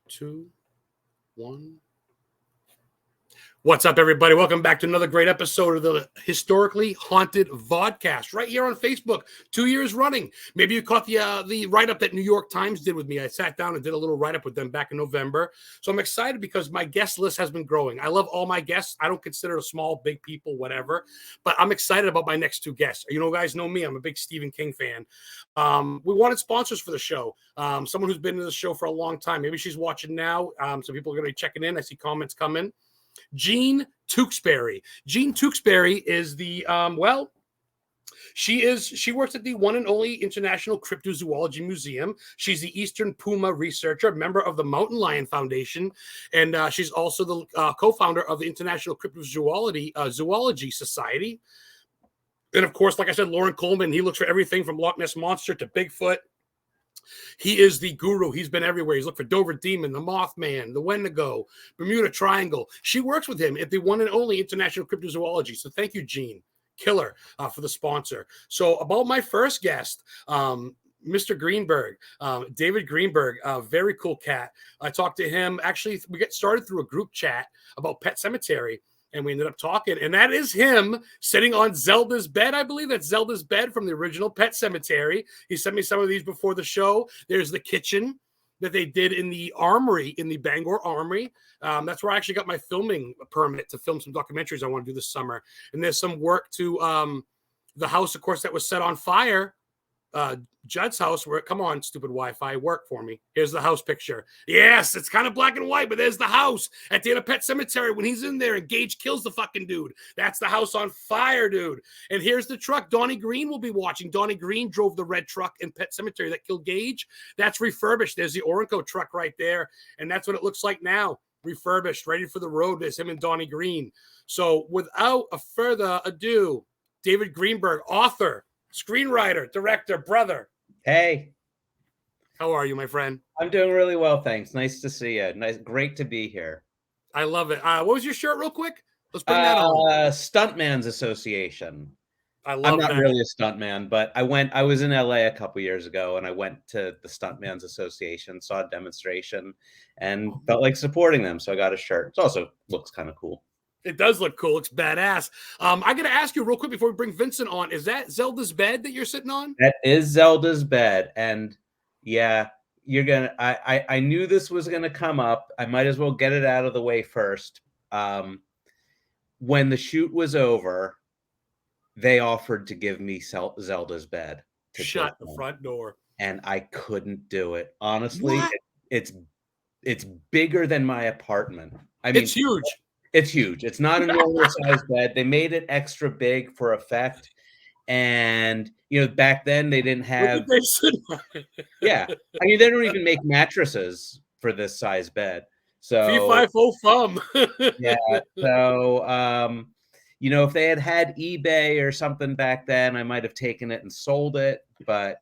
2, 1. What's up, everybody? Welcome back to another great episode of the Historically Haunted Vodcast right here on Facebook, 2 years running. Maybe you caught the write-up that New York Times did with me. I sat down and did a little write-up with them back in November. So I'm excited because my guest list has been growing. I love all my guests. I don't consider it small, big people, whatever. But I'm excited about my next two guests. You know, guys know me. I'm a big Stephen King fan. We wanted sponsors for the show. Someone who's been in the show for a long time. Maybe she's watching now. So people are going to be checking in. I see comments coming. Jean Tewksbury. Jean Tewksbury is the she works at the one and only International Cryptozoology Museum. She's the Eastern Puma researcher, member of the Mountain Lion Foundation, and she's also the co-founder of the International Cryptozoology Zoology Society. And of course, like I said, Lauren Coleman, he looks for everything from Loch Ness Monster to Bigfoot. He is the guru. He's been everywhere. He's looked for Dover Demon, the Mothman, the Wendigo, Bermuda Triangle. She works with him at the one and only International Cryptozoology. So thank you, Jean Killer, for the sponsor. So about my first guest, Mr. Greenberg, David Greenberg, a very cool cat. I talked to him. Actually, we got started through a group chat about Pet Cemetery. And we ended up talking, and that is him sitting on Zelda's bed. I believe that's Zelda's bed from the original Pet Cemetery. He sent me some of these before the show. There's the kitchen that they did in the armory, in the Bangor Armory. That's where I actually got my filming permit to film some documentaries I want to do this summer. And there's some work to the house, of course, that was set on fire. Judd's house, where, come on, stupid Wi-Fi, work for me. Here's the house picture. Yes, it's kind of black and white, but there's the house at the end of Pet Cemetery when he's in there and Gage kills the fucking dude. That's the house on fire, dude. And here's the truck Donnie Green will be watching. Donnie Green drove the red truck in Pet Cemetery that killed Gage. That's refurbished. There's the Orenco truck right there, and that's what it looks like now. Refurbished, ready for the road. There's him and Donnie Green. So without a further ado, David Greenberg, author, screenwriter, director, brother. Hey. How are you, my friend? I'm doing really well, thanks. Nice to see you. Great to be here. I love it. What was your shirt real quick? Let's bring that on. Stuntman's Association. I'm not really a stuntman, but I was in LA a couple years ago and I went to the Stuntman's Association, saw a demonstration and felt like supporting them. So I got a shirt. It also looks kind of cool. It does look cool. It's badass. I got to ask you real quick before we bring Vincent on. Is that Zelda's bed that you're sitting on? That is Zelda's bed. And yeah, I knew this was going to come up. I might as well get it out of the way first. When the shoot was over, they offered to give me Zelda's bed. Shut the front door. And I couldn't do it. Honestly, it's bigger than my apartment. I mean, it's huge. It's huge. It's not a normal size bed. They made it extra big for effect. And, you know, back then they didn't have. Yeah. I mean, they don't even make mattresses for this size bed. So. 350 thumb. Yeah. So, you know, if they had eBay or something back then, I might have taken it and sold it. But,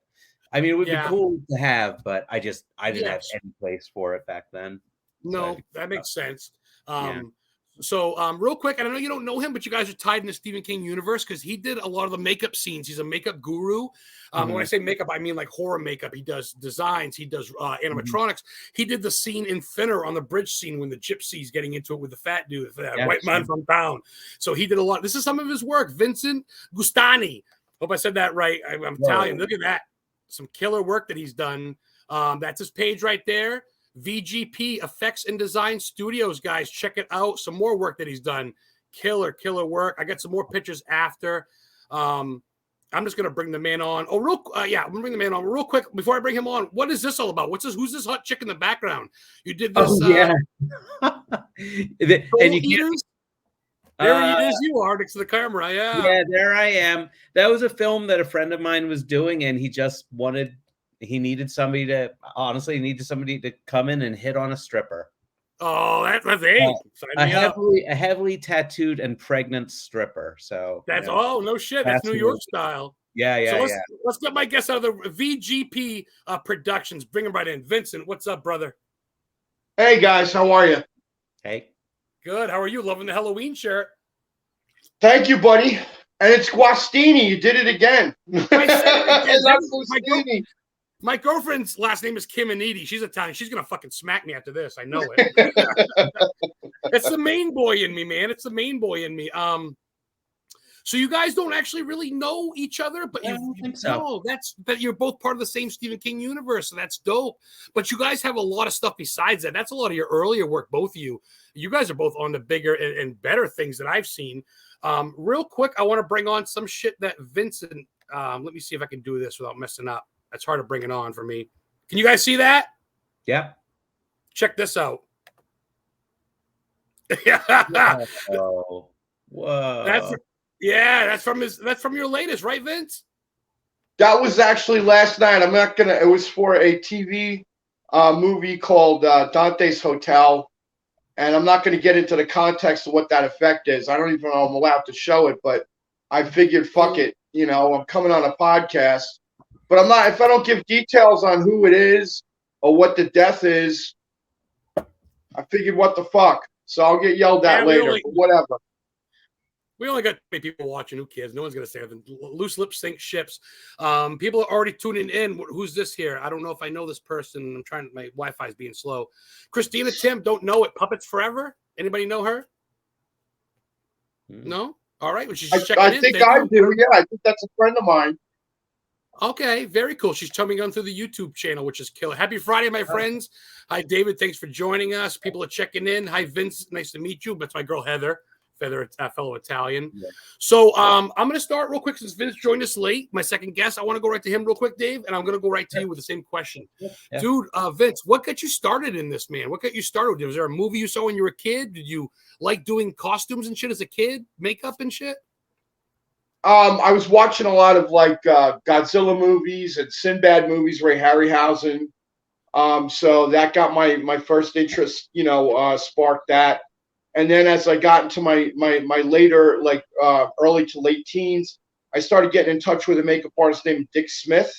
I mean, it would be cool to have. But I didn't have any place for it back then. No, so that makes sense. So real quick, and I know you don't know him, but you guys are tied in the Stephen King universe because he did a lot of the makeup scenes. He's a makeup guru. When I say makeup, I mean like horror makeup. He does designs. He does animatronics. He did the scene in Thinner on the bridge scene when the gypsy's getting into it with the fat dude, that white man from town. So he did a lot. This is some of his work. Vincent GUASTINI. Hope I said that right. I'm Italian. Look at that. Some killer work that he's done. That's his page right there. VGP Effects and Design Studios, guys, check it out. Some more work that he's done. Killer work. I got some more pictures after. I'm just gonna bring the man on. I'm gonna bring the man on real quick before I bring him on. What is this all about? Who's this hot chick in the background? You did this. Oh, yeah. And you can't. There he is. You are next to the camera. Yeah. Yeah, there I am. That was a film that a friend of mine was doing, and he needed somebody to come in and hit on a stripper. Oh, that's a heavily tattooed and pregnant stripper. So that's no shit. That's New York style. Yeah. So let's get my guest out of the VGP Productions. Bring him right in. Vincent, what's up, brother? Hey guys, how are you? Hey. Good. How are you? Loving the Halloween shirt. Thank you, buddy. And it's Guastini. You did it again. I said it again. My girlfriend's last name is Kiminiti. She's Italian. She's gonna fucking smack me after this. I know it. It's the main boy in me, man. It's the main boy in me. So you guys don't actually really know each other, but you think so. know that you're both part of the same Stephen King universe, so that's dope. But you guys have a lot of stuff besides that. That's a lot of your earlier work, both of you. You guys are both on the bigger and better things that I've seen. Real quick, I want to bring on some shit that Vincent. Let me see if I can do this without messing up. It's hard to bring it on for me. Can you guys see that? Yeah. Check this out. Whoa. Whoa. That's from your latest, right, Vince? That was actually last night. It was for a TV movie called Dante's Hotel. And I'm not going to get into the context of what that effect is. I don't even know if I'm allowed to show it, but I figured, fuck it. You know, I'm coming on a podcast. But I'm not, if I don't give details on who it is or what the death is, I figured, what the fuck? So I'll get yelled at later, but whatever. We only got people watching. Who cares? No one's going to say anything. Loose lips sink ships. People are already tuning in. Who's this here? I don't know if I know this person. My Wi-Fi is being slow. Christina Tim, don't know it. Puppets Forever. Anybody know her? No? All right. Well, she's just checking in. I think I do. Yeah, I think that's a friend of mine. Okay, very cool. She's coming on through the YouTube channel, which is killer. Happy Friday, my friends. Hi, David. Thanks for joining us. People are checking in. Hi, Vince. Nice to meet you. That's my girl, Heather. Fellow Italian. Yeah. So I'm going to start real quick since Vince joined us late. My second guest, I want to go right to him real quick, Dave, and I'm going to go right to you with the same question. Yeah. Dude, Vince, what got you started in this, man? What got you started? Was there a movie you saw when you were a kid? Did you like doing costumes and shit as a kid? Makeup and shit? I was watching a lot of like Godzilla movies and Sinbad movies, Ray Harryhausen. So that got my first interest, sparked that. And then as I got into my later, like early to late teens, I started getting in touch with a makeup artist named Dick Smith.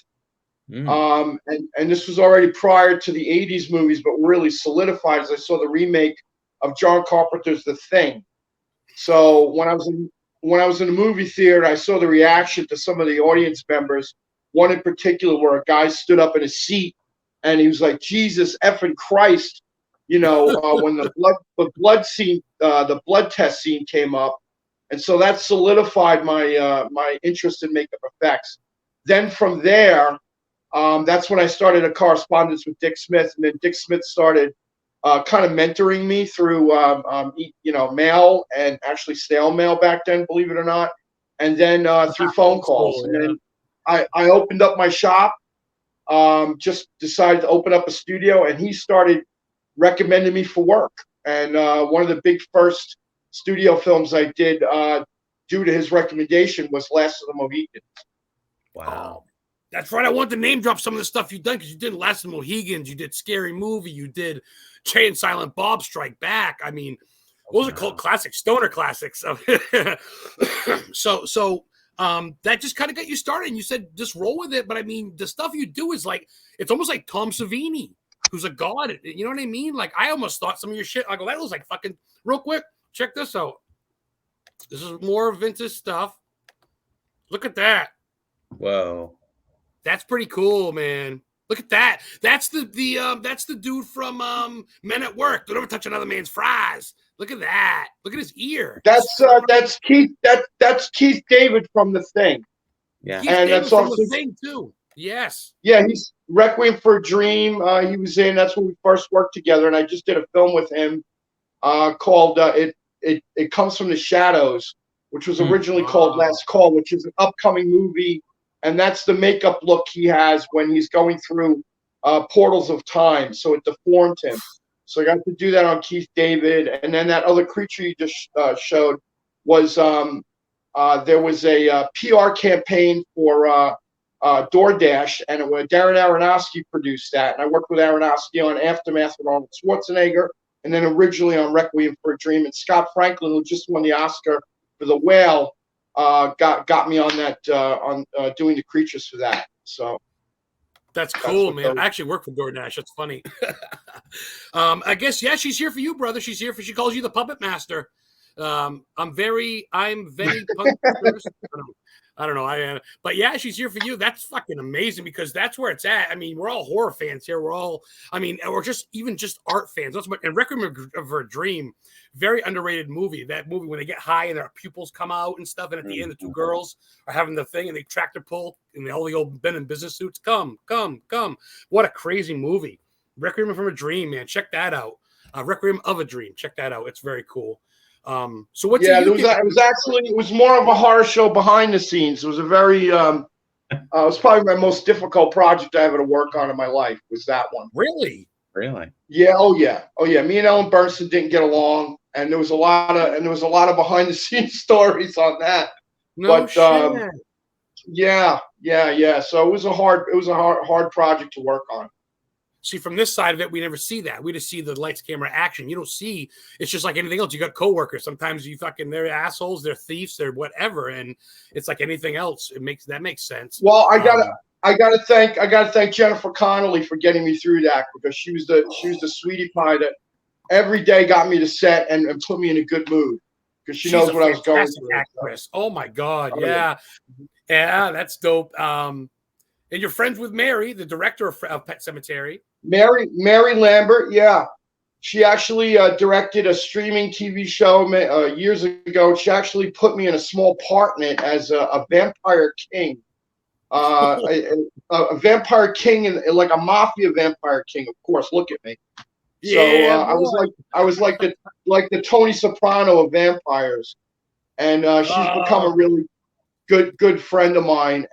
And this was already prior to the 80s movies, but really solidified as I saw the remake of John Carpenter's The Thing. So when I was in the movie theater, I saw the reaction to some of the audience members. One in particular where a guy stood up in his seat and he was like, Jesus effing Christ. When the blood test scene came up, and so that solidified my interest in makeup effects. Then from there, that's when I started a correspondence with Dick Smith, and then Dick Smith started kind of mentoring me through mail, and actually snail mail back then, believe it or not, and then through phone calls. And then I opened up my shop, just decided to open up a studio, and he started recommended me for work. And one of the big first studio films I did due to his recommendation was Last of the Mohicans. Wow. That's right. I want to name drop some of the stuff you've done, because you did Last of the Mohicans, you did Scary Movie, you did Jay and Silent Bob Strike Back. I mean, those are called classics, stoner classics. So that just kind of got you started, and you said just roll with it. But I mean, the stuff you do is like, it's almost like Tom Savini, who's a god. You know what I mean? Like, I almost thought some of your shit, I go, that was like fucking, real quick, check this out. This is more vintage stuff. Look at that. Whoa. That's pretty cool, man. Look at that. That's the dude from Men at Work. Don't ever touch another man's fries. Look at that. Look at his ear. That's Keith. That's Keith David from The Thing. Yeah, Keith and David that's from The Thing too. Yes. Yeah, he's Requiem for a Dream. He was in. That's when we first worked together, and I just did a film with him called "It Comes from the Shadows," which was originally called Last Call, which is an upcoming movie, and that's the makeup look he has when he's going through portals of time. So it deformed him. So I got to do that on Keith David, and then that other creature you just showed was there was a PR campaign for DoorDash, and Darren Aronofsky produced that. And I worked with Aronofsky on Aftermath with Arnold Schwarzenegger, and then originally on Requiem for a Dream. And Scott Franklin, who just won the Oscar for The Whale, got me on that doing the creatures for that. So that's cool, man. I actually work for DoorDash. That's funny. I guess she's here for you, brother. She's here for. She calls you the Puppet Master. I'm very punk. I don't know. But yeah, she's here for you. That's fucking amazing because that's where it's at. I mean, we're all horror fans here. We're all, or just art fans. And Requiem of a Dream, very underrated movie. That movie when they get high and their pupils come out and stuff, and at the end, the two girls are having the thing, and they tractor pull, and all the old men in business suits come. What a crazy movie! Requiem from a Dream, man. Check that out. Requiem of a Dream. Check that out. It's very cool. So what? Yeah, it was more of a horror show behind the scenes. It was a very it was probably my most difficult project I ever to work on in my life. Was that one? Really? Yeah. Oh yeah. Me and Ellen Bernstein didn't get along, and there was a lot of behind the scenes stories on that. No shit. Yeah. So it was a hard project to work on. See, from this side of it, we never see that. We just see the lights, camera, action. You don't see. It's just like anything else. You got coworkers. Sometimes they're assholes, they're thieves, they're whatever, and it's like anything else. That makes sense. Well, I gotta thank Jennifer Connelly for getting me through that because she was the sweetie pie that every day got me to set and put me in a good mood because she knows what I was going through. Actress. Oh my god, yeah, that's dope. And you're friends with Mary, the director of Pet Sematary. Mary Lambert, yeah. She actually directed a streaming TV show years ago. She actually put me in a small part in it as a vampire king. A vampire king and like a mafia vampire king, of course. Look at me. Yeah, so I was like the Tony Soprano of vampires. And she's become a really good friend of mine.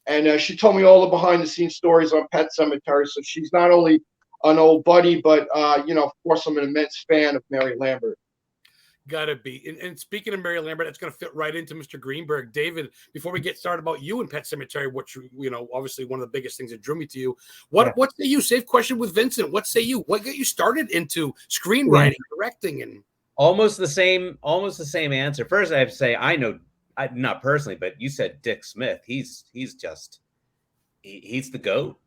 And she told me all the behind-the-scenes stories on Pet Sematary. So she's not only an old buddy, but of course, I'm an immense fan of Mary Lambert. Gotta be. And speaking of Mary Lambert, that's going to fit right into Mr. Greenberg. David, before we get started about you and Pet Sematary, which obviously one of the biggest things that drew me to you. What say you? Save question with Vincent. What say you? What got you started into screenwriting, directing, and almost the same answer. First, I have to say I not personally, but you said Dick Smith. He's the GOAT.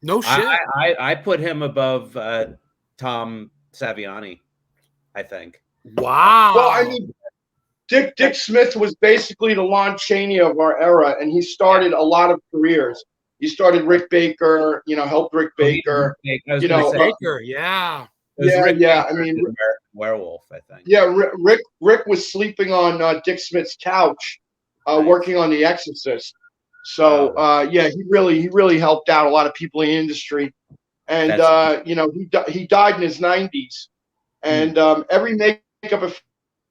No shit. I put him above Tom Saviani, I think. Wow. Well, I mean, Dick Smith was basically the Lon Chaney of our era, and he started a lot of careers. He started Rick Baker, helped Rick Baker. Baker, yeah. Yeah. I mean, Werewolf, I think. Yeah, Rick was sleeping on Dick Smith's couch, working on The Exorcist. So he really helped out a lot of people in the industry, and he died in his 90s, and every makeup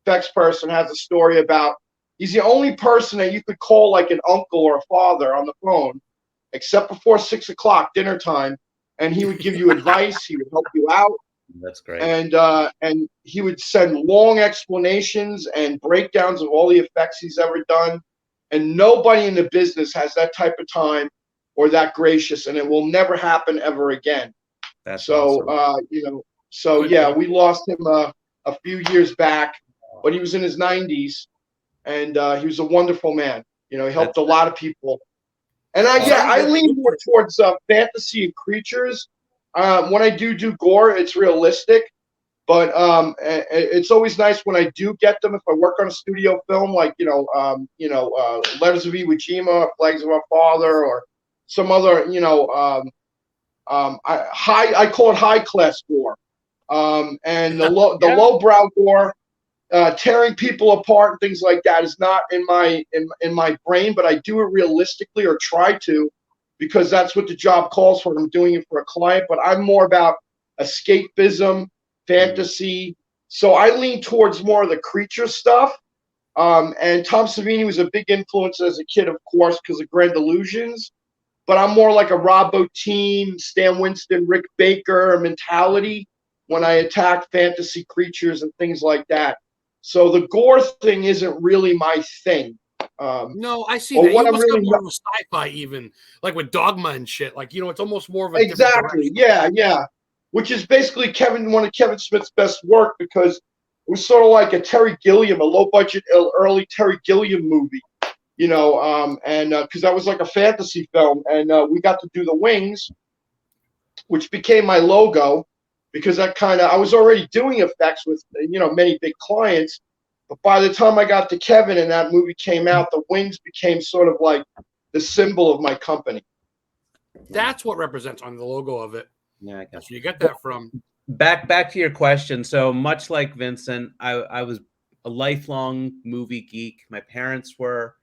effects person has a story about. He's the only person that you could call like an uncle or a father on the phone, except before 6 o'clock dinner time, and he would give you advice. He would help you out. That's great. And he would send long explanations and breakdowns of all the effects he's ever done. And nobody in the business has that type of time or that gracious, and it will never happen ever again. That's awesome. We lost him a few years back, but he was in his 90s, and he was a wonderful man. He helped a lot of people. And I lean more towards fantasy and creatures. When I do gore, it's realistic, but it's always nice when I do get them. If I work on a studio film, like Letters of Iwo Jima, Flags of Our Father, or some other, I call it high class gore, and the lowbrow gore, tearing people apart and things like that is not in my brain, but I do it realistically or try to. Because that's what the job calls for. I'm doing it for a client, but I'm more about escapism, fantasy. So I lean towards more of the creature stuff. And Tom Savini was a big influence as a kid, of course, because of Grand Illusions. But I'm more like a Rob Bottin, Stan Winston, Rick Baker mentality when I attack fantasy creatures and things like that. So the gore thing isn't really my thing. No, I see that. You must have more of a sci-fi, even like with Dogma and shit. Like it's almost more of a exactly, yeah. Which is basically one of Kevin Smith's best work because it was sort of like a Terry Gilliam, a low-budget early Terry Gilliam movie, and because that was like a fantasy film, and we got to do the wings, which became my logo, because I was already doing effects with, many big clients. But by the time I got to Kevin and that movie came out, the wings became sort of like the symbol of my company. That's what represents on the logo of it. Yeah, that's where you get that from. Back to your question. So much like Vincent, I was a lifelong movie geek. My parents were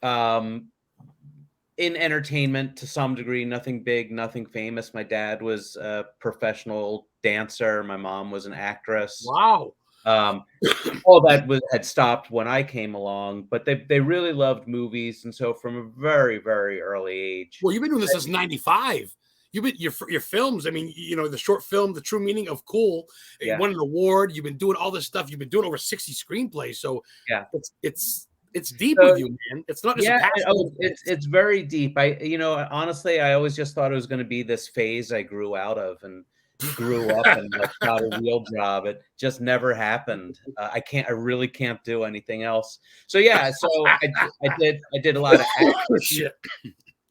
in entertainment to some degree, nothing big, nothing famous. My dad was a professional dancer. My mom was an actress. Wow. All that had stopped when I came along, but they really loved movies. And so from a very, very early age. Well, you've been doing this since 95. You've been your films. I mean, the short film, The True Meaning of Cool, yeah. won an award. You've been doing all this stuff. You've been doing over 60 screenplays. So yeah, it's deep with you, man. It's not just a passion. It's very deep. Honestly, I always just thought it was going to be this phase I grew out of and grew up and got a real job. It just never happened. I really can't do anything else. So yeah, I did a lot of acting,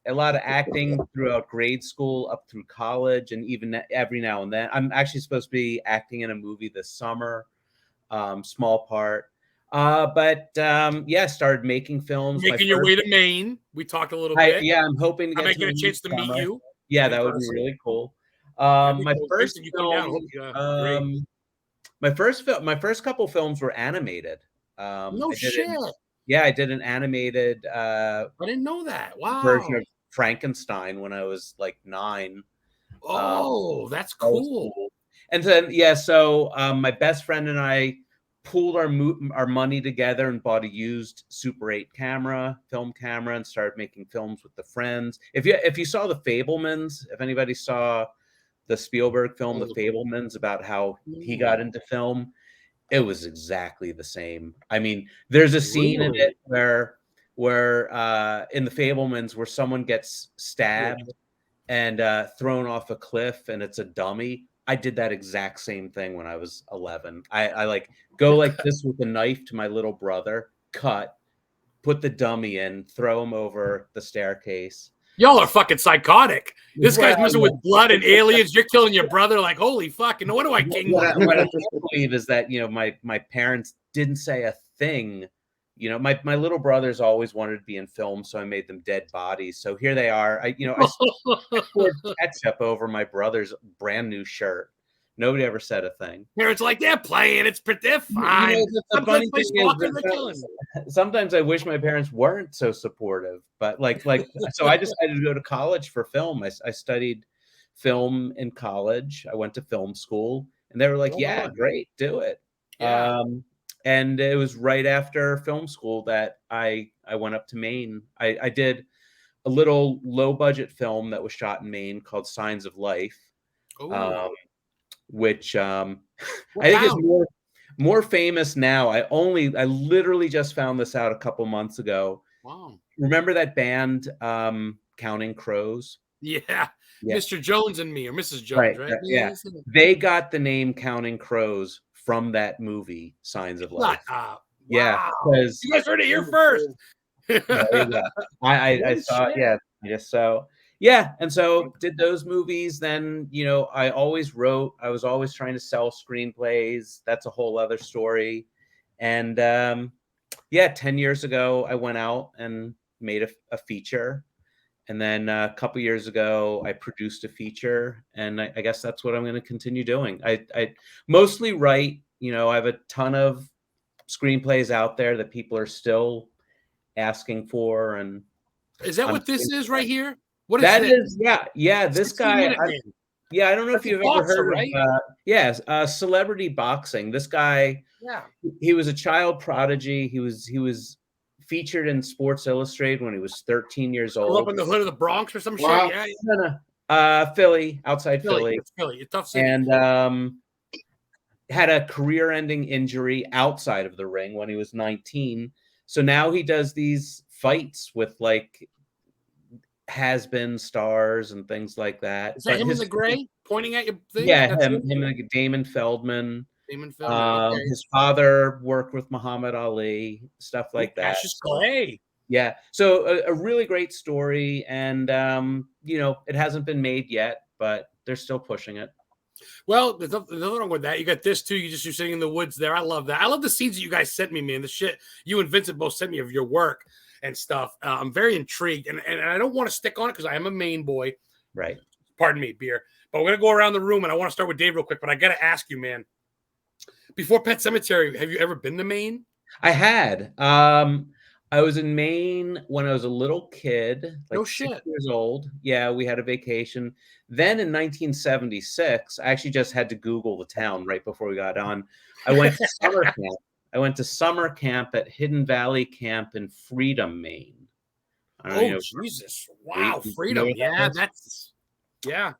a lot of acting throughout grade school up through college, and even every now and then. I'm actually supposed to be acting in a movie this summer, small part. Started making films. Making your way to Maine. We talked a little bit. Yeah, I'm hoping to get a chance to meet you. Yeah, that would be really cool. My first couple films were animated. No shit. I did an animated I didn't know that. Wow. Version of Frankenstein when I was like 9. Oh, that's cool. And then so my best friend and I pooled our money together and bought a used Super 8 film camera, and started making films with the friends. If you saw The Fabelmans, if anybody saw the Spielberg film, The Fabelmans, about how he got into film, it was exactly the same. I mean, there's a scene in it where in The Fabelmans where someone gets stabbed and thrown off a cliff, and it's a dummy. I did that exact same thing when I was 11. I like go like this with a knife to my little brother, cut, put the dummy in, throw him over the staircase. Y'all are fucking psychotic. This guy's messing with blood and aliens. You're killing your brother. Like, holy fuck. And what do I king? What I can't believe is that, my parents didn't say a thing. My little brothers always wanted to be in film, so I made them dead bodies. So here they are. I poured ketchup over my brother's brand new shirt. Nobody ever said a thing. Parents like, they're playing. They're fine. The funny thing is, sometimes I wish my parents weren't so supportive. But so I decided to go to college for film. I studied film in college. I went to film school, and they were like, "Yeah, great, do it." Yeah. And it was right after film school that I went up to Maine. I did a little low budget film that was shot in Maine called Signs of Life, which I think is more famous now. I literally just found this out a couple months ago. Wow. Remember that band Counting Crows? Yeah. Mr. Jones and Me, or Mrs. Jones, right? Yeah. They got the name Counting Crows from that movie, Signs of Life. Yeah, because you guys heard it here first. I saw it. Yeah, just so. Yeah, and so did those movies. Then I always wrote. I was always trying to sell screenplays. That's a whole other story. And 10 years ago, I went out and made a feature. And then a couple years ago, I produced a feature, and I guess that's what I'm going to continue doing. I mostly write. I have a ton of screenplays out there that people are still asking for. And is that what this is right here? What is that? Is yeah. This guy. I don't know if you've ever heard of. Celebrity boxing. This guy. Yeah. He was a child prodigy. He was featured in Sports Illustrated when he was 13 years old. Up in the hood of the Bronx or some shit. Yeah. No. Philly, outside Philly. It's Philly. It's tough city. And had a career-ending injury outside of the ring when he was 19. So now he does these fights with like has-been stars and things like that. Is that him in the gray pointing at your thing? Yeah, him and Damon Feldman. Okay. His father worked with Muhammad Ali, stuff like that. Cassius Clay. Yeah, so a really great story, and it hasn't been made yet, but they're still pushing it. Well, there's nothing wrong with that. You got this too. You're sitting in the woods there. I love that. I love the scenes that you guys sent me, man. The shit you and Vincent both sent me of your work and stuff. I'm very intrigued, and I don't want to stick on it because I am a Maine boy. Right. Pardon me, beer. But we're gonna go around the room, and I want to start with Dave real quick. But I got to ask you, man. Before Pet Cemetery, have you ever been to Maine? I had. I was in Maine when I was a little kid, like No 6 shit. years old. Yeah, we had a vacation. Then in 1976, I actually just had to Google the town right before we got on. I went to summer camp. I went to summer camp at Hidden Valley Camp in Freedom, Maine. Oh, Jesus. Wow, Freedom. Yeah, that's yeah.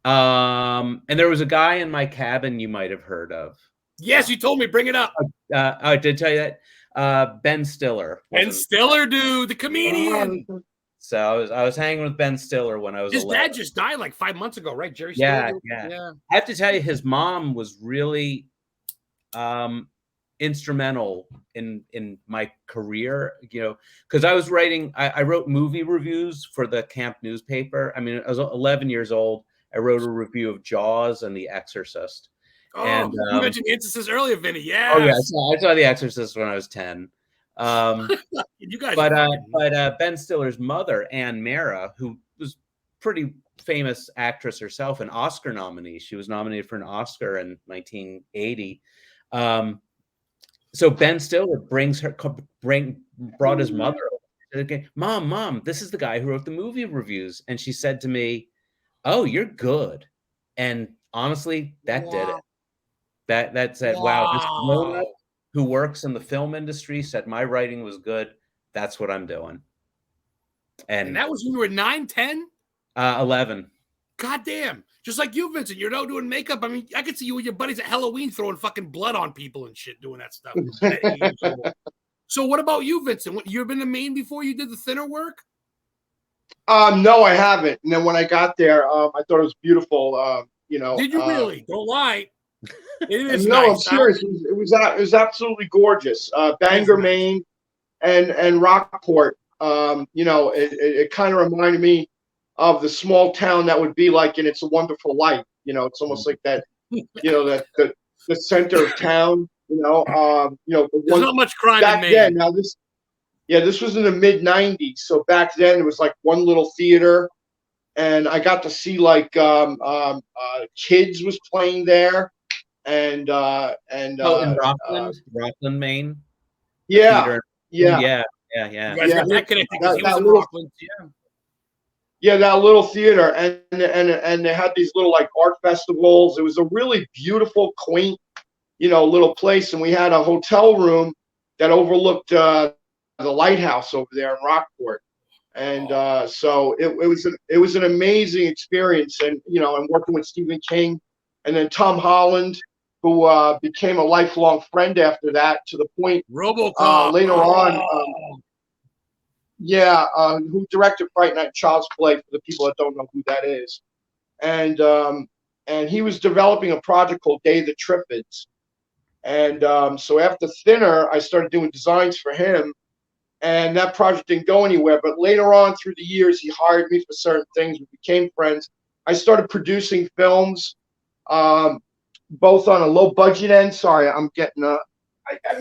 And there was a guy in my cabin you might have heard of. Yes, you told me. Bring it up. I did tell you that. Ben Stiller. Ben Stiller, dude, the comedian. So I was hanging with Ben Stiller when I was. His 11. dad just died like 5 months ago, right? Jerry Stiller. Yeah. I have to tell you, his mom was really instrumental in my career. You know, because I was writing. I wrote movie reviews for the camp newspaper. I mean, I was 11 years old. I wrote a review of Jaws and The Exorcist. Oh, and, you mentioned The Exorcist earlier, Vinny. Yeah. Oh yeah, I saw The Exorcist when I was 10. You guys, but Ben Stiller's mother, Ann Mara, who was pretty famous actress herself, an Oscar nominee. She was nominated for an Oscar in 1980. So Ben Stiller brought his mother over. Okay, Mom, this is the guy who wrote the movie reviews, and she said to me, "Oh, you're good." And honestly, that did it. That said, wow, this grown-up who works in the film industry said my writing was good. That's what I'm doing. And that was when you were 9, 10? 11. God damn. Just like you, Vincent. You're now doing makeup. I mean, I could see you and your buddies at Halloween throwing fucking blood on people and shit, doing that stuff. So what about you, Vincent? You ever been to Maine before you did the thinner work? No, I haven't. And then when I got there, I thought it was beautiful. You know, did you really? Don't lie. It is no, nice, I'm serious. It was absolutely gorgeous. Bangor, nice. Maine, and Rockport. You know, it kind of reminded me of the small town that would be like in It's a Wonderful Life. You know, it's almost like that. You know, that the center of town. You know, there's not much crime back in Maine. then. Now this was in the mid '90s. So back then it was like one little theater, and I got to see like Kids was playing there. And in Rockland, Maine. Yeah. That little theater, and they had these little like art festivals. It was a really beautiful, quaint, little place, and we had a hotel room that overlooked the lighthouse over there in Rockport, and so it was an amazing experience, and and working with Stephen King, and then Tom Holland, who became a lifelong friend after that, to the point RoboCop later on. Who directed Fright Night and Child's Play, for the people that don't know who that is. And he was developing a project called Day of the Triffids. And so after Thinner, I started doing designs for him. And that project didn't go anywhere. But later on through the years, he hired me for certain things. We became friends. I started producing films. Both on a low budget end. Sorry, I'm getting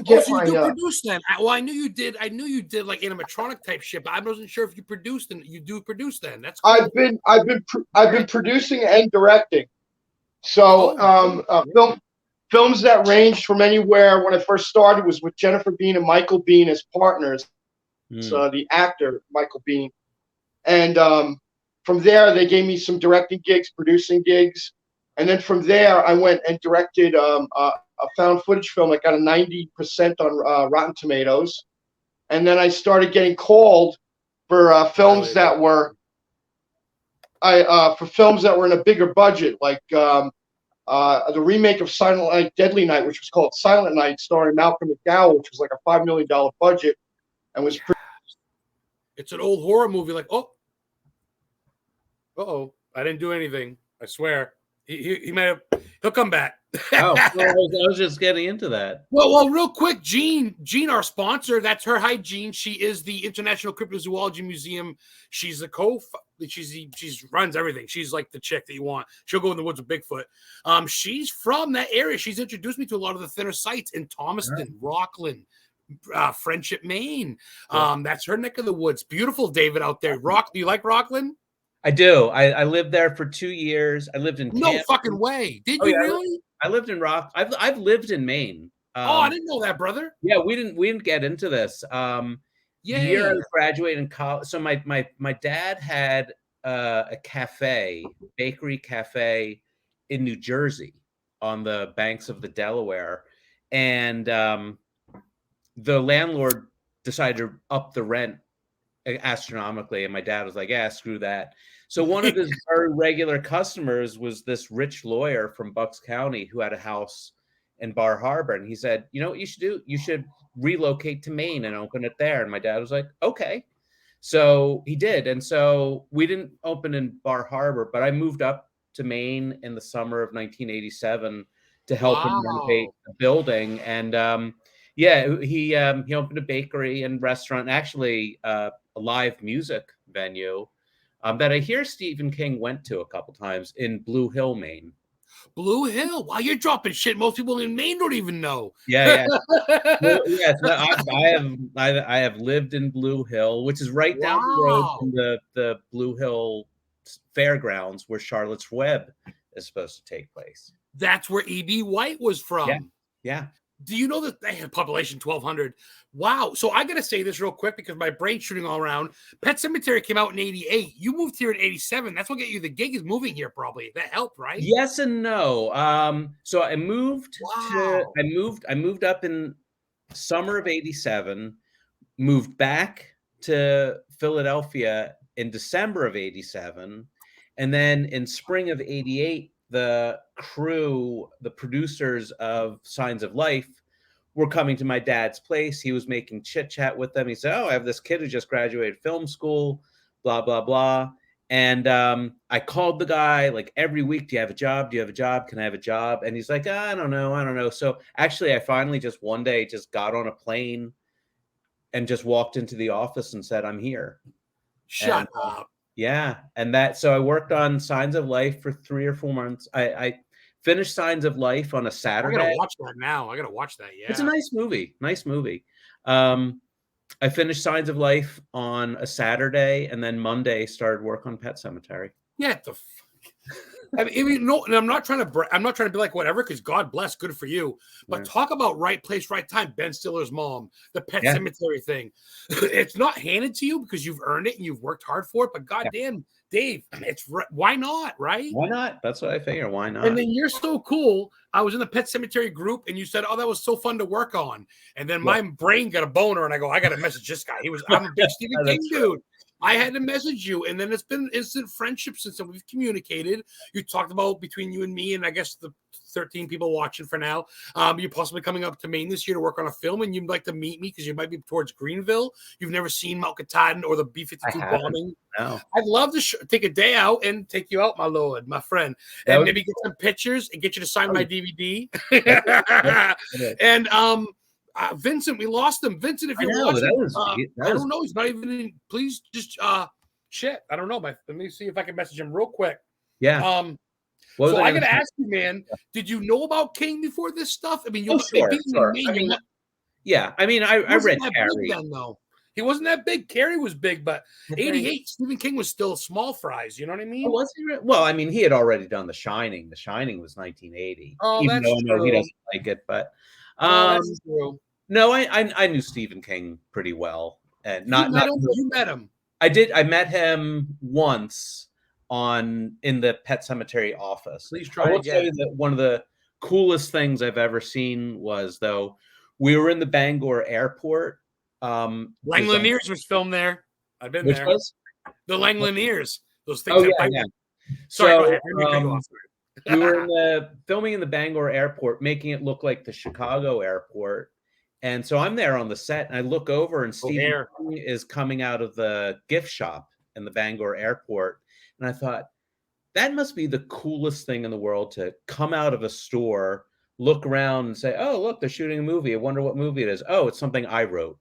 produce then. Well, I knew you did like animatronic type shit, but I wasn't sure if you produced, and you do produce then. That's cool. I've been producing and directing. So films that ranged from anywhere. When I first started was with Jennifer Bean and Michael Bean as partners. So the actor Michael Bean, and from there they gave me some directing gigs, producing gigs. And then from there, I went and directed a found footage film that got a 90% on Rotten Tomatoes. And then I started getting called for films that were in a bigger budget, like the remake of Silent Night, Deadly Night, which was called Silent Night, starring Malcolm McDowell, which was like a $5 million budget, and was. It's an old horror movie. Like, I didn't do anything. I swear. He might have. He'll come back. Oh, well, I was just getting into that. Well, real quick, Jean, our sponsor, that's her. Hi, Jean. She is the International Cryptozoology Museum. She's the she's runs everything. She's like the chick that you want. She'll go in the woods with Bigfoot. She's from that area. She's introduced me to a lot of the thinner sites in Thomaston, Rockland, Friendship, Maine. That's her neck of the woods. Beautiful, David, out there. Do you like Rockland? I do. I lived there for 2 years. I lived in No fucking way. Did you really? I lived in I've lived in Maine. I didn't know that, brother. Yeah, we didn't get into this. The year I was graduating college. So my dad had a bakery cafe in New Jersey on the banks of the Delaware, and the landlord decided to up the rent astronomically, and my dad was like, "Yeah, screw that." So one of his very regular customers was this rich lawyer from Bucks County who had a house in Bar Harbor, and he said, "You know what you should do? You should relocate to Maine and open it there." And my dad was like, "Okay." So he did, and so we didn't open in Bar Harbor, but I moved up to Maine in the summer of 1987 to help him renovate the building. And yeah, he opened a bakery and restaurant, actually a live music venue that I hear Stephen King went to a couple times in Blue Hill, Maine. Blue Hill. Wow, you're dropping shit most people in Maine don't even know. Yeah. Well, yeah, I have lived in Blue Hill, which is right down the road from the Blue Hill Fairgrounds where Charlotte's Web is supposed to take place. That's where E.B. White was from. Yeah. Do you know that they had population 1,200? Wow. So I got to say this real quick because my brain's shooting all around. Pet Sematary came out in 88. You moved here in 87. That's what got you the gig is moving here probably. That helped, right? Yes and no. So I moved I moved up in summer of 87, moved back to Philadelphia in December of 87, and then in spring of 88 the crew, the producers of Signs of Life, were coming to my dad's place. He was making chit chat with them. He said, "Oh, I have this kid who just graduated film school, blah, blah, blah." And I called the guy like every week, "Do you have a job? Do you have a job? Can I have a job?" And he's like, "I don't know. So actually, I finally just one day just got on a plane and just walked into the office and said, "I'm here." Shut up. Yeah. And so I worked on Signs of Life for 3 or 4 months. I finished Signs of Life on a Saturday. I gotta watch that now. I gotta watch that. Yeah. It's a nice movie. I finished Signs of Life on a Saturday, and then Monday started work on Pet Sematary. Yeah. I mean, no, and I'm not trying to be like whatever, because God bless, good for you. But talk about right place, right time. Ben Stiller's mom, the Pet Sematary thing. It's not handed to you because you've earned it and you've worked hard for it. But goddamn, Dave, why not, right? Why not? That's what I figure. Why not? And then you're so cool. I was in the Pet Sematary group, and you said, "Oh, that was so fun to work on." And then my brain got a boner, and I go, "I got to message this guy." I'm a big Stephen King dude. I had to message you, and then it's been instant friendship since then. We've communicated. You talked about between you and me, and I guess the 13 people watching for now. You're possibly coming up to Maine this year to work on a film, and you'd like to meet me because you might be towards Greenville. You've never seen Mount Katahdin or the B-52 bombing. No. I'd love to take a day out and take you out, my lord, my friend, and maybe get some pictures and get you to sign my DVD. And Vincent, we lost him. Vincent, if you're watching, I don't know. He's not even in. Please just shit. I don't know. Let me see if I can message him real quick. Yeah. So I gotta ask you, man. Did you know about King before this stuff? I mean, sure. Yeah. I mean, I read Carrie. Then, though. He wasn't that big. Carrie was big, but 88, Stephen King was still small fries. You know what I mean? Oh, was he? Well, I mean, he had already done The Shining. The Shining was 1980. Oh, even that's though true. He doesn't like it, but that's true. No, I knew Stephen King pretty well, and you met him. I did. I met him once in the Pet Sematary office. Please try again. Tell you that one of the coolest things I've ever seen was, though, we were in the Bangor airport. Langoliers was filmed there. I've been there. The Langoliers. Those things. Oh, yeah. Sorry, we were filming in the Bangor airport, making it look like the Chicago airport. And so I'm there on the set, and I look over, and Stephen King is coming out of the gift shop in the Bangor airport. And I thought, that must be the coolest thing in the world, to come out of a store, look around and say, oh, look, they're shooting a movie. I wonder what movie it is. Oh, it's something I wrote.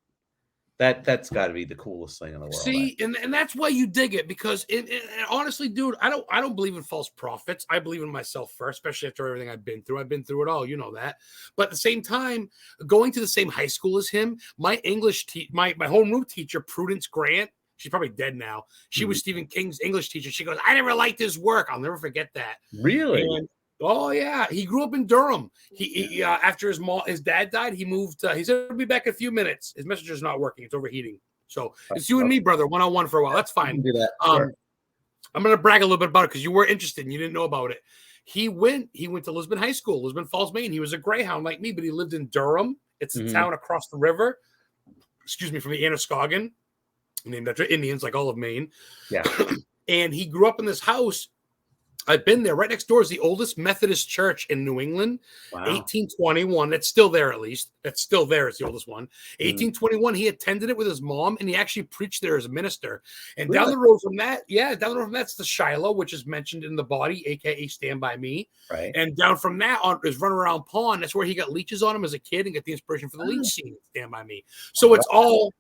That's got to be the coolest thing in the world. See, and that's why you dig it, because and honestly, dude, I don't believe in false prophets. I believe in myself first, especially after everything I've been through. I've been through it all, you know that. But at the same time, going to the same high school as him, my my homeroom teacher, Prudence Grant, she's probably dead now. She was Stephen King's English teacher. She goes, I never liked his work. I'll never forget that. Really? And, oh yeah, he grew up in Durham. He after his dad died, he moved. He said he'll be back in a few minutes. His messenger's not working; it's overheating. So it's you and me, brother, one-on-one for a while. That's fine. Do that. Sure. I'm gonna brag a little bit about it because you were interested and you didn't know about it. He went to Lisbon High School, Lisbon Falls, Maine. He was a Greyhound like me, but he lived in Durham. It's a town across the river. Excuse me, from the Androscoggin, named after Indians, like all of Maine. Yeah. And he grew up in this house. I've been there. Right next door is the oldest Methodist church in New England. Wow. 1821. That's still there, at least. That's still there. It's the oldest one. 1821. He attended it with his mom, and he actually preached there as a minister. And down the road from that, that's the Shiloh, which is mentioned in the body, aka Stand By Me. Right. And down from that is Run Around Pond. That's where he got leeches on him as a kid and got the inspiration for the leech scene in Stand By Me. So it's all.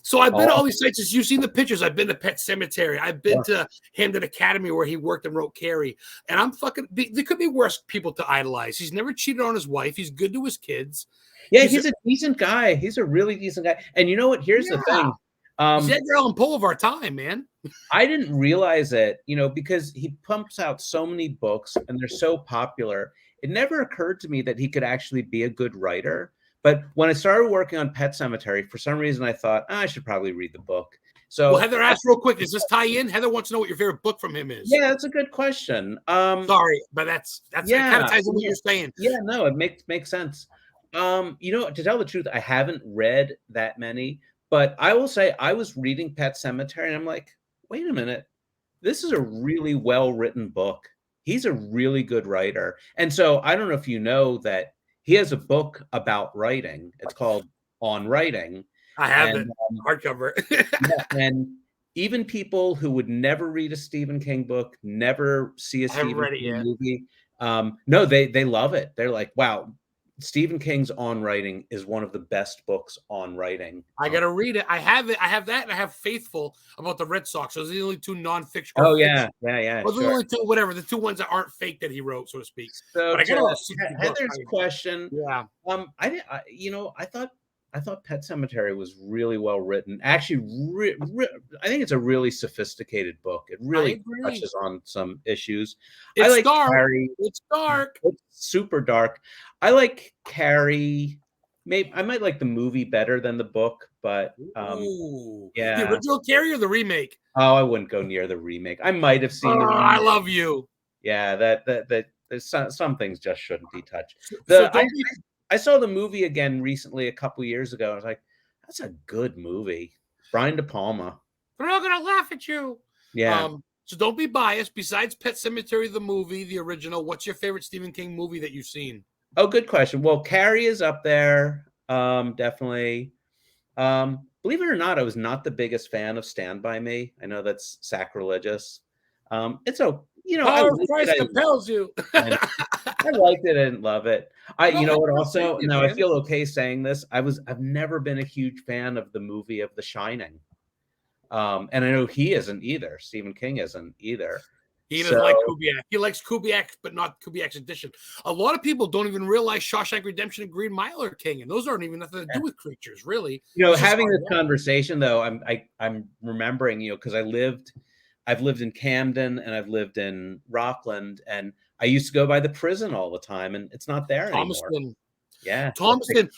So I've been to all these sites. You've seen the pictures. I've been to Pet Cemetery. I've been to Hamden Academy where he worked and wrote Carrie. And I'm there could be worse people to idolize. He's never cheated on his wife. He's good to his kids. Yeah, he's a decent guy. He's a really decent guy. And you know what? Here's the thing. He's Edgar Allan Poe of our time, man. I didn't realize it, because he pumps out so many books and they're so popular. It never occurred to me that he could actually be a good writer. But when I started working on Pet Cemetery, for some reason I thought, I should probably read the book. So, well, Heather asked real quick, does this tie in? Heather wants to know what your favorite book from him is. Yeah, that's a good question. Sorry, but that's it kind of ties in what you're saying. Yeah, no, it makes sense. To tell the truth, I haven't read that many, but I will say I was reading Pet Cemetery and I'm like, wait a minute, this is a really well-written book. He's a really good writer. And so I don't know if you know that he has a book about writing. It's called On Writing. I have it, hardcover. And even people who would never read a Stephen King book, never see a Stephen King movie, no, they love it. They're like, wow, Stephen King's On Writing is one of the best books on writing. I got to read it. I have it. I have that, and I have Faithful about the Red Sox. Those are the only two nonfiction. Oh, yeah. Those are the only two, whatever, the two ones that aren't fake that he wrote, so to speak. So, Heather's question. Yeah. I thought Pet Cemetery was really well written. Actually, I think it's a really sophisticated book. It really touches on some issues. It's dark. Carrie. It's dark. It's super dark. I like Carrie. Maybe I might like the movie better than the book, but yeah. The original Carrie or the remake? Oh, I wouldn't go near the remake. I might have seen the remake. I love you. Yeah, that there's some things just shouldn't be touched. I saw the movie again recently, a couple years ago. I was like, that's a good movie. Brian De Palma. They're all gonna laugh at you. Yeah. So don't be biased. Besides Pet Cemetery, the movie, the original, what's your favorite Stephen King movie that you've seen? Oh, good question. Well, Carrie is up there. Definitely. Believe it or not, I was not the biggest fan of Stand By Me. I know that's sacrilegious. It's a Power of Christ compels you. I liked it. I didn't love it. You know what? Also, now I feel okay saying this. I've never been a huge fan of the movie of The Shining, and I know he isn't either. Stephen King isn't either. He doesn't like Kubiak. He likes Kubiak, but not Kubiak's edition. A lot of people don't even realize Shawshank Redemption and Green Mile are King, and those aren't even nothing to do with creatures, really. Having this conversation though, I'm remembering, because I've lived in Camden and I've lived in Rockland, and I used to go by the prison all the time, and it's not there anymore. Yeah. Thomaston.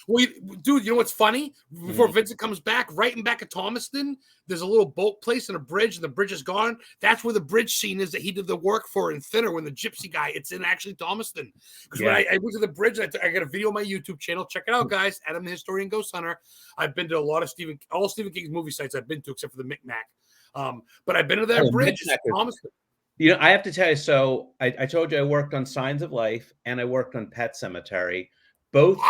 Dude, you know what's funny? Before Vincent comes back, right in back of Thomaston, there's a little boat place and a bridge, and the bridge is gone. That's where the bridge scene is that he did the work for in Thinner when the gypsy guy, it's in actually Thomaston. Because when I went to the bridge, I got a video on my YouTube channel. Check it out, guys. Adam the Historian Ghost Hunter. I've been to all Stephen King's movie sites I've been to, except for the Micmac. But I've been to that bridge. Thomaston. I have to tell you, so I told you I worked on Signs of Life and I worked on Pet Cemetery. Both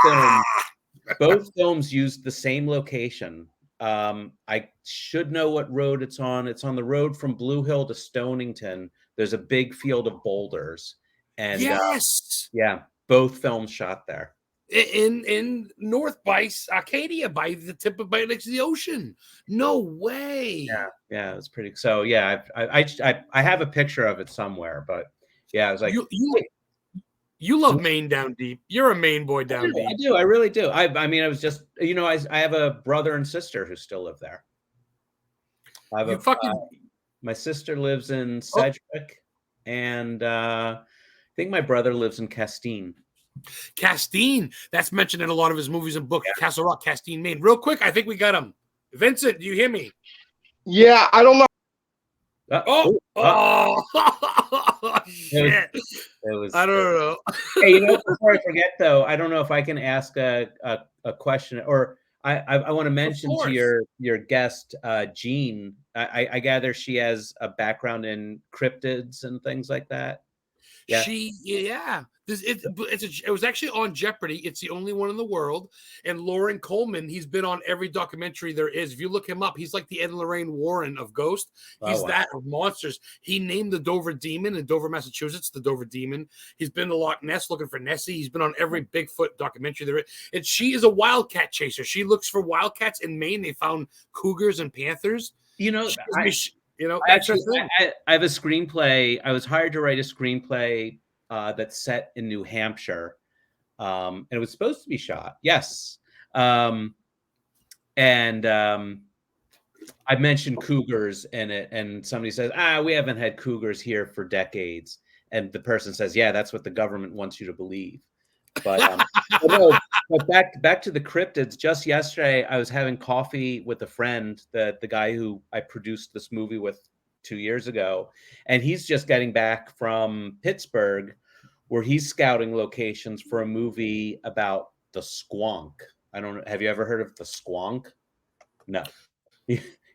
films used the same location. I should know what road it's on. It's on the road from Blue Hill to Stonington, there's a big field of boulders, and yes, yeah, both films shot there. In North by Arcadia, by the tip of by next to the ocean. No way. Yeah, it's pretty. So yeah, I have a picture of it somewhere, but yeah, I was like, you love Maine down deep. You're a Maine boy down deep. I do. I really do. I mean, I was just, you know, I have a brother and sister who still live there. I have my sister lives in Sedgwick, and I think my brother lives in Castine. Castine. That's mentioned in a lot of his movies and books. Yeah. Castle Rock, Castine, Maine. Real quick, I think we got him. Vincent, do you hear me? Yeah, I don't know. Shit. It was, I don't know. Hey, you know, before I forget though, I don't know if I can ask a question, or I want to mention to your guest, Jean. I gather she has a background in cryptids and things like that. Yeah. It was actually on Jeopardy. It's the only one in the world. And Lauren Coleman, he's been on every documentary there is. If you look him up, he's like the Ed and Lorraine Warren of Ghost. He's that of monsters. He named the Dover Demon in Dover, Massachusetts, the Dover Demon. He's been to Loch Ness looking for Nessie. He's been on every Bigfoot documentary there is. And she is a wildcat chaser. She looks for wildcats in Maine. They found cougars and panthers. You know, I have a screenplay. I was hired to write a screenplay that's set in New Hampshire, and it was supposed to be shot. Yes, and I mentioned cougars in it, and somebody says, we haven't had cougars here for decades, and the person says, yeah, that's what the government wants you to believe. But but back to the cryptids. Just yesterday, I was having coffee with a friend, the guy who I produced this movie with 2 years ago, and he's just getting back from Pittsburgh, where he's scouting locations for a movie about the squonk. I don't know. Have you ever heard of the squonk? No.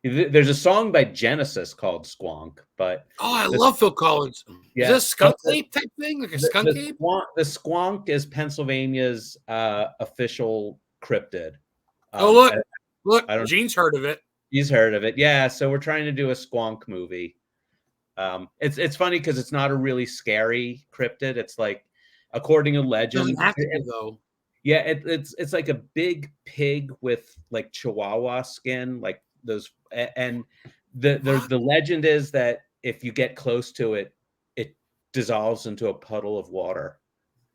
There's a song by Genesis called Squonk, but I love Phil Collins. Yeah. Is this a skunk ape type thing? Like a skunk ape? The squonk is Pennsylvania's official cryptid. Look, Gene's heard of it. He's heard of it. Yeah, so we're trying to do a squonk movie. It's funny because it's not a really scary cryptid. It's like, according to legend, doesn't have to be, though. Yeah, it's like a big pig with like Chihuahua skin, like those. And the legend is that if you get close to it, it dissolves into a puddle of water.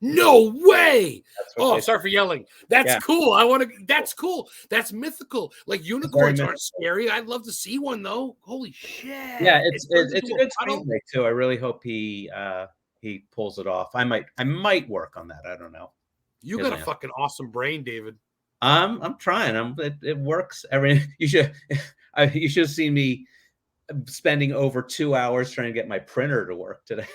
No way! Sorry for yelling. That's cool. That's cool. That's mythical. Like unicorns aren't scary. I'd love to see one though. Holy shit! Yeah, it's a good screenplay too. I really hope he pulls it off. I might work on that. I don't know. You got a fucking awesome brain, David. I'm trying. It works. You should have seen me spending over 2 hours trying to get my printer to work today.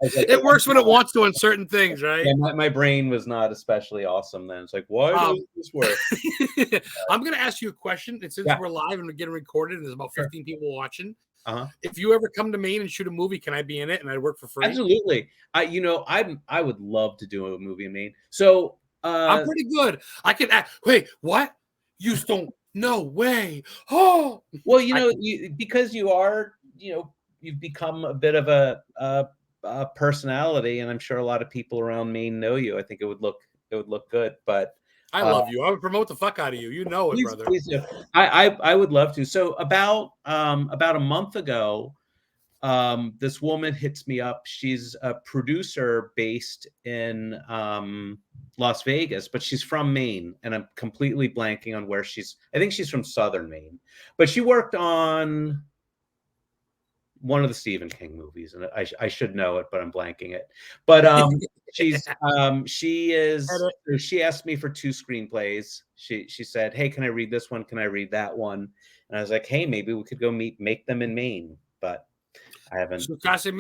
It works when it wants to on certain things, right? Yeah, my brain was not especially awesome then. It's like, why does this work? I'm going to ask you a question. And since we're live and we're getting recorded and there's about 15 people watching, if you ever come to Maine and shoot a movie, can I be in it and I'd work for free? Absolutely. I would love to do a movie in Maine. So I'm pretty good. I can act. Wait, what? You don't. No way. Oh, well, because you are, you've become a bit of a personality, and I'm sure a lot of people around Maine know you. I think it would look good. But I love you. I would promote the fuck out of you. You know it, brother. Please do. I would love to. So about a month ago, this woman hits me up. She's a producer based in Las Vegas, but she's from Maine, and I'm completely blanking on where she's. I think she's from Southern Maine, but she worked on one of the Stephen King movies, and I should know it, but I'm blanking it. But she asked me for 2 screenplays. She said, "Hey, can I read this one? Can I read that one?" And I was like, "Hey, maybe we could go make them in Maine," but I haven't. So Casa,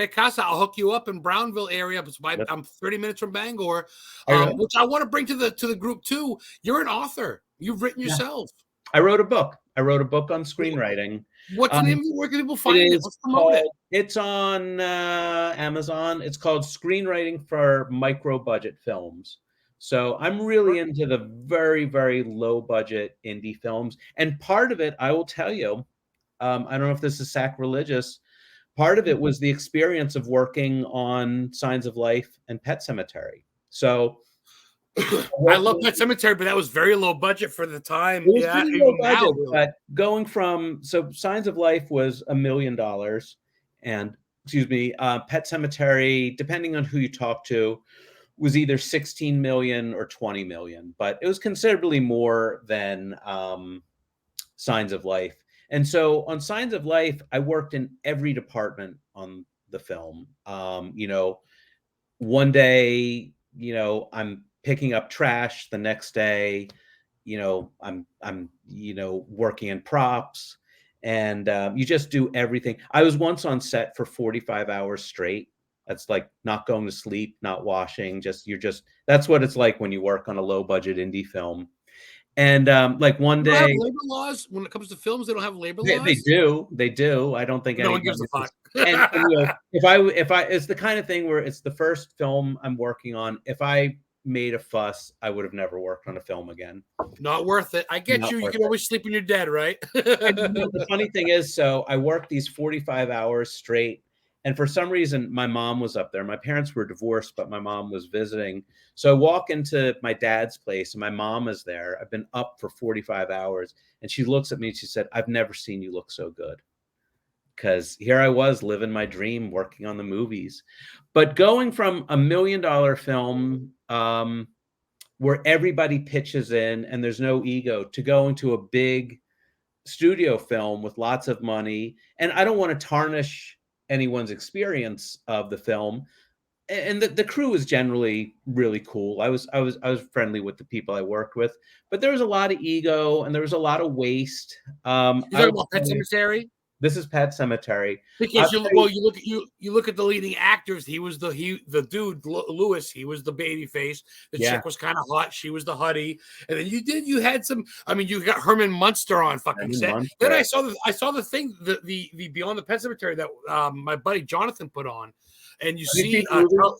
I'll hook you up in Brownville area. I'm 30 minutes from Bangor, which I want to bring to the group too. You're an author. You've written yourself. I wrote a book. On screenwriting. What's the name? Where can people find it? Let's promote it. It's on Amazon. It's called Screenwriting for Micro Budget Films. So I'm really into the very, very low budget indie films. And part of it, I will tell you, I don't know if this is sacrilegious. part of it was the experience of working on Signs of Life and Pet Sematary. So I love Pet Sematary, but that was very low budget for the time. it was Yeah, pretty even low now, budget, really. but going from Signs of Life was $1 million, and Pet Sematary, depending on who you talk to, was either 16 million or 20 million, but it was considerably more than Signs of Life. And so on Signs of Life, I worked in every department on the film. One day, I'm picking up trash. The next day, I'm working in props, and you just do everything. I was once on set for 45 hours straight. That's like not going to sleep, not washing. That's what it's like when you work on a low budget indie film. And like one They don't have day, labor laws when it comes to films. They don't have labor they laws. do. I don't think No one gives a fuck. and if I, it's the kind of thing where it's the first film I'm working on. If I made a fuss, I would have never worked on a film again. Not worth it. I get Not you. You worth can it. always sleep when you're dead, right? And the funny thing is, so I worked these 45 hours straight, and for some reason, my mom was up there. My parents were divorced, but my mom was visiting. So I walk into my dad's place, and my mom is there. I've been up for 45 hours, and she looks at me and she said, "I've never seen you look so good." Because here I was living my dream, working on the movies. But going from $1 million film where everybody pitches in and there's no ego to going to a big studio film with lots of money. And I don't want to tarnish anyone's experience of the film. And the crew is generally really cool. I was friendly with the people I worked with, but there was a lot of ego and there was a lot of waste. You talking about Pet Sematary? This is Pet Sematary. Because you look at the leading actors. He was the dude Lewis. He was the baby face. The chick was kind of hot. She was the hottie. And then you had some. I mean, you got Herman Munster on fucking set. Then I saw the thing the Beyond the Pet Sematary that my buddy Jonathan put on. And you see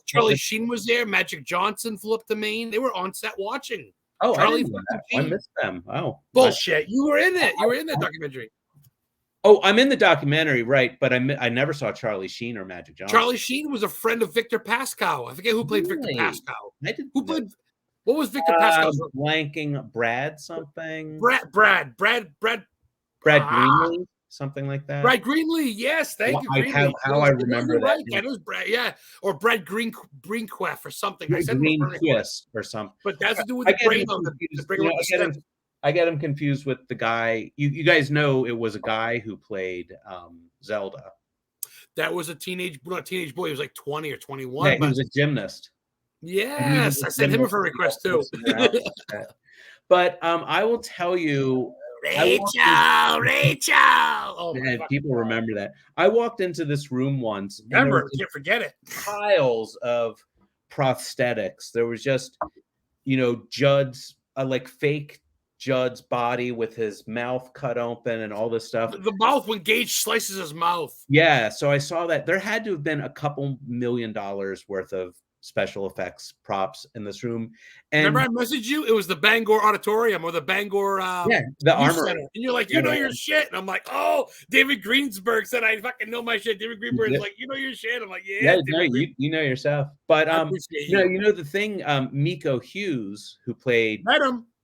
Charlie Sheen was there. Magic Johnson flew up to Maine. They were on set watching. Oh, Charlie I missed them. Oh, bullshit! You were in it. You were in that documentary. Oh, I'm in the documentary, right? But I never saw Charlie Sheen or Magic Johnson. Charlie Sheen was a friend of Victor Pascow. I forget who played Victor Pascow. Who played? What was Victor Pascow's? Blanking Brad something. Brad Greenlee, something like that. Brad Greenlee, yes, thank you. How I remember that? Right. That was Brad, yeah, or Brad Greenquist or something. I said Greenquist or something. But that's to do with the brain on the I get him confused with the guy. You guys know it was a guy who played Zelda. That was not a teenage boy. He was like 20 or 21. Yeah, he was a gymnast. Yes, I sent him a friend request too. But I will tell you, Rachel. Oh, man, people remember that. I walked into this room once. Remember, can't forget it. Piles of prosthetics. There was just, Judd's like fake Judd's body with his mouth cut open and all this stuff. The mouth when Gage slices his mouth. Yeah, so I saw that. There had to have been a couple $1 million worth of special effects props in this room. And remember I messaged you? It was the Bangor Auditorium or the Bangor the Armory. Center. And you're like, you know your shit. And I'm like, oh, David Greensberg said I fucking know my shit. David Greenberg is like, you know your shit. I'm like, yeah. No, you know yourself. But the thing, Miko Hughes, who played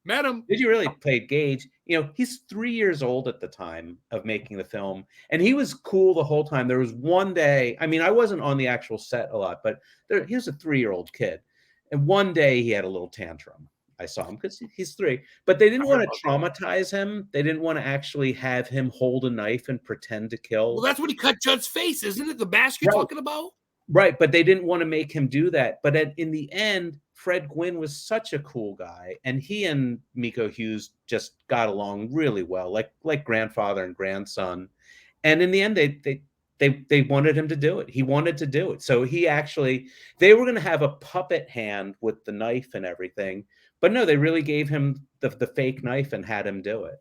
Met him. Did you really play Gage? He's 3 years old at the time of making the film, and he was cool the whole time. There was one day, I mean, I wasn't on the actual set a lot, but he was a 3-year-old kid, and one day he had a little tantrum. I saw him because he's 3, but they didn't want to traumatize him. They didn't want to actually have him hold a knife and pretend to kill. Well, that's when he cut Judd's face, isn't it? The mask you're talking about? Right, but they didn't want to make him do that. But in the end, Fred Gwynne was such a cool guy, and he and Miko Hughes just got along really well, like grandfather and grandson. And in the end, they wanted him to do it. He wanted to do it. So they were going to have a puppet hand with the knife and everything, but no, they really gave him the fake knife and had him do it.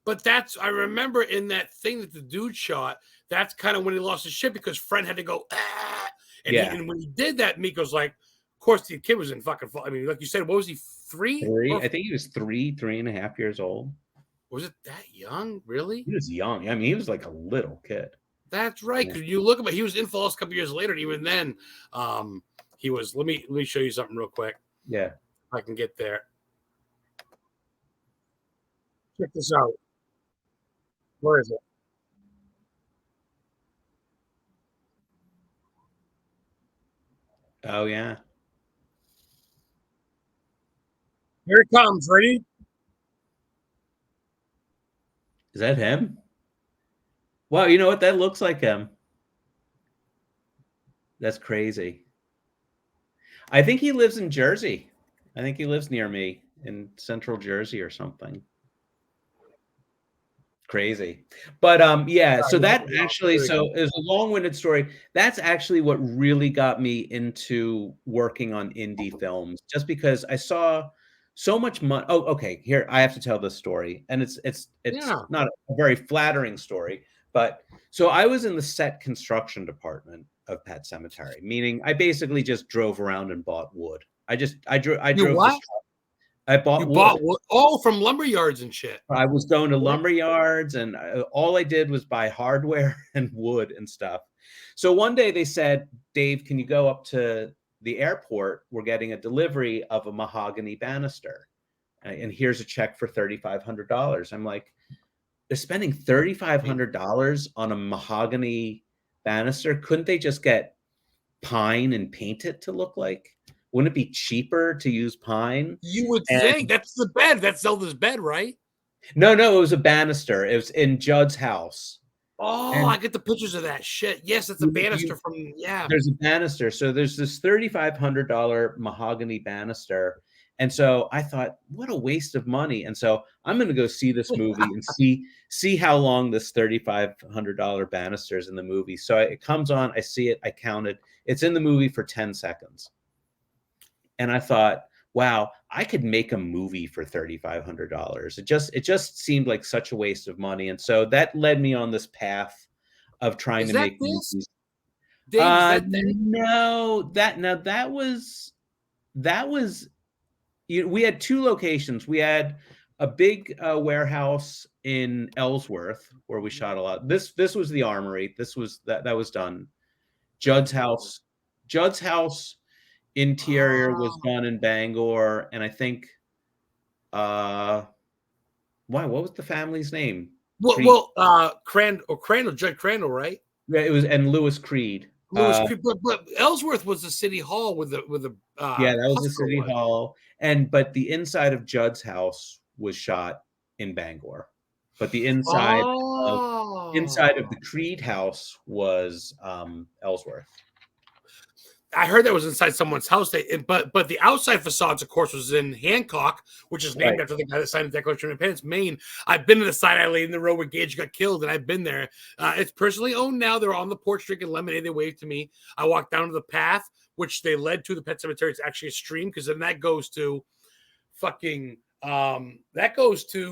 But I remember in that thing that the dude shot, that's kind of when he lost his shit because Fred had to go, and when he did that, Miko's like, of course, the kid was in fucking, I mean, like you said, what was he, 3? I think he was 3.5 years old. Was it that young? Really? He was young. I mean, he was like a little kid. That's right. Because you look at he was in Falls a couple years later, and even then, he was. Let me show you something real quick. Yeah, if I can get there. Check this out. Where is it? Oh yeah. Here it comes. Ready? Is that him? Wow, you know what? That looks like him. That's crazy. I think he lives in Jersey. I think he lives near me in central Jersey or something. Crazy. But yeah, so that actually, so it was a long-winded story. That's actually what really got me into working on indie films, just because I saw so much money. Oh, okay, here I have to tell this story, and it's not a very flattering story, but so I was in the set construction department of Pet Cemetery, meaning I basically just drove around and bought wood. I drove what? I bought wood. Bought wood? Oh, from lumber yards and shit. I was going to lumber yards, and all I did was buy hardware and wood and stuff. So one day they said, Dave, can you go up to the airport? We're getting a delivery of a mahogany banister. And here's a check for $3,500. I'm like, they're spending $3,500 on a mahogany banister. Couldn't they just get pine and paint it to look like? Wouldn't it be cheaper to use pine? You would think. That's the bed. That's Zelda's bed, right? No, it was a banister. It was in Judd's house. Oh, I get the pictures of that shit. Yes, it's a banister from, yeah. There's a banister. So there's this $3,500 mahogany banister. And so I thought, what a waste of money. And so I'm going to go see this movie and see how long this $3,500 banister is in the movie. So it comes on, I see it, I counted. It's in the movie for 10 seconds. And I thought, wow, I could make a movie for $3,500. It just seemed like such a waste of money. And so that led me on this path of trying to make movies. Dave, no, that was we had two locations. We had a big warehouse in Ellsworth where we shot a lot. This was the Armory. This was that was done. Judd's house interior was done in Bangor, and I think what was the family's name? Crandall, Judd Crandall, right? Yeah, it was, and Lewis Creed. Creed, but Ellsworth was the city hall with the yeah, that was the city hall, but the inside of Judd's house was shot in Bangor, but the inside of the Creed house was Ellsworth. I heard that was inside someone's house. But the outside facades, of course, was in Hancock, which is named after the guy that signed the Declaration of Independence, Maine. I've been to the side alley in the road where Gage got killed, and I've been there. It's personally owned now. They're on the porch drinking lemonade. They waved to me. I walked down to the path, which they led to the Pet Cemetery. It's actually a stream, because then that goes to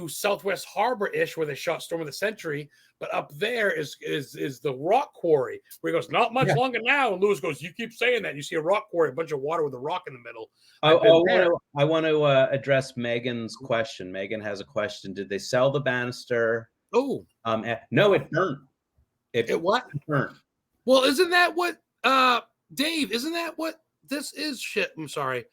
Southwest Harbor-ish, where they shot Storm of the Century. But up there is the rock quarry, where he goes, not much longer now. And Lewis goes, you keep saying that. You see a rock quarry, a bunch of water with a rock in the middle. I want to address Megan's question. Megan has a question. Did they sell the banister? Oh. No, it burnt. It what? Burnt. Well, isn't that what, Dave, isn't that what this is? Shit, I'm sorry.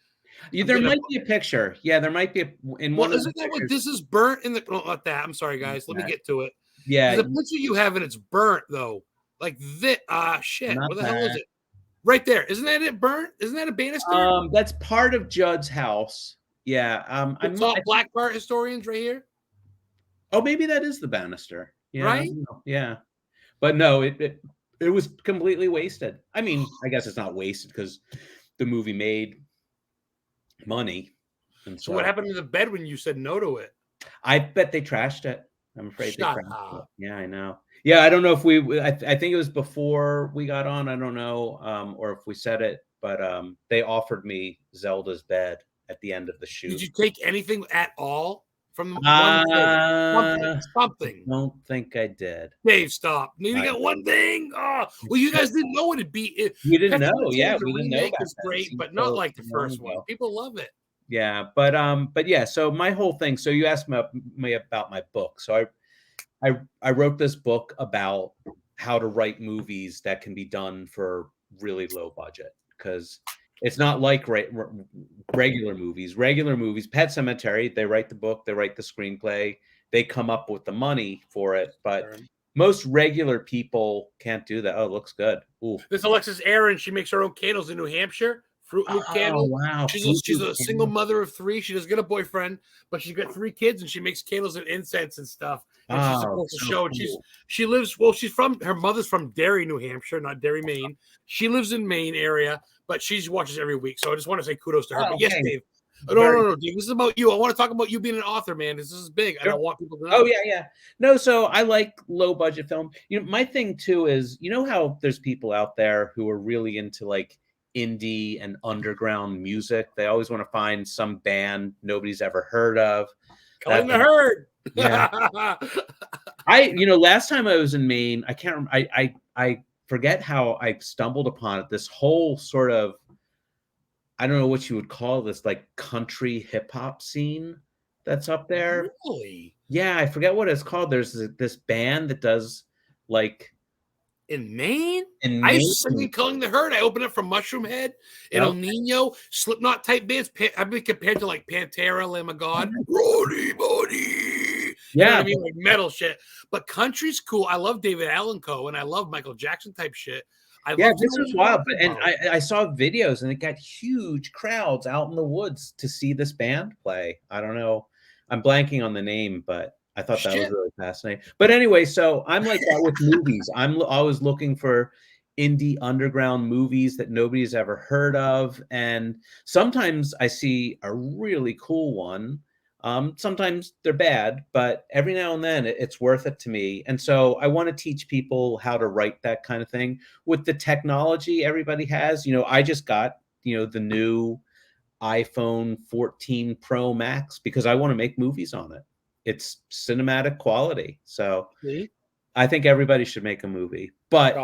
There might be a picture. Yeah, there might be one of the isn't that what this is burnt in the, not that. I'm sorry, guys. Let me get to it. Yeah. The picture you have, and it's burnt, though. Like this. Shit. What the hell is it? Right there. Isn't that it burnt? Isn't that a banister? That's part of Judd's house. Yeah. I'm black part historians right here. Oh, maybe that is the banister. Yeah, right? Yeah. But no, it was completely wasted. I mean, I guess it's not wasted because the movie made money. And so what happened to the bed when you said no to it? I bet they trashed it. I'm afraid they trashed it. Yeah, I know. Yeah, I don't know if I think it was before we got on. I don't know, or if we said it, but they offered me Zelda's bed at the end of the shoot. Did you take anything at all from the something? I don't think I did. Dave, stop. Maybe got one thing. Oh, well, you guys didn't know it'd be. We didn't know. Yeah, we didn't know. It's great, but not like the first one. People love it. Yeah, but yeah. So my whole thing. So you asked me about my book. So I wrote this book about how to write movies that can be done for really low budget, because it's not like regular movies. Regular movies, Pet Sematary, they write the book, they write the screenplay, they come up with the money for it, but most regular people can't do that. Oh, it looks good. Ooh. This Alexis Aaron, she makes her own candles in New Hampshire. Fruit Loop candle. Wow. She's a single mother of 3. She doesn't get a boyfriend, but she's got 3 kids, and she makes candles and incense and stuff. And she supports the show. And she lives, well, her mother's from Derry, New Hampshire, not Derry, Maine. She lives in Maine area, but she watches every week. So I just want to say kudos to her. But yes, Dave. No, Dave. This is about you. I want to talk about you being an author, man. This is big. I don't want people to know. Oh, yeah. No, so I like low budget film. You know, my thing too is, you know how there's people out there who are really into like indie and underground music. They always want to find some band nobody's ever heard of. Calling the Herd. Yeah. Last time I was in Maine, I can't remember. I forget how I stumbled upon it. This whole sort of, I don't know what you would call this, like country hip hop scene that's up there. Really? Yeah, I forget what it's called. There's this band that does like in Maine. I used to sing Calling the Herd. I opened up from Mushroom Head and El Nino, Slipknot type bands. I've been compared to like Pantera, Lamb of God, Roddy Buddy. You know what I mean? Like metal shit. But country's cool. I love David Allan Coe and I love Michael Jackson type shit. This was wild. And I saw videos and it got huge crowds out in the woods to see this band play. I don't know. I'm blanking on the name, but I thought that was really fascinating. But anyway, so I'm like that with movies. I'm always looking for indie underground movies that nobody's ever heard of. And sometimes I see a really cool one. Sometimes they're bad, but every now and then it's worth it to me. And so I want to teach people how to write that kind of thing with the technology everybody has. I just got, the new iPhone 14 Pro Max because I want to make movies on it. It's cinematic quality. So I think everybody should make a movie, but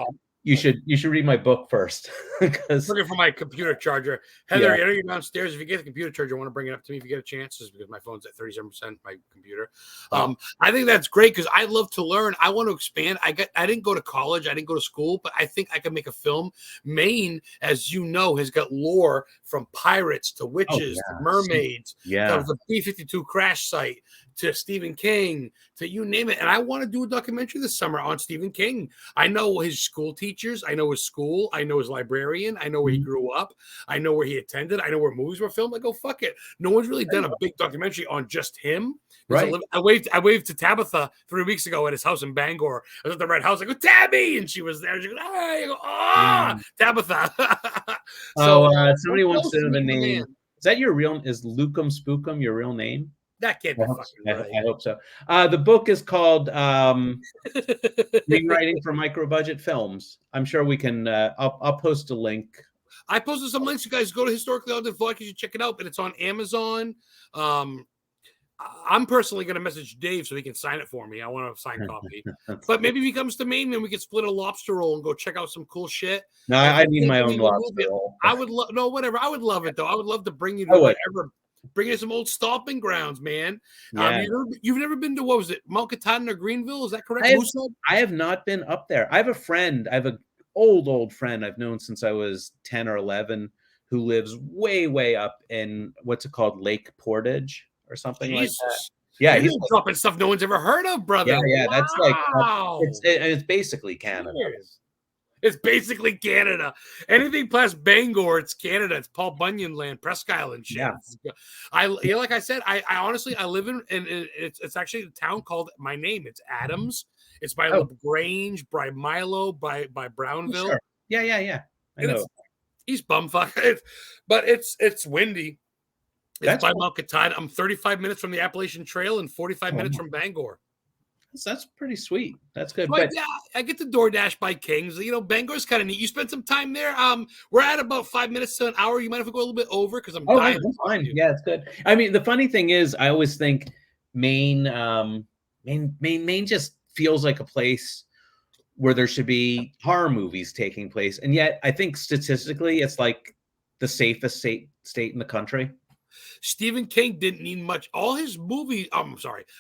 you should read my book first. Looking for my computer charger. Heather, I know you're downstairs. If you get the computer charger, I want to bring it up to me if you get a chance, just because my phone's at 37%, my computer. I think that's great because I love to learn. I want to expand. I didn't go to college. I didn't go to school, but I think I can make a film. Maine, as you know, has got lore from pirates to witches to mermaids, to the B-52 crash site, to Stephen King, to you name it. And I want to do a documentary this summer on Stephen King. I know his school teachers. I know his school. I know his librarian. I know where he grew up. I know where he attended. I know where movies were filmed. I go, fuck it. No one's really done a big documentary on just him. Right. I waved to Tabitha 3 weeks ago at his house in Bangor. I was at the Red House. I go, Tabby! And she was there. She goes, hey. I go, Tabitha. Somebody wants to know the name. Is that your real? Is Lucum Spookum your real name? That can't be fucking right. I hope so. The book is called Rewriting for Micro Budget Films. I'm sure we can. I'll post a link. I posted some links. You guys go to Historically Haunted Vlog. You should check it out. But it's on Amazon. I'm personally going to message Dave so he can sign it for me. I want a signed copy. But maybe if he comes to Maine, then we could split a lobster roll and go check out some cool shit. No, I need my own lobster roll. I would love whatever. I would love it though. I would love to bring you to whatever. Bring you some old stomping grounds, man. Yeah. You've never been to, what was it, Mount Katahdin or Greenville? Is that correct? I have not been up there. I have a friend. I have an old friend I've known since I was 10 or 11 who lives way, way up in what's it called, Lake Portage or something like that. Yeah, he's dropping stuff no one's ever heard of, brother. Yeah, wow. That's like it's basically Canada. It's basically Canada. Anything past Bangor, it's Canada. It's Paul Bunyan land, Presque Island shit. Yeah. Like I said, I honestly live in it's actually a town called my name. It's Adams. It's by LaGrange, by Milo, by Brownville. Sure. Yeah. I know. He's bumfuck. But it's windy. It's by Mount Katahdin. I'm 35 minutes from the Appalachian Trail and 45 minutes from Bangor. That's pretty sweet. That's good. But yeah, I get the DoorDash by Kings. Bangor's kind of neat. You spent some time there. We're at about 5 minutes to an hour. You might have to go a little bit over because I'm dying. That's fine. Yeah, it's good. I mean, the funny thing is, I always think Maine just feels like a place where there should be horror movies taking place, and yet I think statistically, it's like the safest state in the country. Stephen King didn't need much. All his movies,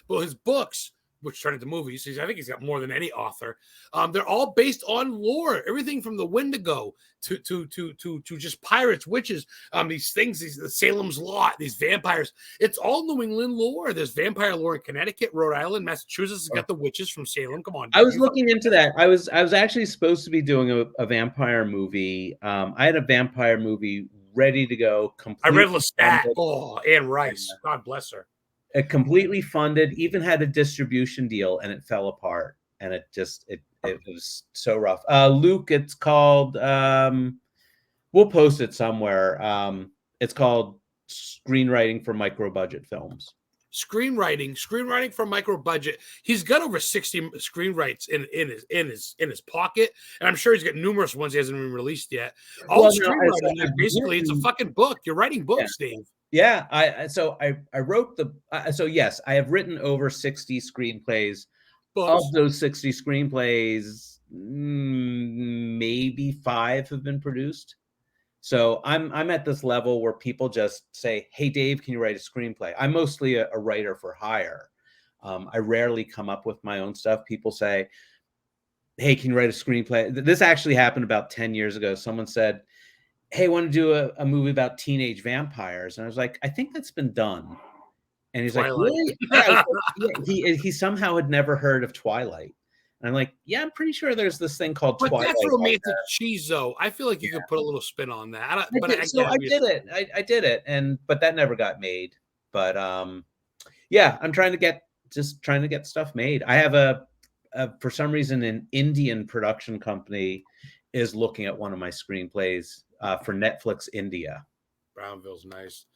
but his books which turned into movies. I think he's got more than any author. They're all based on lore. Everything from the Wendigo to just pirates, witches, these things, the Salem's Lot, these vampires. It's all New England lore. There's vampire lore in Connecticut, Rhode Island, Massachusetts has got the witches from Salem. Come on, dude. I was looking into that. I was actually supposed to be doing a vampire movie. I had a vampire movie ready to go. I read Lestat. Oh, Anne Rice. God bless her. It completely funded, even had a distribution deal, and it fell apart. And it was so rough. Luke, it's called, we'll post it somewhere. It's called Screenwriting for Micro Budget Films. Screenwriting for micro budget. He's got over 60 screenwrites in his pocket, and I'm sure he's got numerous ones he hasn't even released yet. Screenwriting is basically it's a fucking book. You're writing books, Dave. Yeah, I wrote yes, I have written over 60 screenplays. Of those 60 screenplays, maybe 5 have been produced. So I'm at this level where people just say, "Hey, Dave, can you write a screenplay?" I'm mostly a writer for hire. I rarely come up with my own stuff. People say, "Hey, can you write a screenplay?" This actually happened about 10 years ago. Someone said, "Hey, I want to do a movie about teenage vampires." And I was like, "I think that's been done." And he's Twilight. Like, "Really?" Yeah, he somehow had never heard of Twilight. And I'm like, "Yeah, I'm pretty sure there's this thing called Twilight." But that's romantic cheese, though. I feel like you could put a little spin on that. I did it, but that never got made. But yeah, I'm trying to get stuff made. I have for some reason an Indian production company is looking at one of my screenplays for Netflix India. Brownville's nice.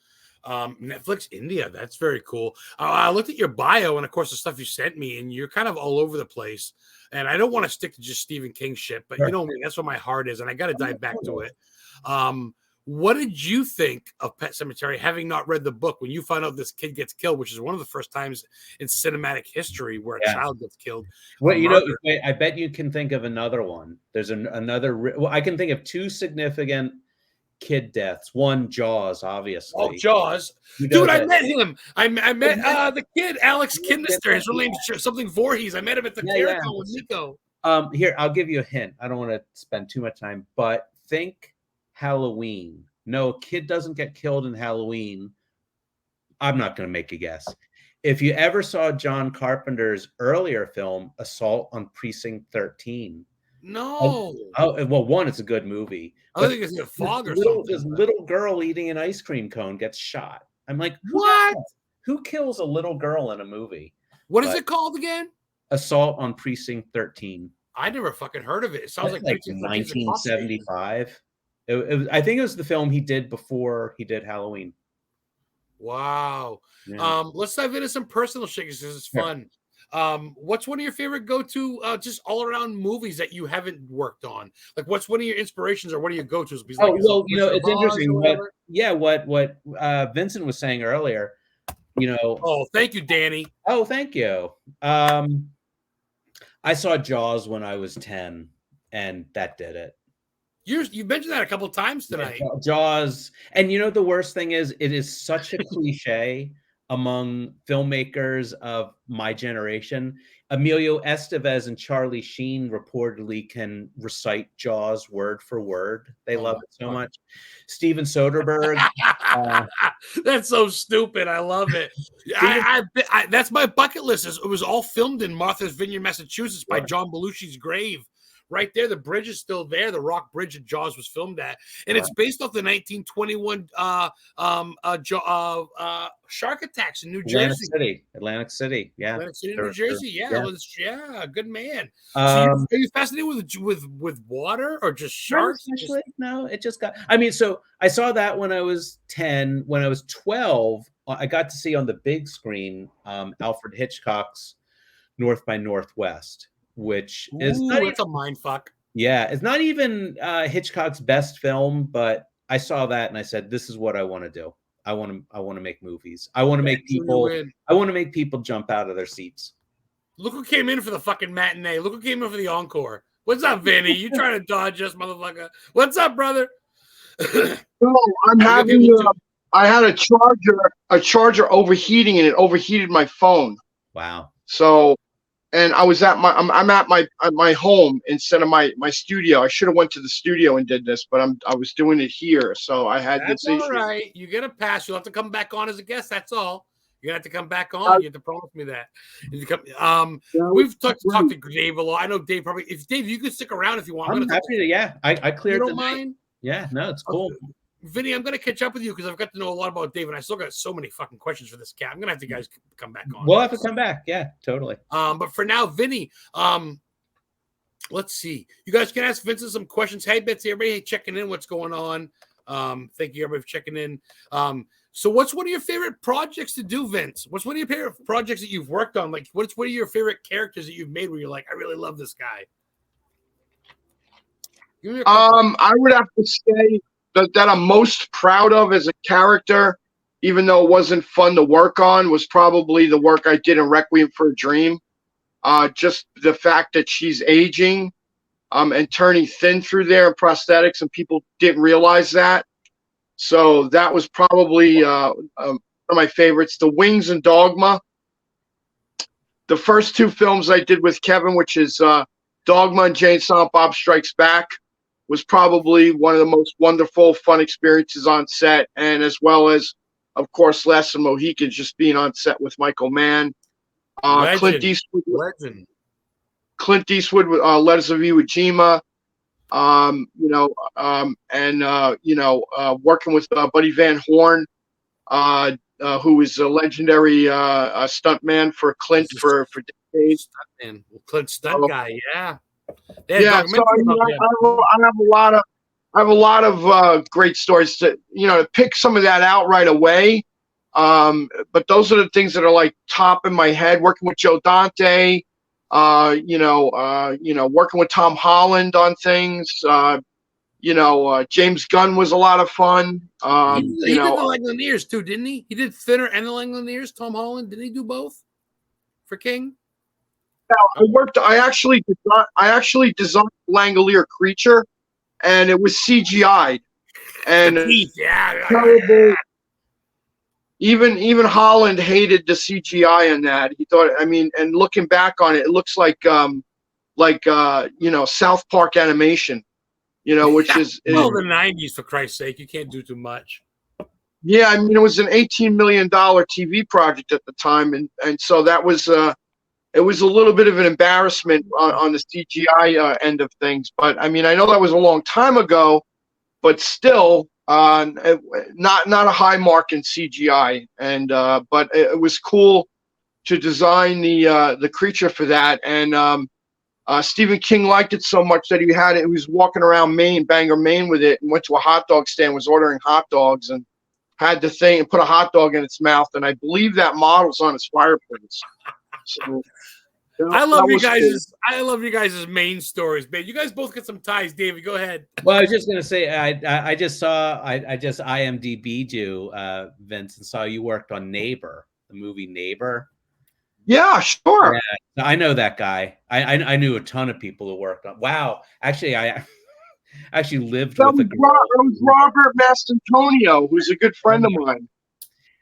Netflix India, that's very cool. I looked at your bio and of course the stuff you sent me, and you're kind of all over the place. And I don't want to stick to just Stephen King shit, but you know me, that's what my heart is, and I got to dive back to it. What did you think of Pet Sematary, having not read the book, when you found out this kid gets killed, which is one of the first times in cinematic history where a child gets killed? Well, I bet you can think of another one. There's another. Well, I can think of 2 significant kid deaths. One, Jaws, obviously. Oh, Jaws. Dude, I met him. I met the kid, Alex Kinnister. His real name's something Voorhees. I met him at the Caricon with Nico. Here, I'll give you a hint. I don't want to spend too much time, but think Halloween. No, a kid doesn't get killed in Halloween. I'm not going to make a guess. If you ever saw John Carpenter's earlier film, Assault on Precinct 13. No. Well, one, it's a good movie. I think it's a fog or something. This little girl eating an ice cream cone gets shot. I'm like, what? Who kills a little girl in a movie? What is it called again? Assault on Precinct 13. I never fucking heard of it. It sounds like 1975. I think it was the film he did before he did Halloween. Wow. Yeah. Let's dive into some personal shit because this is fun. What's one of your favorite go-to just all-around movies that you haven't worked on? Like, what's one of your inspirations or what are your go-tos? It's interesting. What Vincent was saying earlier. Oh, thank you, Danny. Oh, thank you. I saw Jaws when I was 10, and that did it. You mentioned that a couple of times tonight. Yeah, Jaws, and the worst thing is, it is such a cliche among filmmakers of my generation. Emilio Estevez and Charlie Sheen reportedly can recite Jaws word for word. They love it so much. Steven Soderbergh. That's so stupid. I love it. That's my bucket list. It was all filmed in Martha's Vineyard, Massachusetts by John Belushi's grave. Right there, the bridge is still there. The rock bridge that Jaws was filmed at, and it's based off the 1921 shark attacks in New Jersey. Atlantic City, yeah. Atlantic City, New Jersey, yeah. Good man. So are you fascinated with water or just sharks? No, it just got. So I saw that when I was 10. When I was 12, I got to see on the big screen Alfred Hitchcock's North by Northwest, which is it's a mind fuck. Yeah, it's not even Hitchcock's best film, but I saw that and I said, "This is what I want to do. I want to make movies. I want to make people jump out of their seats." Look who came in for the fucking matinee. Look who came in for the encore. What's up, Vinny? You trying to dodge us, motherfucker? What's up, brother? No, I'm having. I had a charger overheating, and it overheated my phone. Wow. So and I was at I'm at my home instead of my studio. I should have went to the studio and did this, but I was doing it here, so I had That's this issue. All right. You get a pass. You'll have to come back on as a guest. That's all. You have to come back on. You have to promise me that. We've talked to Dave a lot. I know Dave probably. If Dave, you can stick around if you want. I'm happy to. Yeah, I cleared. You don't mind? Yeah, no, it's cool. Vinny, I'm going to catch up with you because I've got to know a lot about Dave, and I still got so many fucking questions for this cat. I'm going to have to guys come back on. We'll have to come back. Yeah, totally. But for now, Vinny, let's see. You guys can ask Vincent some questions. Hey, Betsy, everybody checking in. What's going on? Thank you, everybody, for checking in. So what's one of your favorite projects to do, Vince? What's one of your favorite projects that you've worked on? Like, what are your favorite characters that you've made where you're like, I really love this guy? I would have to say that I'm most proud of as a character, even though it wasn't fun to work on, was probably the work I did in Requiem for a Dream. Just the fact that she's aging and turning thin through there in prosthetics, and people didn't realize that. So that was probably one of my favorites. The Wings and Dogma. The first two films I did with Kevin, which is Dogma and Jane Silent Bob Strikes Back, was probably one of the most wonderful, fun experiences on set, and as well as, of course, Last of the Mohicans, just being on set with Michael Mann. Clint Eastwood. Legend. Clint Eastwood with Letters of Iwo Jima. Working with Buddy Van Horn, who is a legendary stuntman for Clint for decades. Stuntman, Clint stunt guy, yeah. So I have a lot of great stories to pick some of that out right away. But those are the things that are like top in my head. Working with Joe Dante. Working with Tom Holland on things. James Gunn was a lot of fun. He did the Langoliers too, didn't he? He did Thinner and the Langoliers. Tom Holland, didn't he do both for King? I actually designed the Langolier creature, and it was CGI'd. And terrible. Even Holland hated the CGI in that. He thought, and looking back on it, it looks like South Park animation, which is the 90s, for Christ's sake. You can't do too much. Yeah, it was an $18 million TV project at the time, and so that was it was a little bit of an embarrassment on the CGI end of things. But I know that was a long time ago, but still. Not a high mark in CGI, and but it was cool to design the creature for that. And Stephen King liked it so much that he was walking around Bangor, Maine with it, and went to a hot dog stand, was ordering hot dogs, and had the thing and put a hot dog in its mouth. And I believe that model's on his fireplace. So. I love you guys. Cool. I love you guys' main stories, man. You guys both get some ties, David. Go ahead. Well, I was just gonna say, I just IMDb'd you, Vince, and saw you worked on Neighbor, the movie Neighbor. Yeah, sure. Yeah, I know that guy. I knew a ton of people who worked on. Wow, actually, I actually lived with a girl. That was Robert Mastantonio, who's a good friend of mine.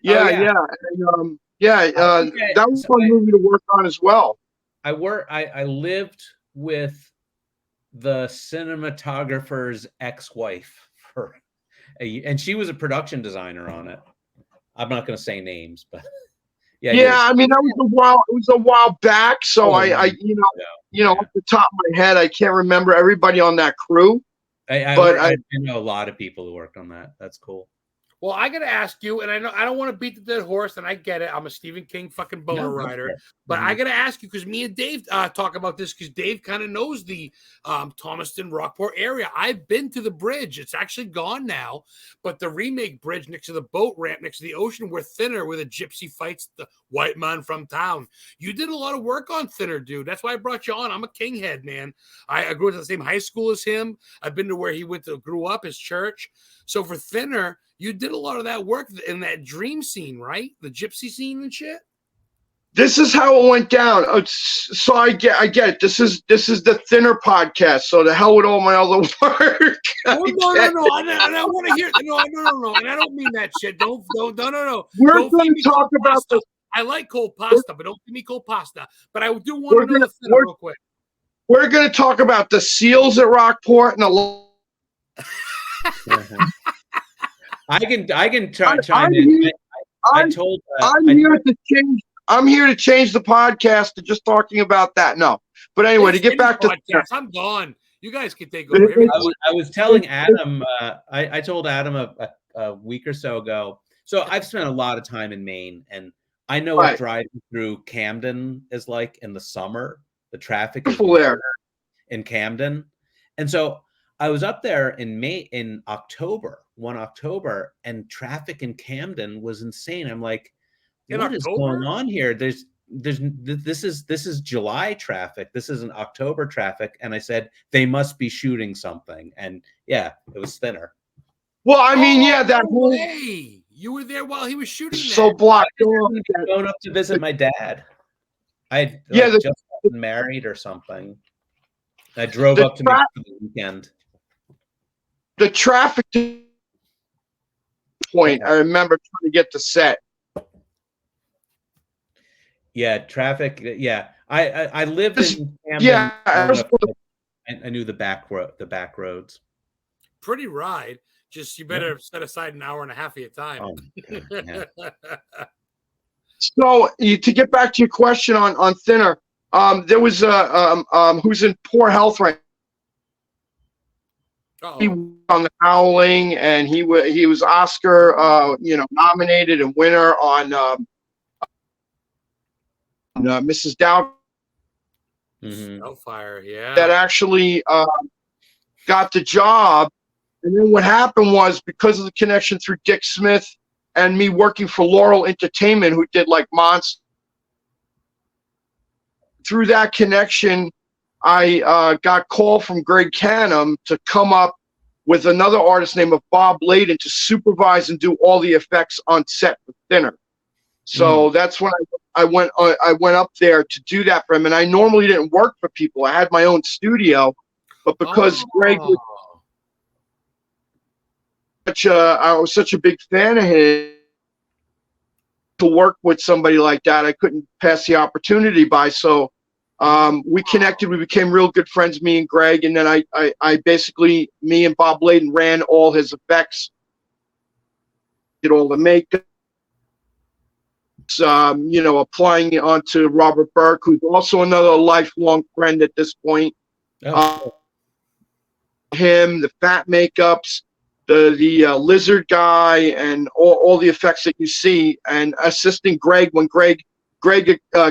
Yeah, yeah. And, that was a fun movie to work on as well. I lived with the cinematographer's ex-wife and she was a production designer on it. I'm not going to say names, but that was a while back. So off the top of my head, I can't remember everybody on that crew. I know a lot of people who worked on that. That's cool. Well, I got to ask you, and I know I don't want to beat the dead horse, and I get it. I'm a Stephen King fucking boner rider. But I got to ask you, because me and Dave talk about this, because Dave kind of knows the Thomaston, Rockport area. I've been to the bridge. It's actually gone now. But the remake bridge next to the boat ramp, next to the ocean, where Thinner, where the gypsy fights the white man from town. You did a lot of work on Thinner, dude. That's why I brought you on. I'm a King head, man. I grew up at the same high school as him. I've been to where he grew up, his church. So for Thinner, you did a lot of that work in that dream scene, right? The gypsy scene and shit. This is how it went down. So I get it. This is the Thinner podcast. So the hell with all my other work. No. I want to hear. No. And I don't mean that shit. No. We're going to talk about the I like cold pasta, but don't give me cold pasta. But I do want We're to know gonna- the thinner real quick. We're going to talk about the seals at Rockport and the. I can chime in. I told. I'm here to change the podcast to just talking about that. No, but anyway, to get back to podcast, I'm gone. You guys can take over. I was telling Adam. I told Adam a week or so ago. So I've spent a lot of time in Maine, and I know what driving through Camden is like in the summer. The traffic is there in Camden, and so I was up there in October, and traffic in Camden was insane. I'm like, what is going on here? This is July traffic. This isn't October traffic. And I said, they must be shooting something. And yeah, it was thinner. Well, I mean, that whole way. You were there while he was shooting. So blocked off. Going up to visit my dad. I just gotten married or something. I drove up to me for the weekend. The traffic point, I remember trying to get to set. Yeah, traffic. Yeah, I lived in Camden. Yeah, I knew the back roads. Pretty ride. Just you better set aside an hour and a half of your time. Oh, God, yeah. So to get back to your question on thinner, there was who's in poor health right. He was on The Howling, and he was Oscar nominated and winner on Mrs. Doubtfire. Doubtfire, yeah. That actually got the job, and then what happened was, because of the connection through Dick Smith and me working for Laurel Entertainment, who did like Monster. Through that connection, I got called from Greg Canham to come up with another artist named Bob Layden to supervise and do all the effects on set for Thinner. So that's when I went up there to do that for him. And I normally didn't work for people. I had my own studio, but because Greg was I was such a big fan of his, to work with somebody like that, I couldn't pass the opportunity by. So we connected. We became real good friends, me and Greg. And then I basically, me and Bob Layden ran all his effects, did all the makeup, applying it onto Robert Burke, who's also another lifelong friend at this point. Him, the fat makeups, the lizard guy, and all the effects that you see, and assisting Greg when Greg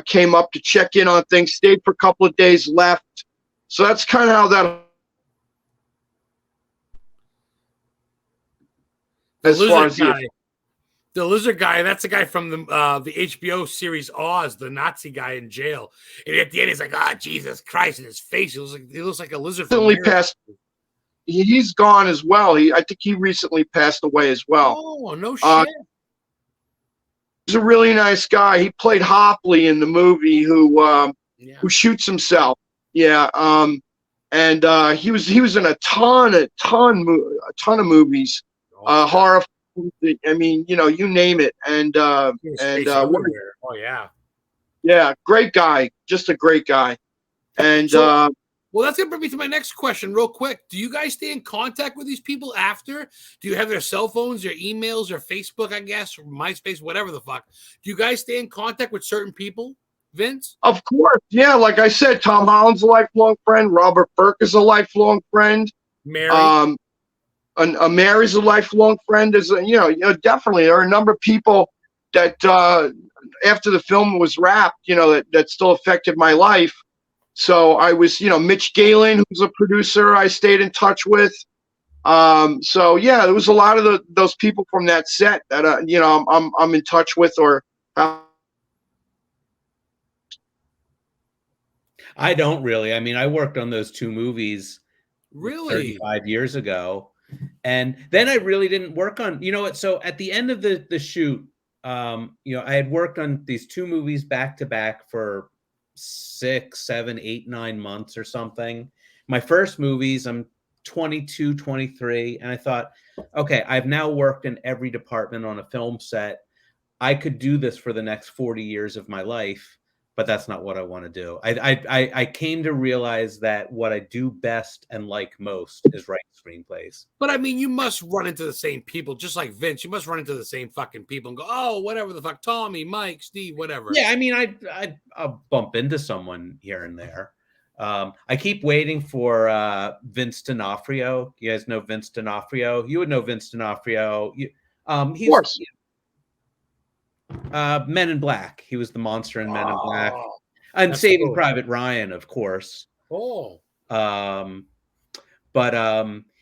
came up to check in on things, stayed for a couple of days, left. So that's kind of how that. The lizard guy, that's the guy from the HBO series Oz, the Nazi guy in jail. And at the end, he's like, Jesus Christ, in his face, he looks like a lizard. He's gone as well. I think he recently passed away as well. Oh, no shit. He's a really nice guy. He played Hopley in the movie, who shoots himself. Yeah. And he was in a ton of movies, horror. I mean, you name it. And great guy, just a great guy. And well, that's gonna bring me to my next question, real quick. Do you guys stay in contact with these people after? Do you have their cell phones, their emails, or Facebook, I guess, or MySpace, whatever the fuck? Do you guys stay in contact with certain people, Vince? Of course, yeah. Like I said, Tom Holland's a lifelong friend. Robert Burke is a lifelong friend. Mary. Mary's a lifelong friend. Definitely there are a number of people that after the film was wrapped, that still affected my life. So I was, Mitch Galen, who's a producer, I stayed in touch with. So yeah, there was a lot of those people from that set that I'm in touch with. Or I don't really. I mean, I worked on those two movies 35 years ago. And then I really didn't work on, so at the end of the shoot, I had worked on these two movies back to back for 6, 7, 8, 9 months or something. My first movies, I'm 22, 23. And I thought, okay, I've now worked in every department on a film set. I could do this for the next 40 years of my life, but that's not what I want to do. I came to realize that what I do best and like most is write screenplays. But I mean, you must run into the same people, just like Vince. You must run into the same fucking people and go, oh, whatever the fuck, Tommy, Mike, Steve, whatever. Yeah, I mean, I'll bump into someone here and there. I keep waiting for Vince D'Onofrio. You guys know Vince D'Onofrio? You would know Vince D'Onofrio. He's, of course. Men in Black. He was the monster in Men in Black. And Saving Private Ryan, of course. But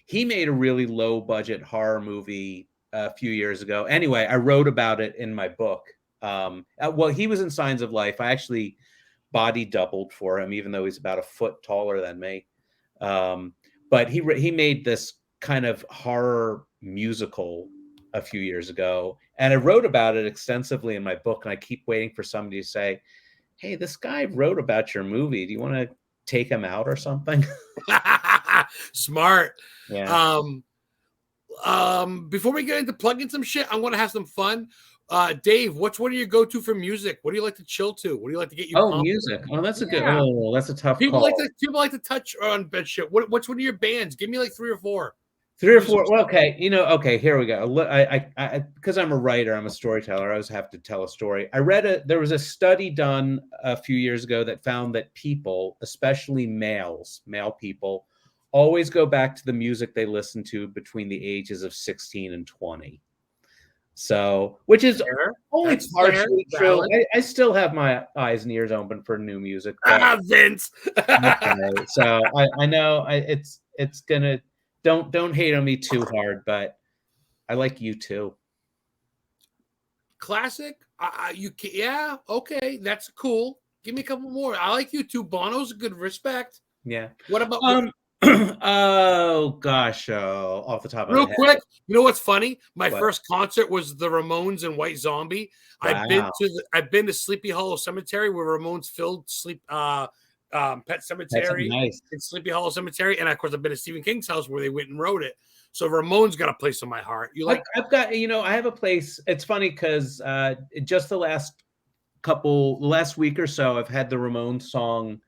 he made a really low budget horror movie a few years ago. Anyway, I wrote about it in my book. Well, he was in Signs of Life. I actually body doubled for him, even though he's about a foot taller than me. But he made this kind of horror musical a few years ago, and I wrote about it extensively in my book. And I keep waiting for somebody to say, "Hey, this guy wrote about your movie. Do you want to take him out or something?" Smart. Yeah. Before we get into plugging some shit, I want to have some fun. Dave, what's one of your go-to for music? What do you like to chill to? What do you like to get you? Oh, music. Oh, that's a good. Oh, that's a tough people call. People like to touch on bed shit. What's one of your bands? Give me like 3 or 4. 3 or 4. Well, okay, okay. Here we go. I because I'm a writer, I'm a storyteller. I always have to tell a story. There was a study done a few years ago that found that people, especially male people, always go back to the music they listen to between the ages of 16 and 20. So, which is only partially true. I still have my eyes and ears open for new music. Vince. Okay, so I know it's gonna. Don't hate on me too hard, but I like you too. Classic. Yeah. Okay, that's cool. Give me a couple more. I like you too. Bono's a good respect. Yeah. What about? Oh gosh, off the top of my head. Real quick, you know what's funny? My first concert was the Ramones and White Zombie. Wow. I've been to Sleepy Hollow Cemetery where Ramones filled Pet Cemetery and Sleepy Hollow Cemetery, and of course I've been to Stephen King's house where they went and wrote it. So Ramones got a place in my heart. You like? I've got I have a place. It's funny because just the last week or so, I've had the Ramones song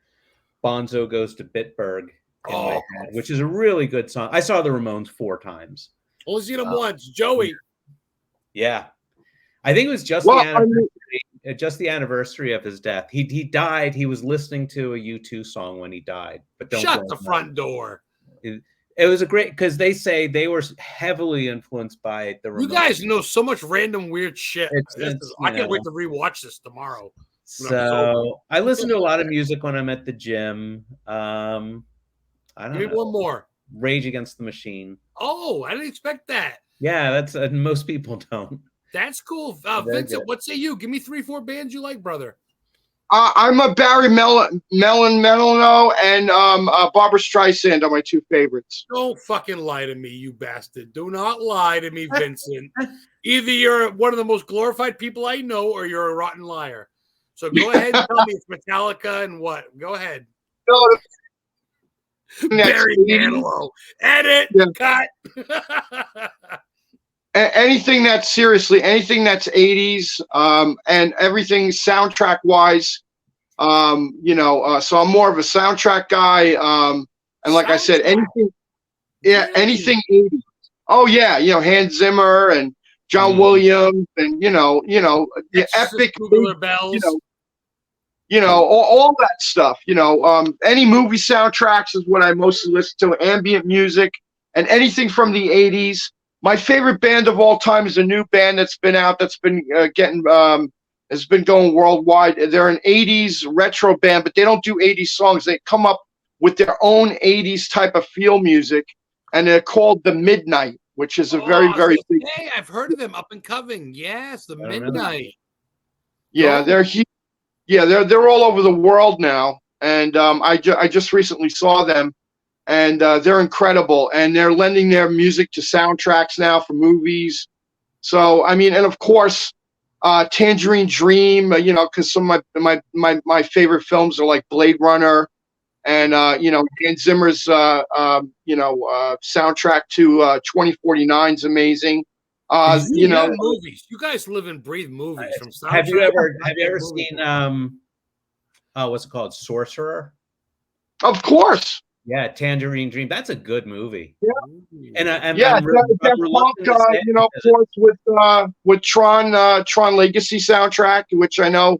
"Bonzo Goes to Bitburg" in my head, which is a really good song. I saw the Ramones 4 times. Only seen them once. Joey. Yeah, I think it was just the anniversary of his death. He died. He was listening to a U2 song when he died. But don't shut the front door. It was a great, because they say they were heavily influenced by the Ramones. You guys know so much random weird shit. I can't wait to rewatch this tomorrow. So I listen to a lot of music when I'm at the gym. I don't know. Give me one more. Rage Against the Machine. Oh, I didn't expect that. Yeah, that's most people don't. That's cool. Vincent, what say you? Give me 3, 4 bands you like, brother. I'm a Barry Manilow and Barbara Streisand are my 2 favorites. Don't fucking lie to me, you bastard. Do not lie to me, Vincent. Either you're one of the most glorified people I know or you're a rotten liar. So go ahead and tell me it's Metallica and what. Go ahead. Barry Manilow. Edit. Yeah. Cut. Anything that's 80s and everything soundtrack wise, so I'm more of a soundtrack guy. And like I said, anything 80s. Oh yeah, Hans Zimmer and John Williams and the epic bells. All that stuff. Any movie soundtracks is what I mostly listen to. Ambient music and anything from the 80s. My favorite band of all time is a new band that's been out, that's been has been going worldwide. They're an 80s retro band, but they don't do 80s songs. They come up with their own 80s type of feel music, and they're called The Midnight, which is a very big. Hey, I've heard of them up in Coving. Yes, The Midnight. Yeah, they're huge. Yeah, they're all over the world now, and I just recently saw them. And they're incredible, and they're lending their music to soundtracks now for movies. So I mean, and of course, Tangerine Dream. Because some of my favorite films are like Blade Runner, and Hans Zimmer's soundtrack to 2049 is amazing. You know, movies. You guys live and breathe movies. From have you ever movie seen what's it called, Sorcerer? of course. Yeah, Tangerine Dream. That's a good movie. Yeah. And I'm Jeff reluctant to say you know, of course, with Tron Legacy soundtrack, which I know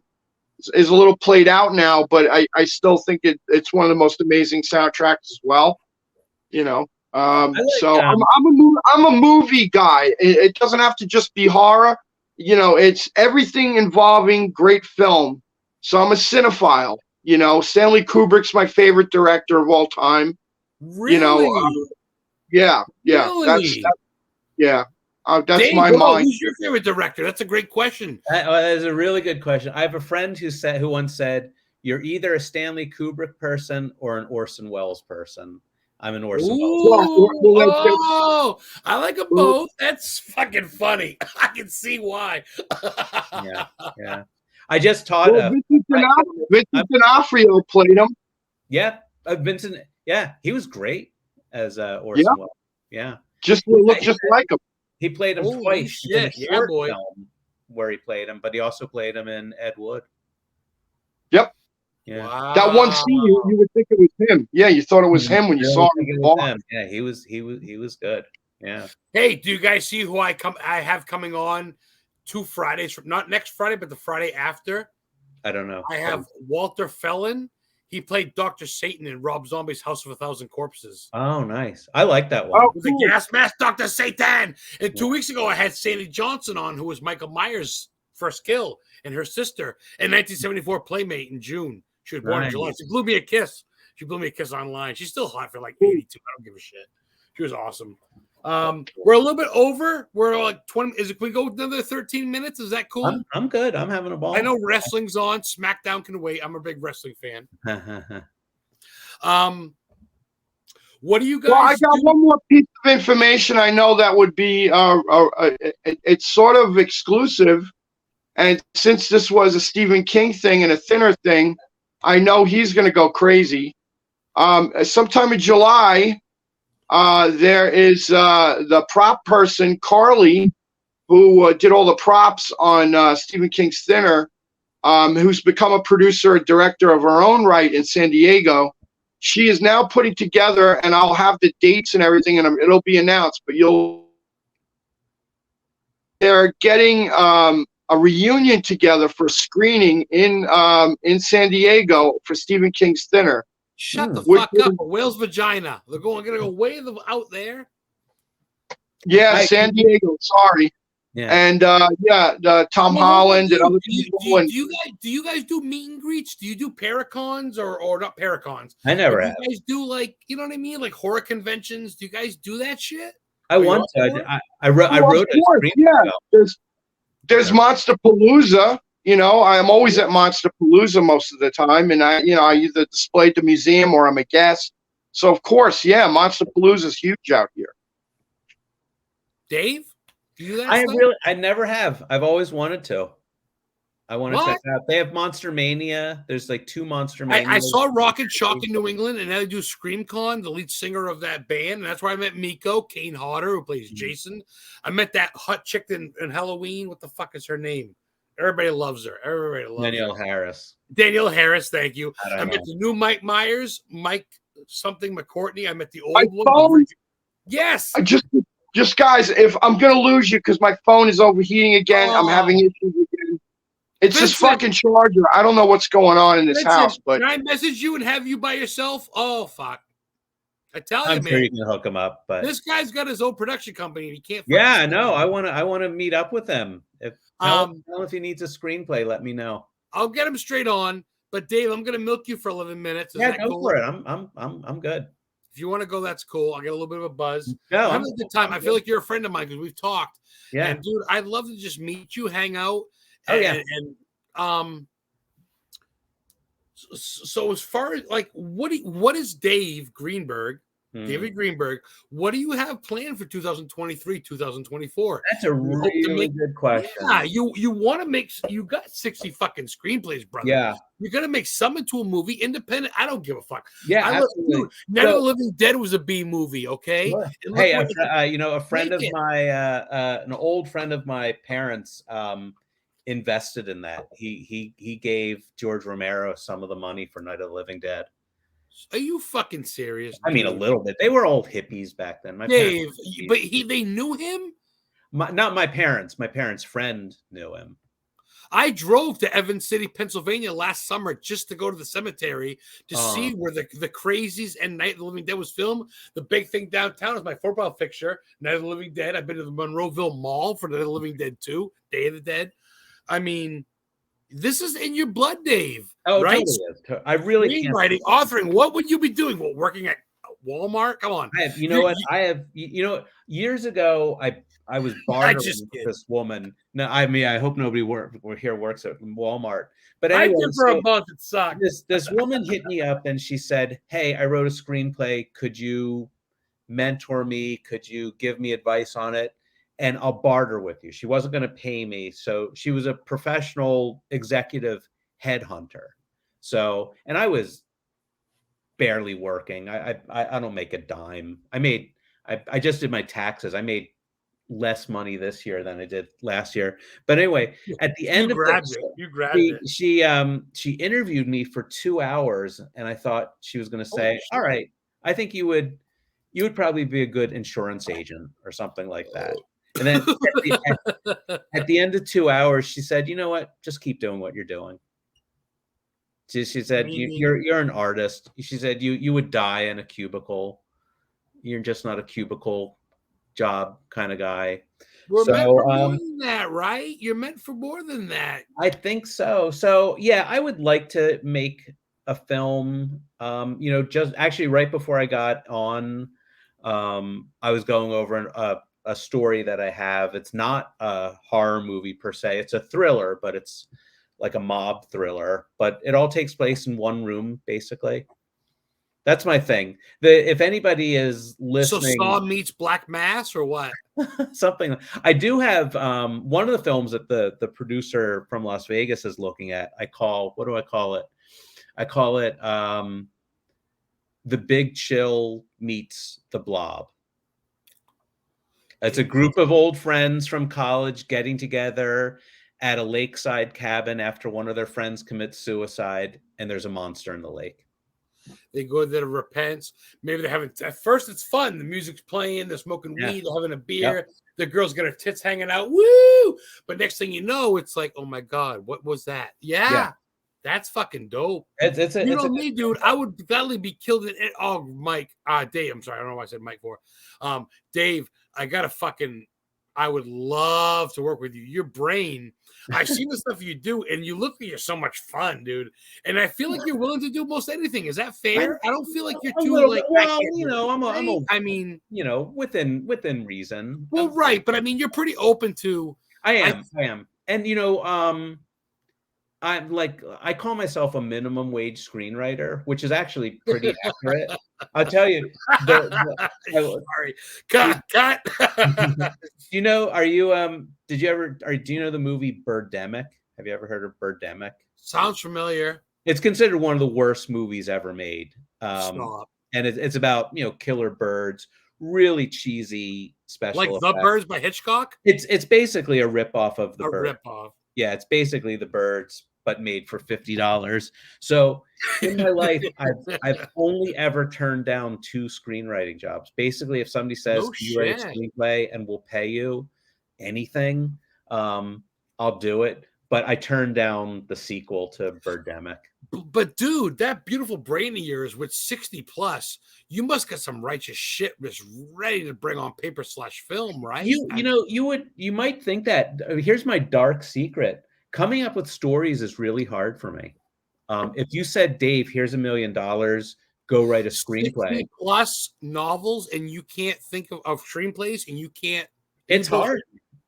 is a little played out now, but I still think it's one of the most amazing soundtracks as well. You know, so I'm a movie guy. It doesn't have to just be horror. You know, it's everything involving great film. So I'm a cinephile. You know, Stanley Kubrick's my favorite director of all time. Really? You know, yeah. Really? That's Dave, my mind. Who's your favorite director? That's a great question. That is a really good question. I have a friend who once said, "You're either a Stanley Kubrick person or an Orson Welles person." I'm an Orson Welles. I like them both. That's fucking funny. I can see why. Yeah. I just taught Vincent D'Onofrio played him. Yeah, Vincent. Yeah, he was great as Orson Welles. Yeah, just looked just like him. He played him twice in a short film where he played him, but he also played him in Ed Wood. Yep. Yeah. Wow. That one scene, you would think it was him. Yeah, you thought it was him when you saw him. Yeah, he was good. Yeah. Hey, do you guys see who I have coming on 2 Fridays from, not next Friday, but the Friday after? I don't know. I have Walter Fellin. He played Dr. Satan in Rob Zombie's House of a Thousand Corpses. Oh, nice. I like that one. With the gas mask, Dr. Satan. And 2 weeks ago, I had Sandy Johnson on, who was Michael Myers' first kill, and her sister, in 1974 Playmate in June. She was born in July. She blew me a kiss. She blew me a kiss online. She's still hot for like 82. I don't give a shit. She was awesome. We're a little bit over. We're like 20. Can we go another 13 minutes? Is that cool? I'm good. I'm having a ball. I know wrestling's on. SmackDown can wait. I'm a big wrestling fan. What do you guys? Well, I got one more piece of information. I know that would be it's sort of exclusive, and since this was a Stephen King thing and a Thinner thing, I know he's going to go crazy. Sometime in July. There is the prop person, Carly, who did all the props on Stephen King's Thinner, who's become a producer and director of her own right in San Diego. She is now putting together, and I'll have the dates and everything, and it'll be announced, but they're getting a reunion together for screening in San Diego for Stephen King's Thinner. Shut the fuck up. A whale's vagina. They're going to go way out there. Yeah, San Diego. Sorry. Yeah. And Tom Holland and other people. Do you guys do meet and greets? Do you do Paracons or not Paracons? I never have. Do you guys do, like, you know what I mean? Like horror conventions? Do you guys do that shit? I want to. I wrote a screen. Yeah. There's Monster Palooza. You know, I'm always at Monster Palooza most of the time, and I either display at the museum or I'm a guest. So of course, yeah, Monster Palooza is huge out here. Dave, do you do that? I never have. I've always wanted to. I want to check it out. They have Monster Mania. There's like 2 Monster Mania. I saw Rocket Shock in New England, and now they do ScreamCon, the lead singer of that band. And that's where I met Miko, Kane Hodder, who plays Jason. I met that hot chick in Halloween. What the fuck is her name? Everybody loves her. Danielle Harris. Danielle Harris, thank you. I met the new Mike Myers, Mike something McCourtney. I met the old one. Yes. Just guys, if I'm gonna lose you because my phone is overheating again, I'm having issues again. It's this fucking charger. I don't know what's going on in this house, but can I message you and have you by yourself? Oh fuck. I tell you, I'm sure you can hook him up, but this guy's got his own production company and he can't. Yeah, no, I want to meet up with him. Tell him if he needs a screenplay, let me know. I'll get him straight on. But Dave, I'm gonna milk you for 11 minutes. Is that go cool? For it. I'm good. If you want to go, that's cool. I'll get a little bit of a buzz. No, I'm having a good time. I feel like you're a friend of mine because we've talked. Yeah, and dude, I'd love to just meet you, hang out. So as far as like what is Dave Greenberg? David Greenberg, what do you have planned for 2023, 2024? That's a really good question. Yeah, you want to make, you got 60 fucking screenplays, brother. Yeah. You're going to make some into a movie, independent. I don't give a fuck. Yeah, absolutely. Night of the Living Dead was a B movie, okay? Sure. Hey, a friend of my, an old friend of my parents invested in that. He gave George Romero some of the money for Night of the Living Dead. Are you fucking serious? I mean, a little bit. They were old hippies back then. Dave, but they knew him? Not my parents. My parents' friend knew him. I drove to Evans City, Pennsylvania last summer just to go to the cemetery to see where the Crazies and Night of the Living Dead was filmed. The big thing downtown is my profile picture, Night of the Living Dead. I've been to the Monroeville Mall for Night of the Living Dead 2, Day of the Dead. I mean, this is in your blood, Dave. Oh, right? Totally. I really screenwriting, authoring. What would you be doing? What, working at Walmart? Come on. Years ago, I was bartering with this woman. No, I mean, I hope nobody here works at Walmart. But anyway, I did for a month. It sucked. This woman hit me up and she said, "Hey, I wrote a screenplay. Could you mentor me? Could you give me advice on it? And I'll barter with you." She wasn't going to pay me. So she was a professional executive headhunter. So, and I was barely working. I don't make a dime. I just did my taxes. I made less money this year than I did last year. But anyway, at the end of it, she interviewed me for 2 hours, and I thought she was going to say, "All right, I think you would probably be a good insurance agent or something like that." And then at the end of 2 hours, she said, "You know what? Just keep doing what you're doing." She said, "You're an artist." She said, "You would die in a cubicle. You're just not a cubicle job kind of guy." We're meant for more than that, right? You're meant for more than that. I think so. So yeah, I would like to make a film. Just actually right before I got on, I was going over a story that I have. It's not a horror movie per se. It's a thriller, but it's like a mob thriller. But it all takes place in one room, basically. That's my thing. If anybody is listening, so Saw meets Black Mass or what? Something. I do have one of the films that the producer from Las Vegas is looking at. What do I call it? I call it The Big Chill meets The Blob. It's a group of old friends from college getting together at a lakeside cabin after one of their friends commits suicide, and there's a monster in the lake. They go there to repent. Maybe they're having, at first it's fun. The music's playing, they're smoking weed, they're having a beer. Yep. The girl's got her tits hanging out. Woo! But next thing you know, it's like, oh my God, what was that? Yeah. That's fucking dope. Me, dude. I would gladly be killed in it. Oh, Mike. Dave. I'm sorry. I don't know why I said Mike for. Dave, I would love to work with you. Your brain. I've seen the stuff you do, and you look like you're so much fun, dude. And I feel like you're willing to do most anything. Is that fair? I don't feel like you're too like. Within reason. Well, right, but I mean, you're pretty open to. I am, and I call myself a minimum wage screenwriter, which is actually pretty accurate. I'll tell you. Sorry, cut. Do you know the movie Birdemic? Have you ever heard of Birdemic? Sounds familiar. It's considered one of the worst movies ever made. And it's about killer birds, really cheesy special like effects. The Birds by Hitchcock. It's basically a ripoff of The Bird. Ripoff. Yeah, it's basically The Birds, but made for $50. So in my life, I've only ever turned down 2 screenwriting jobs. Basically, if somebody says you write a screenplay and we'll pay you anything, I'll do it. But I turned down the sequel to Birdemic. But dude, that beautiful brain of yours with 60 plus, you must get some righteous shit just ready to bring on paper/film, right? You might think that. Here's my dark secret. Coming up with stories is really hard for me. If you said, Dave, here's $1 million, go write a screenplay. Plus novels, and you can't think of screenplays, and you can't. It's hard.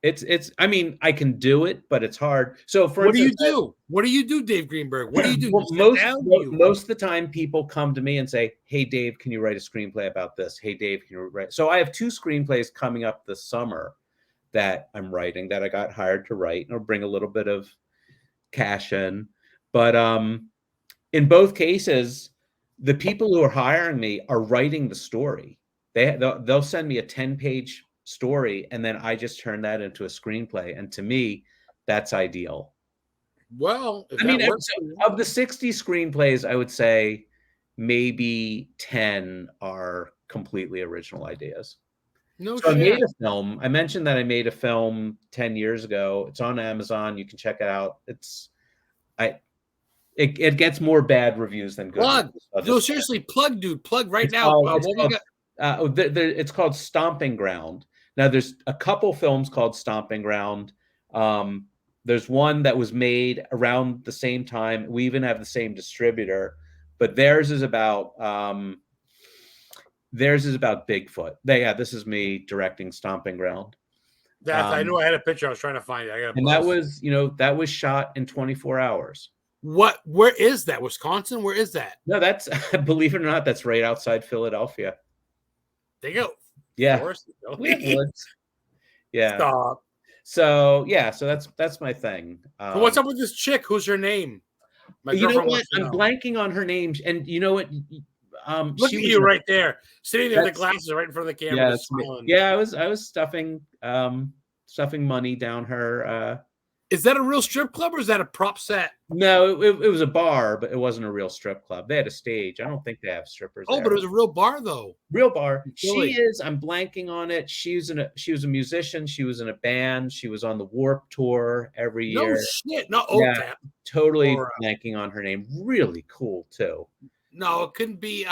It's I mean, I can do it, but it's hard. So for What do you instance, do? What do you do, Dave Greenberg? What do you do? well, You sit down, most of the time people come to me and say, "Hey Dave, can you write a screenplay about this? Hey Dave, can you write?" So I have 2 screenplays coming up this summer that I'm writing that I got hired to write, and I'll bring a little bit of cash in. But in both cases, the people who are hiring me are writing the story. They'll send me a 10-page story, and then I just turn that into a screenplay. And to me, that's ideal. well, if I mean, that works for you. of the 60 screenplays, I would say maybe 10 are completely original ideas. No So I made shit. a film. I mentioned that I made a film 10 years ago. It's on Amazon. You can check it out. It gets more bad reviews than good Plug. reviews. I'll No, just say it. seriously, plug, dude. Plug right It's now. called, What we got? it's called Stomping Ground. Now, there's a couple films called Stomping Ground. There's one that was made around the same time. We even have the same distributor, but theirs is about Bigfoot. This is me directing Stomping Ground. I knew I had a picture. I was trying to find it. I got and that was shot in 24 hours. What? Where is that? Wisconsin? Where is that? No, that's believe it or not, that's right outside Philadelphia. There you go. Yeah. Forest, We have woods. Yeah. Stop. So that's my thing. So what's up with this chick? Who's her name? My You know girlfriend what? wants to I'm know. blanking on her name, and you know what? Look at you right there, sitting there with the glasses right in front of the camera. Yeah, just smiling. yeah. I was stuffing money down her. Is that a real strip club or is that a prop set? No, it was a bar, but it wasn't a real strip club. They had a stage. I don't think they have strippers. Oh, there. but it was a real bar though. Real bar. Really? She is. I'm blanking on it. She was a musician. She was in a band. She was on the Warp Tour every year. No shit. No. Yeah, totally blanking on her name. Really cool too. No, it couldn't be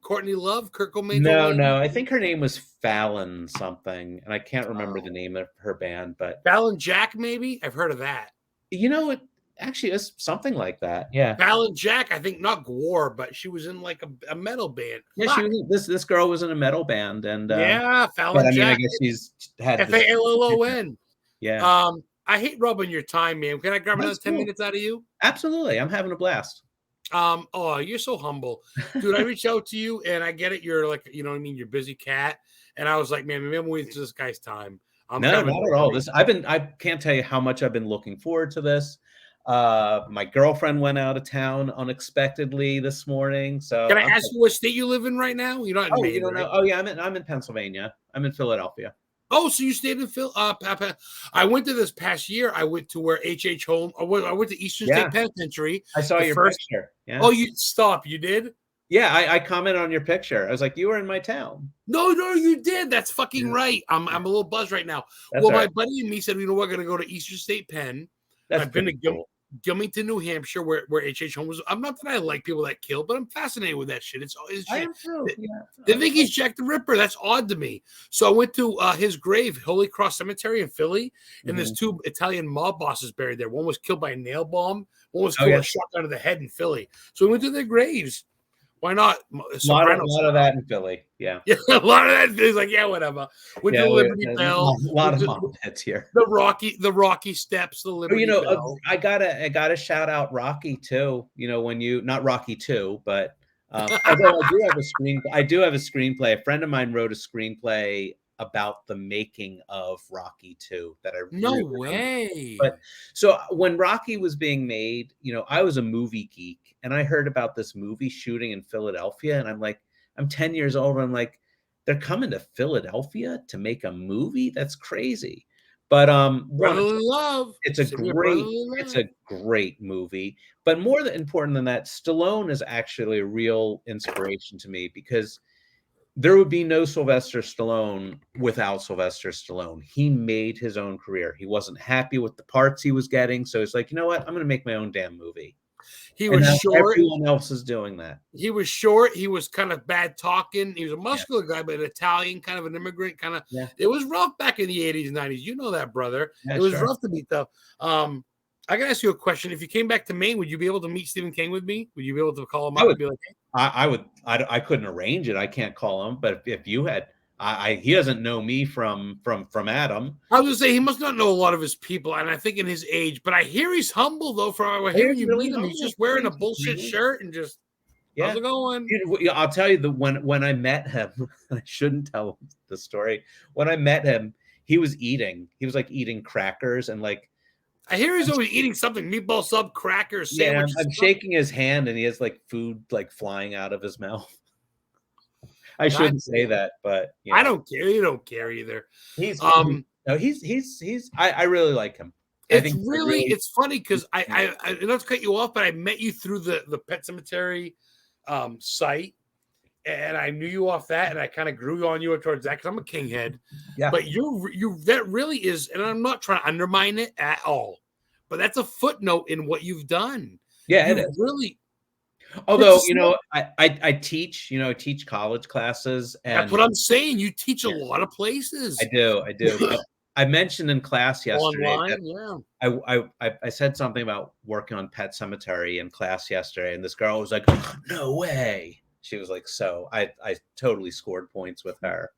Courtney Love, Kurt Cobain. No. I think her name was Fallon something, and I can't remember the name of her band. But Fallon Jack, maybe I've heard of that. You know, it actually is something like that. Yeah, Fallon Jack. I think not Gwar, but she was in like a metal band. Yeah, she was. This girl was in a metal band, and yeah, Fallon Jack. I mean, I guess she's had Fallon. Yeah. I hate rubbing your time, man. Can I grab another 10 minutes out of you? Absolutely, I'm having a blast. Oh, you're so humble, dude. I reached out to you, and I get it. You're like, you know what I mean. You're a busy cat, and I was like, man, maybe I'm waiting for this guy's time. No, not at all. I can't tell you how much I've been looking forward to this. My girlfriend went out of town unexpectedly this morning. So can I ask you what state you live in right now? You're not in Maine, you don't know? Oh yeah, I'm in Pennsylvania. I'm in Philadelphia. Oh, so you stayed in Phil? I went to this past year. I went to where H.H. Holmes. I went to Eastern State Penitentiary. I saw your picture. Yeah. Oh, you stop. You did? Yeah, I commented on your picture. I was like, you were in my town. No, you did. That's fucking right. I'm a little buzzed right now. That's my buddy and me said, you know, we're going to go to Eastern State Pen. I've been to Gilmington, New Hampshire, where H.H. Holmes was. I'm not that I like people that kill, but I'm fascinated with that shit. It's I am too. They think he's Jack the Ripper. That's odd to me. So I went to his grave, Holy Cross Cemetery in Philly, and there's 2 Italian mob bosses buried there. One was killed by a nail bomb. One was killed by a shotgun to the head in Philly. So we went to their graves. Why not? A lot of that in Philly. Yeah. A lot of that. He's like, yeah, whatever. Went to the Liberty Bell. A lot of mob pits here. The Rocky Steps, the Liberty Bell. I gotta shout out Rocky too. You know, when you not Rocky 2, but although I do have a screenplay. A friend of mine wrote a screenplay about the making of Rocky 2 that I no way. But so when Rocky was being made, you know, I was a movie geek and I heard about this movie shooting in Philadelphia, and I'm like, I'm 10 years old, and I'm like, they're coming to Philadelphia to make a movie? That's crazy. But it's a great movie. But more important than that, Stallone is actually a real inspiration to me, because there would be no Sylvester Stallone without Sylvester Stallone. He made his own career. He wasn't happy with the parts he was getting, so he's like, you know what? I'm going to make my own damn movie. He was short. Everyone else is doing that. He was short. He was kind of bad talking. He was a muscular guy, but an Italian, kind of an immigrant, kind of. Yeah. It was rough back in the 80s and 90s. You know that, brother. Yeah, it was rough to meet tough. I can ask you a question. If you came back to Maine, would you be able to meet Stephen King with me? Would you be able to call him up and be like, hey? I couldn't arrange it. I can't call him. But if you had, he doesn't know me from Adam. I was gonna say he must not know a lot of his people, and I think in his age, but I hear he's humble though. From what I hear when you Really meet him, he's just wearing a bullshit shirt and just how's it going? Dude, I'll tell you when I met him, I shouldn't tell the story. When I met him, he was like eating crackers and like. I hear he's always eating something, meatball sub, crackers, sandwiches. Yeah, I'm shaking his hand and he has like food like flying out of his mouth. I shouldn't say that, but I don't care. You don't care either. I really like him. It's funny because I not to cut you off, but I met you through the Pet Cemetery site, and I knew you off that, and I kind of grew on you towards that because I'm a king head. Yeah. But you that really is, and I'm not trying to undermine it at all, but that's a footnote in what you've done. Yeah, it is. Really. Although, I teach, I teach college classes. And that's what I'm saying. You teach a lot of places. I do. I mentioned in class yesterday. Online, I said something about working on Pet Cemetery in class yesterday, and this girl was like, "No way." She was like, "So I totally scored points with her."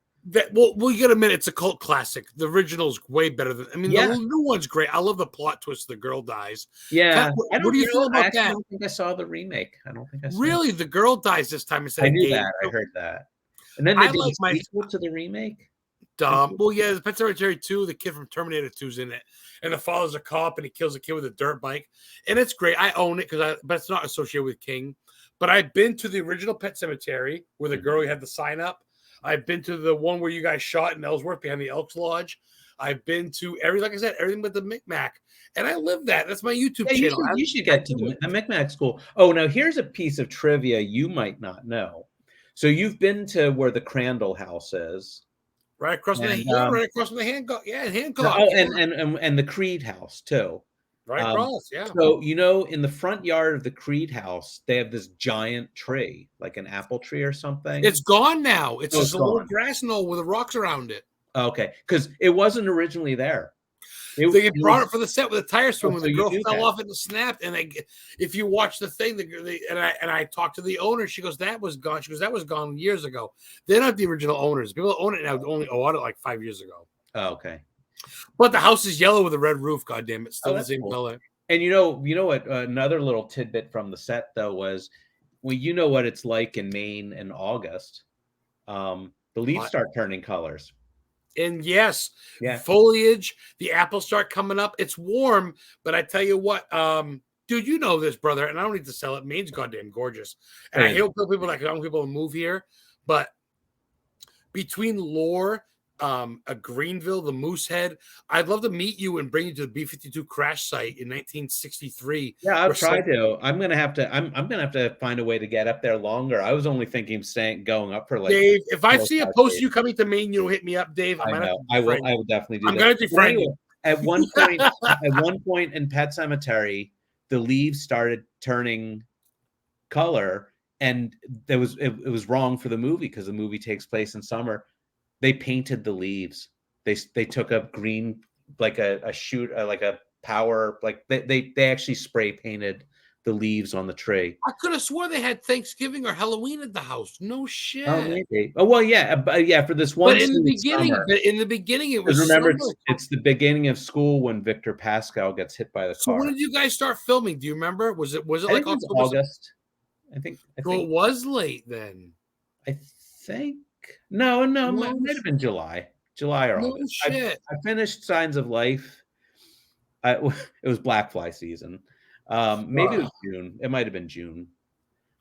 Well, you got to admit it's a cult classic. The original's way better than. I mean, the new one's great. I love the plot twist. The girl dies. Yeah. What do you feel about that? I don't think I saw the remake. I don't think I saw really the girl dies this time instead. I knew that. I heard that. And then they did a sequel to the remake. Well, yeah, the Pet Cemetery 2, the kid from Terminator 2's in it, and the father's a cop, and he kills a kid with a dirt bike, and it's great. I own it but it's not associated with King. But I've been to the original Pet Cemetery where the girl had the sign up. I've been to the one where you guys shot in Ellsworth behind the Elks Lodge. I've been to everything with the Micmac, and I live that. That's my YouTube channel. You should get to the Micmac school. Oh, now here's a piece of trivia you might not know. So you've been to where the Crandall house is. Right across from the Hancock. Yeah, Hancock. Oh, and the Creed house too. Right across, yeah. So in the front yard of the Creed house, they have this giant tree, like an apple tree or something. It's gone now. It's just a little grass knoll with the rocks around it. Okay, because it wasn't originally there. They brought it for the set with a tire swing when the girl fell off and it snapped. And if you watch the thing, and I talked to the owner, she goes, "That was gone." She goes, "That was gone years ago." They're not the original owners. People that own it now only own it like 5 years ago. Oh, okay. But the house is yellow with a red roof. God damn it, still the same color. And you know what? Another little tidbit from the set though was, well, you know what it's like in Maine in August. The leaves start turning colors. And yes, foliage, the apples start coming up. It's warm, but I tell you what, dude, you know this, brother, and I don't need to sell it. Maine's goddamn gorgeous. And I hear people like young people move here, but between Lore, Greenville, the Moosehead, I'd love to meet you and bring you to the B-52 crash site in 1963. Yeah, I'll try to. I'm gonna have to find a way to get up there longer. I was only thinking going up for like Dave. If I see a post you coming to Maine, you'll hit me up, Dave. I will definitely do that. I'm gonna defriend you. At one point in Pet Cemetery, the leaves started turning color, and it was wrong for the movie because the movie takes place in summer. They painted the leaves. They took a green, like a shoot, like a power, like they actually spray painted the leaves on the tree. I could have swore they had Thanksgiving or Halloween at the house. No shit. Oh, maybe. Oh, well, yeah, for this one. But in the beginning, it was. Remember, it's the beginning of school when Victor Pascal gets hit by the car. So when did you guys start filming? Do you remember? Was it like August? I think. Well, it was late then. I think. No, it might have been July or August. Shit. I finished Signs of Life. It was Black Fly season. Maybe it was June. It might have been June.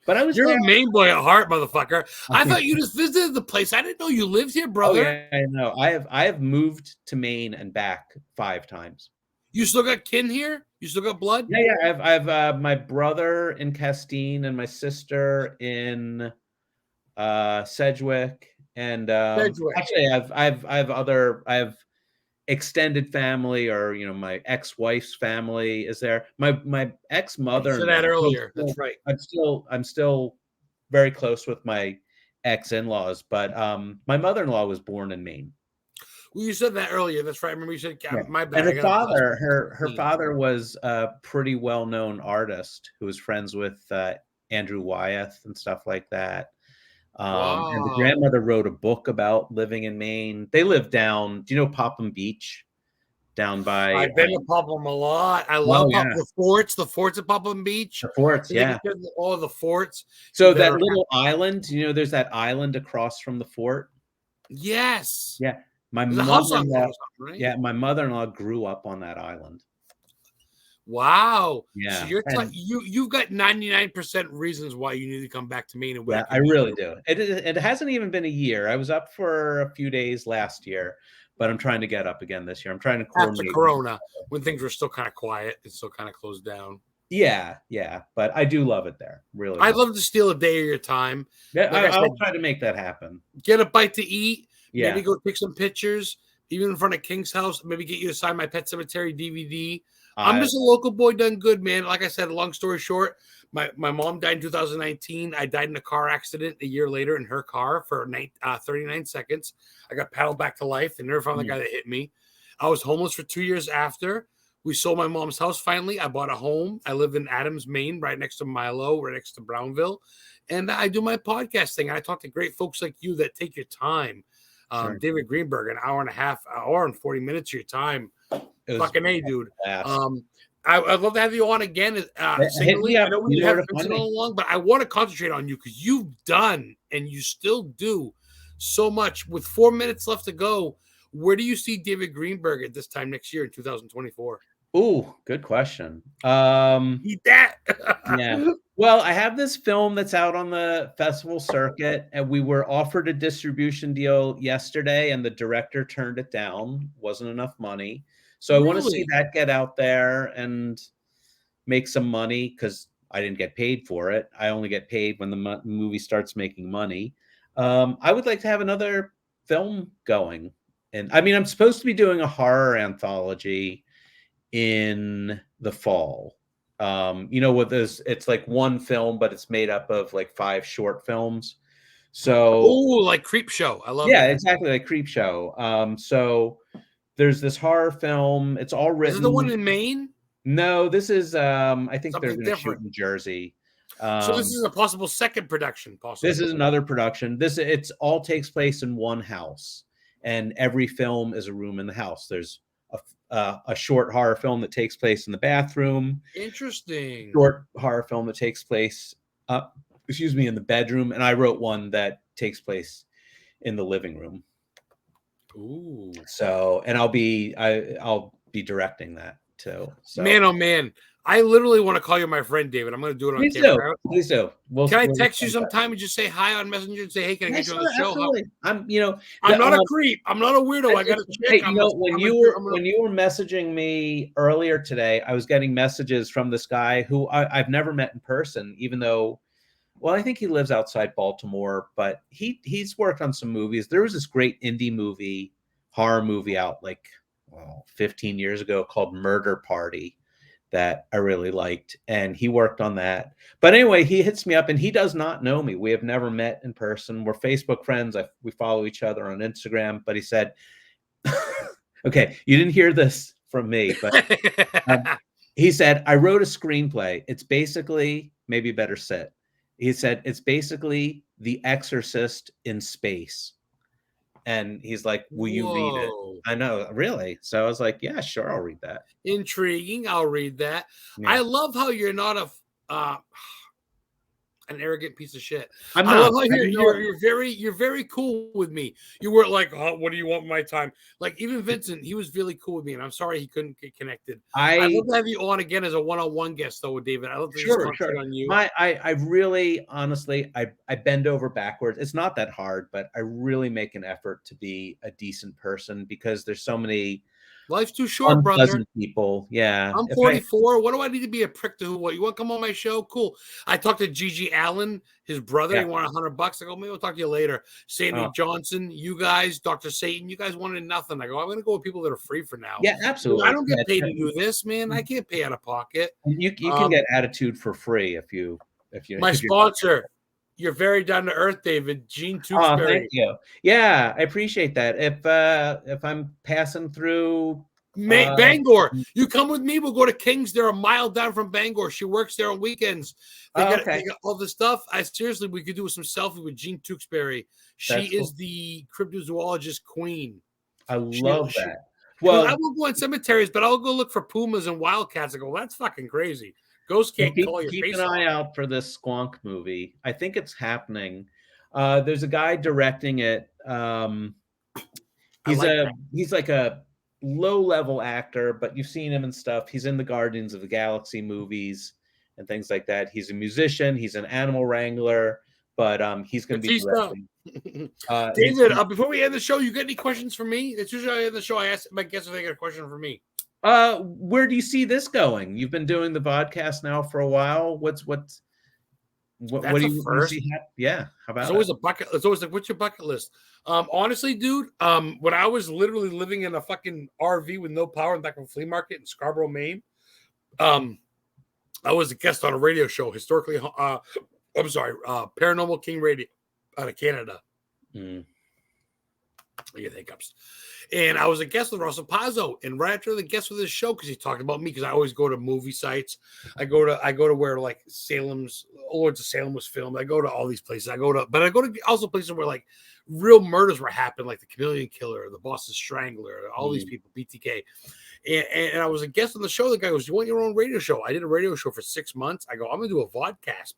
But you're a Maine boy at heart, motherfucker. I thought you just visited the place. I didn't know you lived here, brother. Oh, yeah, I know. I have moved to Maine and back 5 times. You still got kin here? You still got blood? Yeah. I have my brother in Castine and my sister in Sedgwick. And actually, I have extended family, or my ex-wife's family is there. My ex-mother. You said that earlier. That's right. I'm still very close with my ex-in-laws, but my mother-in-law was born in Maine. Well, you said that earlier. That's right. I remember you said, my bad. And her father was a pretty well-known artist who was friends with Andrew Wyeth and stuff like that. And the Wow. grandmother wrote a book about living in Maine. They live down, do you know Popham Beach? Down by I've been to Popham a lot. I oh love yeah, the forts at Popham Beach. the forts, yeah. All the forts. So that little island, there's that island across from the fort. Yes. Yeah, my There's a house on there mother-in-law. or something, right? Yeah, my mother-in-law grew up on that island. Wow. So Yeah, you've got 99% reasons why you need to come back to Maine and yeah, I really do. It hasn't even been a year. I was up for a few days last year, but I'm trying to get up again this year. I'm trying to after coordinate. Corona, when things were still kind of quiet and still kind of closed down. Yeah, but I do love it there. Really, I'd love to steal a day of your time. Yeah, Like I said, I'll try to make that happen. get a bite to eat. Yeah, Maybe go take some pictures, even in front of King's house. Maybe get you to sign my Pet Cemetery DVD. I'm just a local boy done good, man. Like I said, long story short, my mom died in 2019. I died in a car accident a year later in her car for 39 seconds. I got paddled back to life and never found the guy that hit me. I was homeless for 2 years after. We sold my mom's house finally. I bought a home. I live in Adams, Maine, right next to Milo, right next to Brownville. And I do my podcast thing. I talk to great folks like you that take your time. Sure. David Greenberg, an hour and a half, hour and 40 minutes of your time. Fucking A, dude. I'd love to have you on again. Singly. I know we haven't been so long, but I want to concentrate on you because you've done and you still do so much. With 4 minutes left to go, where do you see David Greenberg at this time next year in 2024? Oh, good question. Eat that. Yeah. Well, I have this film that's out on the festival circuit, and we were offered a distribution deal yesterday, and the director turned it down. Wasn't enough money. So I want to see that get out there and make some money because I didn't get paid for it. I only get paid when the movie starts making money. I would like to have another film going. And I mean, I'm supposed to be doing a horror anthology in the fall. With this, it's like one film, but it's made up of like 5 short films. So, like Creep Show. I love that. Yeah, exactly, like Creep Show. So there's this horror film. It's all written. Is it the one in Maine? No, this is. I think they're going to shoot in Jersey. So this is a possible second production. This is another production. It's all takes place in one house, and every film is a room in the house. There's a short horror film that takes place in the bathroom. Interesting. Short horror film that takes place, in the bedroom, and I wrote one that takes place in the living room. Ooh. So, and I'll be directing that too. So. Man, oh man, I literally want to call you my friend, David. I'm going to do it on camera. Please do. Can I text you sometime and just say hi on Messenger and say, hey, can I get you on the show? Absolutely. I'm not a creep. I'm not a weirdo. I got to check. When you were messaging me earlier today, I was getting messages from this guy who I've never met in person, even though, well, I think he lives outside Baltimore, but he's worked on some movies. There was this great indie horror movie out 15 years ago called Murder Party that I really liked, and he worked on that. But anyway, he hits me up, and he does not know me. We have never met in person. We're Facebook friends. We follow each other on Instagram. But he said, okay, you didn't hear this from me, but he said, I wrote a screenplay. It's basically, maybe better sit. He said, it's basically The Exorcist in space. And he's like, will you read it? I know, really? So I was like, yeah, sure, I'll read that. Intriguing. I'll read that. Yeah. I love how you're not an arrogant piece of shit. I love how you're very cool with me. You weren't like, oh, what do you want my time? Like even Vincent, he was really cool with me, and I'm sorry he couldn't get connected. I'd love to have you on again as a one-on-one guest though with David. I love to sure. on you. I really, honestly, I bend over backwards. It's not that hard, but I really make an effort to be a decent person because there's so many. Life's too short, brother. People, yeah. I'm 44. What do I need to be a prick to? What you want to come on my show? Cool. I talked to Gigi Allen, his brother. He wanted $100. I go, maybe we'll talk to you later. Sandy Johnson, you guys, Dr. Satan, you guys wanted nothing. I go, I'm going to go with people that are free for now. Yeah, absolutely. I don't get paid to do this, man. I can't pay out of pocket. You can get attitude for free if you. My sponsor. You're very down to earth, David. Gene Tewksbury. Thank you. Yeah, I appreciate that. If I'm passing through Bangor. You come with me. We'll go to Kings. They're a mile down from Bangor. She works there on weekends. They got all the stuff. Seriously, we could do some selfie with Jean Tewksbury. She is the cryptozoologist queen. I love that. Well, I will go in cemeteries, but I'll go look for pumas and wildcats. I go, that's fucking crazy. Ghosts can't call your face. Keep an eye out for this Squonk movie. I think it's happening. There's a guy directing it. He's like a low-level actor, but you've seen him and stuff. He's in the Guardians of the Galaxy movies and things like that. He's a musician. He's an animal wrangler, but he's going to be directing. David, before we end the show, you got any questions for me? It's usually I end the show. I ask my guests if they got a question for me. Where do you see this going? You've been doing the podcast now for a while. What do you see? Yeah, how about it's always a bucket. It's always like, what's your bucket list? Honestly, dude, when I was literally living in a fucking RV with no power in the back of a flea market in Scarborough, Maine, I was a guest on a radio show, Paranormal King Radio out of Canada. I get hiccups. And I was a guest with Russell Pazzo, and right after the guest with his show, because he talked about me, because I always go to movie sites. I go to where like Lords of Salem was filmed. I go to all these places. I go to also places where like real murders were happening, like the Chameleon Killer, the Boston Strangler, all these people, BTK. And I was a guest on the show. The guy goes, "You want your own radio show?" I did a radio show for 6 months. I go, "I'm gonna do a podcast."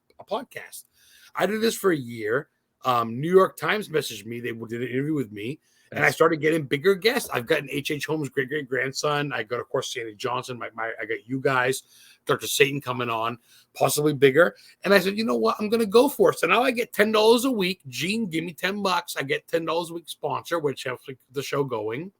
I did this for a year. New York Times messaged me. They did an interview with me. And I started getting bigger guests. I've gotten H.H. Holmes' great-great-grandson. I got, of course, Sandy Johnson. I got you guys, Dr. Satan coming on, possibly bigger. And I said, you know what? I'm going to go for it. So now I get $10 a week. Gene, give me $10. I get $10 a week sponsor, which helps the show going.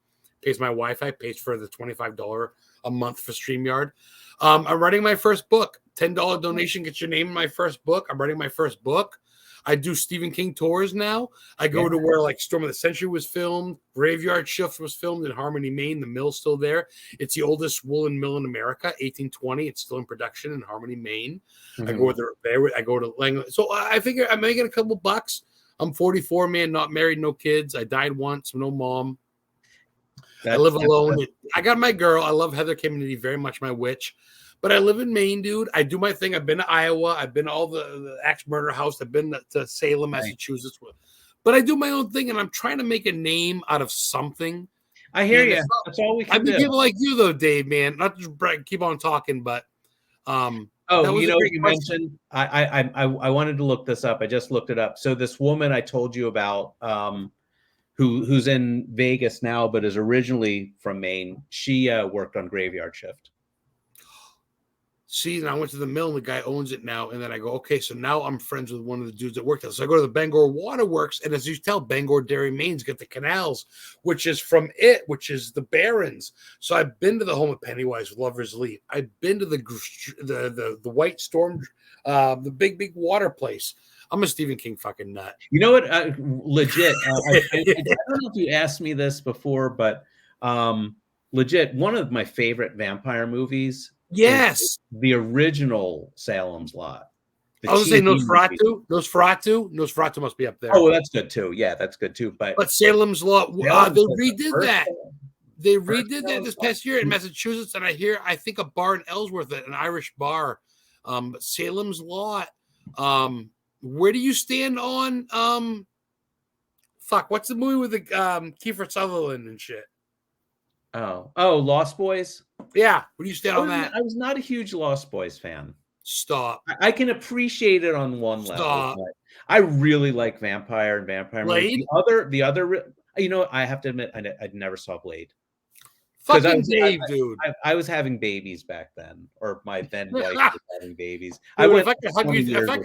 Pays my Wi-Fi, pays for the $25 a month for StreamYard. I'm writing my first book. $10 donation gets your name in my first book. I'm writing my first book. I do Stephen King tours now. I go to where like Storm of the Century was filmed, Graveyard Shift was filmed in Harmony, Maine. The mill's still there. It's the oldest woolen mill in America, 1820. It's still in production in Harmony, Maine. I go there. I go to Langley. So I figure I'm making a couple bucks. I'm 44, man, not married, no kids. I died once, no mom. I live alone. I got my girl. I love Heather Kennedy very much, my witch. But I live in Maine, dude. I do my thing. I've been to Iowa. I've been to all the Axe Murder House. I've been to Salem, Massachusetts. But I do my own thing, and I'm trying to make a name out of something. I hear you. That's all we can do. I mean, people like you, though, Dave, man. Not to keep on talking, but you mentioned. I wanted to look this up. I just looked it up. So this woman I told you about, who's in Vegas now, but is originally from Maine. She worked on Graveyard Shift. See, and I went to the mill, and the guy owns it now. And then I go, okay, so now I'm friends with one of the dudes that worked there. So I go to the Bangor Waterworks, and as you tell, Bangor Dairy, Maine's got the canals, which is the Barons. So I've been to the home of Pennywise with Lover's Leap. I've been to the White Storm, the big water place. I'm a Stephen King fucking nut. You know what? Legit. I don't know if you asked me this before, but legit, one of my favorite vampire movies. Yes, the original Salem's Lot. I was saying Nosferatu must be up there. Oh, well, that's good too. Yeah, that's good too. But Salem's Lot, they redid that. They redid that this past year in Massachusetts, and I think a bar in Ellsworth, an Irish bar. But Salem's Lot. Where do you stand on? What's the movie with the Kiefer Sutherland and shit? Oh, Lost Boys. Yeah, where do you stand on that? I was not a huge Lost Boys fan. Stop. I can appreciate it on one level. But I really like Vampire and Vampire. Blade? The other, I have to admit, I never saw Blade. Fucking Dave, dude. I was having babies back then, or my then wife was having babies. Dude, if I could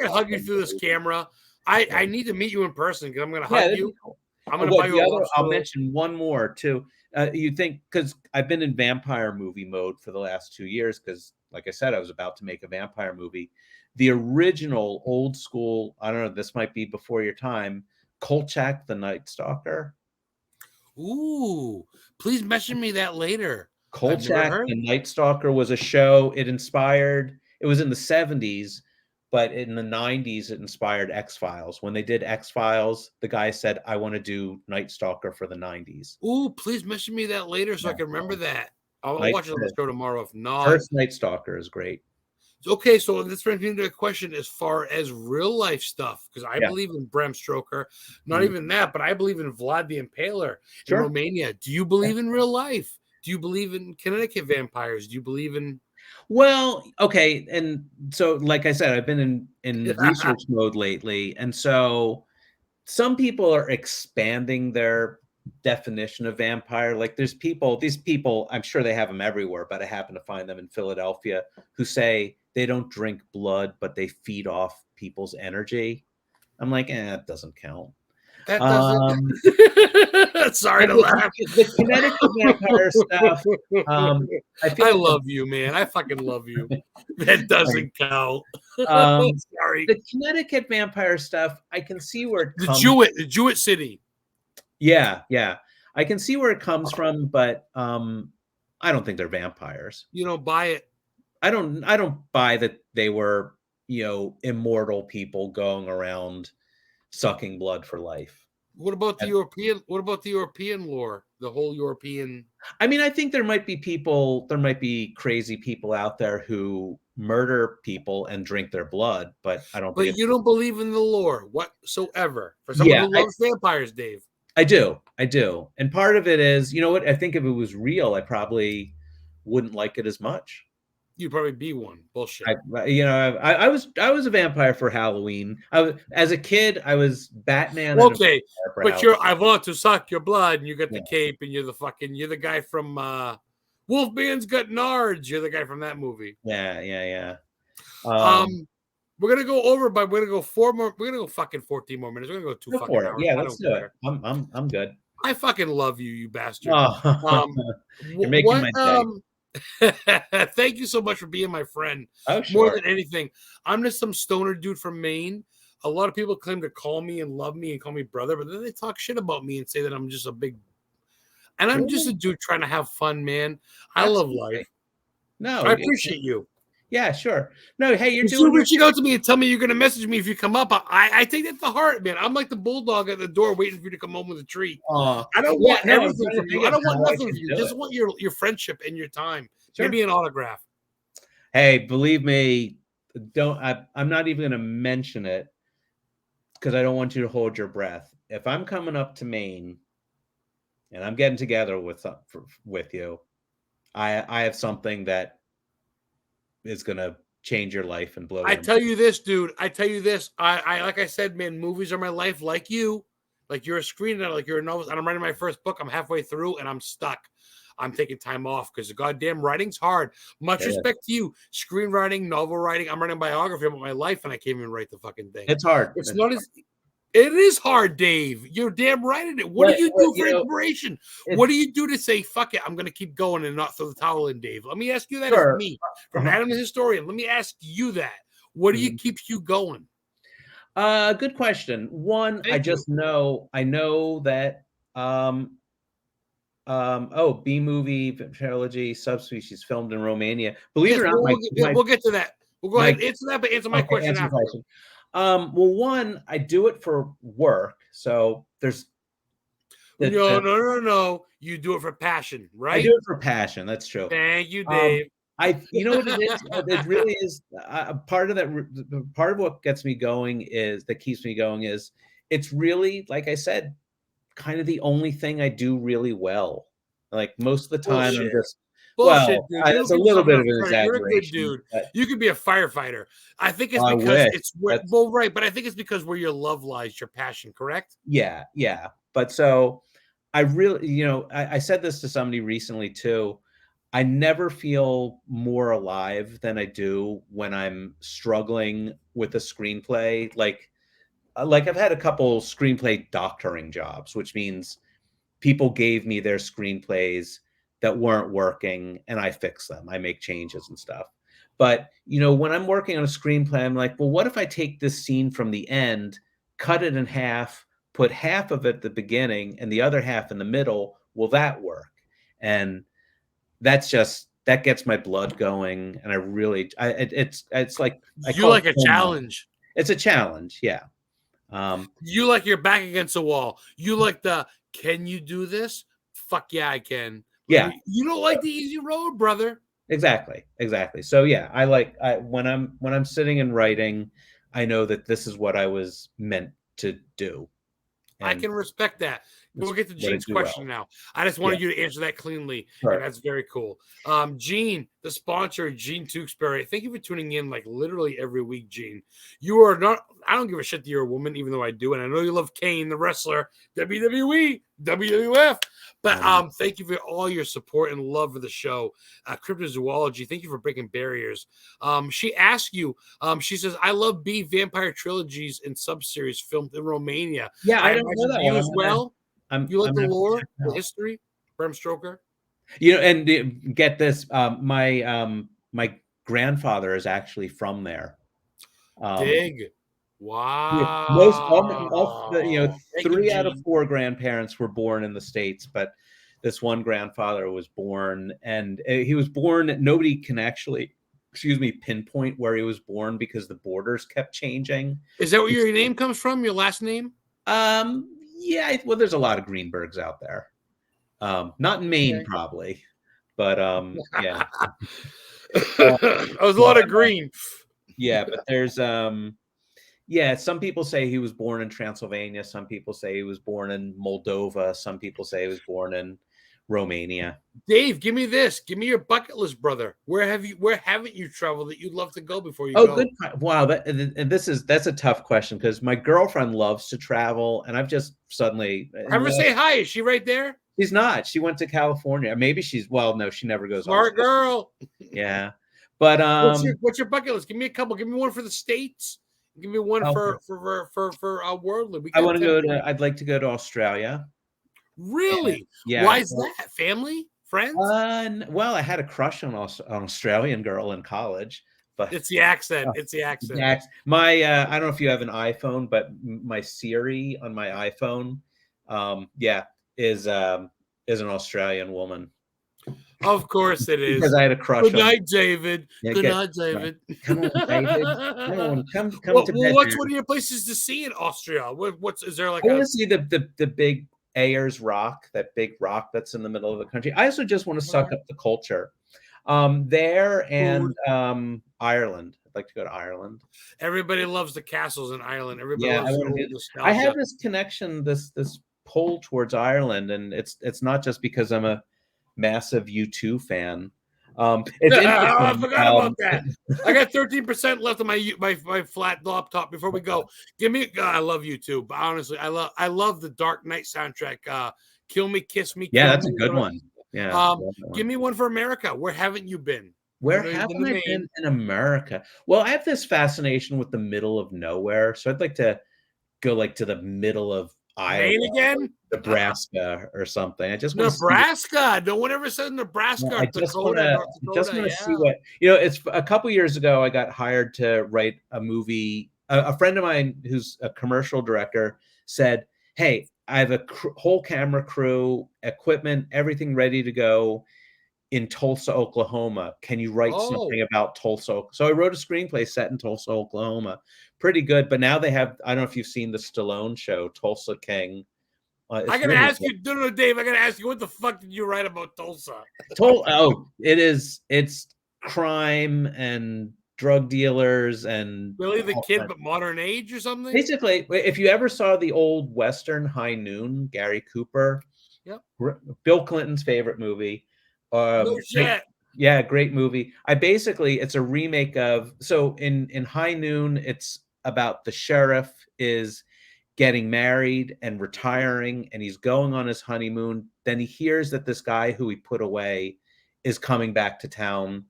hug you through this camera, I need to meet you in person because I'm going to hug you. Cool. I'm going to buy you I'll mention one more too. You think, because I've been in vampire movie mode for the last 2 years, because like I said, I was about to make a vampire movie. The original old school, I don't know, this might be before your time, Kolchak the Night Stalker. Ooh, please mention me that later. Kolchak the Night Stalker was a show. It was in the 70s, but in the 90s, it inspired X-Files. When they did X-Files, the guy said, I want to do Night Stalker for the 90s. Ooh, please mention me that later so I can remember that. I'll watch it on the show tomorrow. If not, First Night Stalker is great. Okay, so this brings me into a question as far as real life stuff, because I believe in Bram Stoker. Not even that, but I believe in Vlad the Impaler in Romania. Do you believe in real life? Do you believe in Connecticut vampires? Do you believe in? Well, okay, and so like I said, I've been in research mode lately, and so some people are expanding their definition of vampire. Like these people, I'm sure they have them everywhere, but I happen to find them in Philadelphia, who say they don't drink blood, but they feed off people's energy. I'm like, that doesn't count. That doesn't. Sorry to laugh. The Connecticut vampire stuff. I love you, man. I fucking love you. That doesn't count. Sorry. The Connecticut vampire stuff, I can see where it comes. The Jewett City. Yeah, I can see where it comes from, but I don't think they're vampires. You don't buy it. I don't buy that they were, immortal people going around sucking blood for life. What about the European? What about the European lore? The whole European. I mean, I think there might be crazy people out there who murder people and drink their blood, but I don't. But you don't believe in the lore whatsoever for someone who loves vampires, Dave. I do, and part of it is, you know what? I think if it was real, I probably wouldn't like it as much. You'd probably be one. Bullshit. I was a vampire for Halloween. As a kid, I was Batman. Okay, but I want to suck your blood, and you got the cape, and you're the guy from Wolfman's Got Nards. You're the guy from that movie. Yeah. We're gonna go over, but we're gonna go 4 more. We're gonna go fucking 14 more minutes. We're gonna go 2 fucking hours. Yeah, let's do it. I'm good. I fucking love you, you bastard. You're making my day. Thank you so much for being my friend. Oh, sure. More than anything, I'm just some stoner dude from Maine. A lot of people claim to call me and love me and call me brother, but then they talk shit about me and say that I'm just a big. And I'm just a dude trying to have fun, man. I love life. No, I appreciate you. Yeah, sure. No, hey, you're reaching out to me and tell me you're gonna message me if you come up. I take that to heart, man. I'm like the bulldog at the door waiting for you to come home with a treat. I don't want everything from you. I don't want nothing from you. Just want your friendship and your time. Sure. Maybe an autograph. Hey, believe me, I'm not even gonna mention it because I don't want you to hold your breath. If I'm coming up to Maine and I'm getting together with you, I have something that is gonna change your life and blow. I tell you this, dude. I tell you this. I like I said, man, movies are my life. Like you, like you're a screenwriter, like you're a novelist. And I'm writing my first book. I'm halfway through, and I'm stuck. I'm taking time off because the goddamn writing's hard. Much respect to you. Screenwriting, novel writing. I'm writing a biography about my life, and I can't even write the fucking thing. It's hard. It's not as. It is hard, Dave. You're damn right in it. What do you do for inspiration? What do you do to say, fuck it, I'm going to keep going and not throw the towel in, Dave? Let me ask you that as me, from Adam the Historian. Let me ask you that. What do you keeps you going? Good question. One, I know that B-movie trilogy Subspecies filmed in Romania. Believe it or not, we'll get to that. We'll go ahead and answer that, but answer my question after. Well, one, I do it for work, so there's no. You do it for passion, right? I do it for passion. That's true. Thank you, Dave. You know what it is? It really is part of that. Part of what gets me going that keeps me going is it's really, like I said, kind of the only thing I do really well. Like most of the time, I'm just. Bullshit, dude. It's a little bit of an exaggeration. You're a good dude. You could be a firefighter. I think it's because it's right, but I think it's because where your love lies, your passion, correct? Yeah. But so I really, I said this to somebody recently too. I never feel more alive than I do when I'm struggling with a screenplay. Like I've had a couple screenplay doctoring jobs, which means people gave me their screenplays that weren't working and I fix them. I make changes and stuff. But, when I'm working on a screenplay, I'm like, well, what if I take this scene from the end, cut it in half, put half of it at the beginning and the other half in the middle? Will that work? And that gets my blood going. And I really, it's like, you like a challenge. It's a challenge. Yeah. You like your back against the wall. You like can you do this? Fuck yeah, I can. Yeah. You don't like the easy road, brother. Exactly. So yeah, when I'm sitting and writing, I know that this is what I was meant to do. I can respect that. We'll get to Gene's question now. I just wanted you to answer that cleanly, and that's very cool. Gene, the sponsor, Gene Tewksbury, thank you for tuning in like literally every week, Gene. You are not, I don't give a shit that you're a woman, even though I do, and I know you love Kane, the wrestler, WWE, WWF, but thank you for all your support and love for the show. Cryptozoology, thank you for breaking barriers. She asked you, she says, I love B vampire trilogies and sub-series filmed in Romania. Yeah, I don't know that you one. as well. You like the lore, the history, Bram Stoker? You know, and get this, my grandfather is actually from there. Dig. Wow. Yeah, all the, 3 out of 4 grandparents were born in the States, but this one grandfather was born, and he was born. Nobody can actually, pinpoint where he was born because the borders kept changing. Is that where your name comes from? Your last name? Yeah. Well, there's a lot of Greenbergs out there. Not in Maine, probably, but yeah. There's a lot of green. Yeah, but there's yeah, some people say he was born in Transylvania. Some people say he was born in Moldova. Some people say he was born in Romania. Dave, give me this. Give me your bucket list, brother. Where haven't you traveled that you'd love to go before you go? Good. Wow, that's a tough question because my girlfriend loves to travel, and I've just suddenly have her say hi. Is she right there? She's not. She went to California. Maybe no, she never goes. Smart girl. Yeah, but what's your bucket list? Give me a couple. Give me one for the States. Give me one for worldly. I want to go to. I'd like to go to Australia. Really? Yeah. Why is that? Family, friends? Well, I had a crush on an Australian girl in college, but it's the accent. It's the accent. My I don't know if you have an iPhone, but my Siri on my iPhone, is an Australian woman. Of course it is. Because I had a crush. Good night, David. Good night, David. Come on, David. Come to bed. What's one of your places to see in Austria? Is there like? I want to see the big Ayers Rock, that big rock that's in the middle of the country. I also just want to suck up the culture there, and Ireland. I'd like to go to Ireland. Everybody loves the castles in Ireland. Everybody loves I have this connection, this pull towards Ireland, and it's not just because I'm a massive U2 fan. I forgot about that. I got 13% left on my flat laptop before we go. Give me. I love U2, but honestly, I love the Dark Knight soundtrack. Kill Me, Kiss Me. Yeah, that's a good one. Yeah. Give me one for America. Where haven't you been? Where haven't I been in America? Well, I have this fascination with the middle of nowhere, so I'd like to go like to the middle of Iowa, again? Nebraska or something. I just want Nebraska. No one ever said Nebraska. No, I just want to see what It's a couple years ago. I got hired to write a movie. A friend of mine who's a commercial director said, "Hey, I have a whole camera crew, equipment, everything ready to go in Tulsa, Oklahoma. Can you write something about Tulsa?" So I wrote a screenplay set in Tulsa, Oklahoma. Pretty good. But now they have, I don't know if you've seen the Stallone show, Tulsa King. I gotta ask you, no, Dave. I gotta ask you, what the fuck did you write about Tulsa? It's crime and drug dealers and Billy the Kid, but modern age or something. Basically, if you ever saw the old Western High Noon, Gary Cooper, Bill Clinton's favorite movie. No shit. Yeah, great movie. It's a remake of, so in High Noon, it's about the sheriff is getting married and retiring, and he's going on his honeymoon. Then he hears that this guy who he put away is coming back to town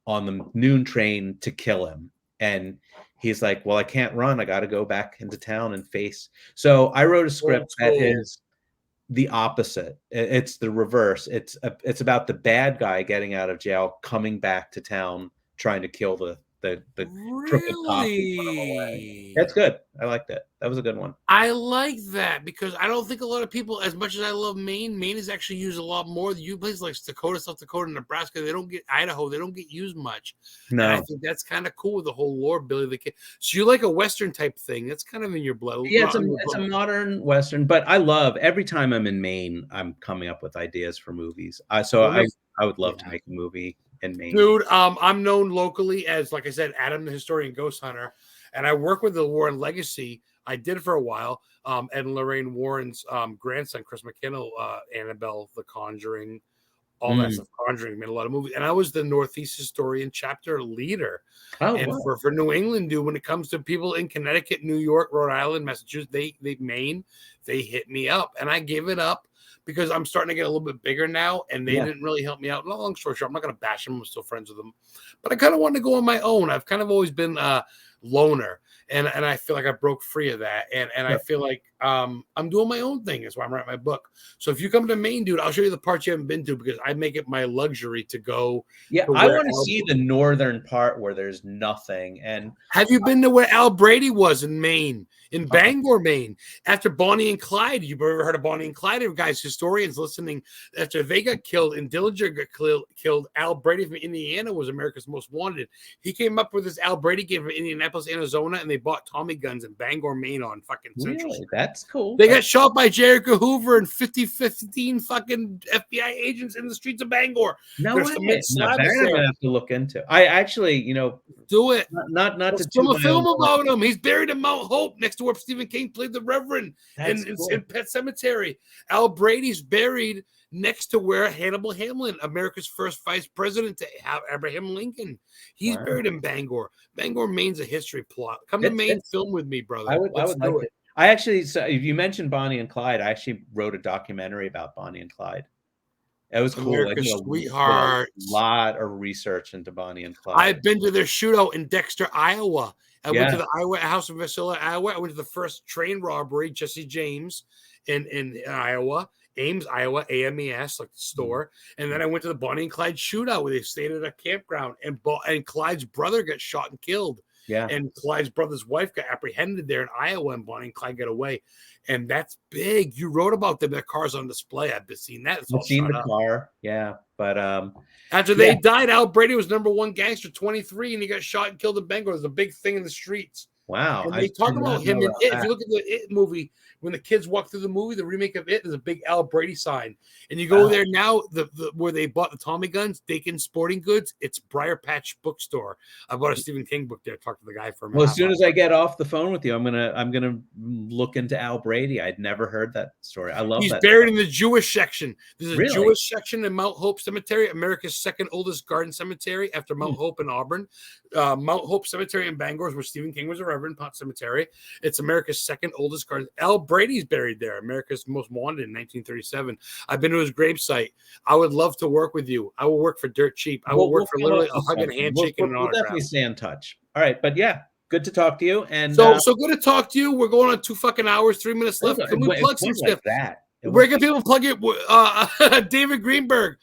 on the noon train to kill him. And he's like, well, I can't run. I got to go back into town and face. So I wrote a script that is the opposite. It's the reverse. It's about the bad guy getting out of jail, coming back to town, trying to kill the crooked cop who put him away. That's good. I liked it. That was a good one. I like that because I don't think a lot of people, as much as I love Maine is actually used a lot more. You places like Dakota, South Dakota, Nebraska, they don't get Idaho, they don't get used much. No, and I think that's kind of cool with the whole lore, Billy the Kid. So you like a Western type thing? That's kind of in your blood. Yeah, it's a modern Western, but I love every time I'm in Maine, I'm coming up with ideas for movies. I would love to make a movie in Maine. Dude, I'm known locally as, like I said, Adam the Historian Ghost Hunter, and I work with the Warren Legacy. I did it for a while. Ed and Lorraine Warren's grandson, Chris McKinnell, Annabelle, The Conjuring, all that stuff. Conjuring made a lot of movies, and I was the Northeast Historian chapter leader. And for New England, dude, when it comes to people in Connecticut, New York, Rhode Island, Massachusetts, Maine, they hit me up, and I gave it up because I'm starting to get a little bit bigger now, and they didn't really help me out. Long story short, I'm not going to bash them. I'm still friends with them, but I kind of wanted to go on my own. I've kind of always been a loner, and I feel like I broke free of that, and I feel like I'm doing my own thing. That's why I'm writing my book. So if you come to Maine, dude, I'll show you the parts you haven't been to because I make it my luxury to go. Yeah, I want to see the northern part where there's nothing. And have you been to where Al Brady was in Maine, in Bangor, Maine, after Bonnie and Clyde? You've ever heard of Bonnie and Clyde? Guys, historians listening, after they got killed and Dillinger got killed, Al Brady from Indiana was America's Most Wanted. He came up with this Al Brady game from Indianapolis, Arizona, and they bought Tommy guns in Bangor, Maine on fucking Central. Really? That's cool. They got shot by J. Edgar Hoover and 15 fucking FBI agents in the streets of Bangor. No way. I'm gonna have to look into. I actually, do it. Not to film a film about him. He's buried in Mount Hope next to where Stephen King played the Reverend in Pet Cemetery. Al Brady's buried next to where Hannibal Hamlin, America's first vice president to have Abraham Lincoln. He's buried in Bangor. Bangor, Maine's a history plot. Come to Maine, film with me, brother. I would like it. I actually, so if you mentioned Bonnie and Clyde, I actually wrote a documentary about Bonnie and Clyde. It was cool. America's sweetheart. A lot of research into Bonnie and Clyde. I've been to their shootout in Dexter, Iowa. I went to the Iowa House in Vasilla, Iowa. I went to the first train robbery, Jesse James, in Iowa. Ames, Iowa, AMES, like the store. And then I went to the Bonnie and Clyde shootout where they stayed at a campground, and Clyde's brother got shot and killed. Yeah. And Clyde's brother's wife got apprehended there in Iowa, and Bonnie and Clyde got away. And that's big. You wrote about them. Their car's on display. I've seen that. I've seen the car. Yeah. But after they died, Al Brady was #1 gangster, 23, and he got shot and killed in Bangor. There's a big thing in the streets. Wow. And they talk about him in It. If you look at the It movie, when the kids walk through the movie, the remake of It, there's a big Al Brady sign. And you go there now, the where they bought the Tommy guns, Dakin Sporting Goods, it's Briar Patch Bookstore. I bought a Stephen King book there. Talked to the guy for a minute. Well, as soon as I get off the phone with you, I'm gonna look into Al Brady. I'd never heard that story. I love that. He's buried in the Jewish section. There's a Jewish section in Mount Hope Cemetery, America's second oldest garden cemetery after Mount Hope in Auburn. Mount Hope Cemetery in Bangor is where Stephen King was a reverend. Pot Cemetery. It's America's second oldest garden. Al Brady's buried there, America's Most Wanted in 1937. I've been to his gravesite. I would love to work with you. I will work for dirt cheap. I will work for literally a hug and handshake and an autograph. We'll definitely stay in touch. All right, but yeah, good to talk to you. And so good to talk to you. We're going on 2 fucking hours, 3 minutes left. Can we plug some stuff? Where can people plug it? David Greenberg,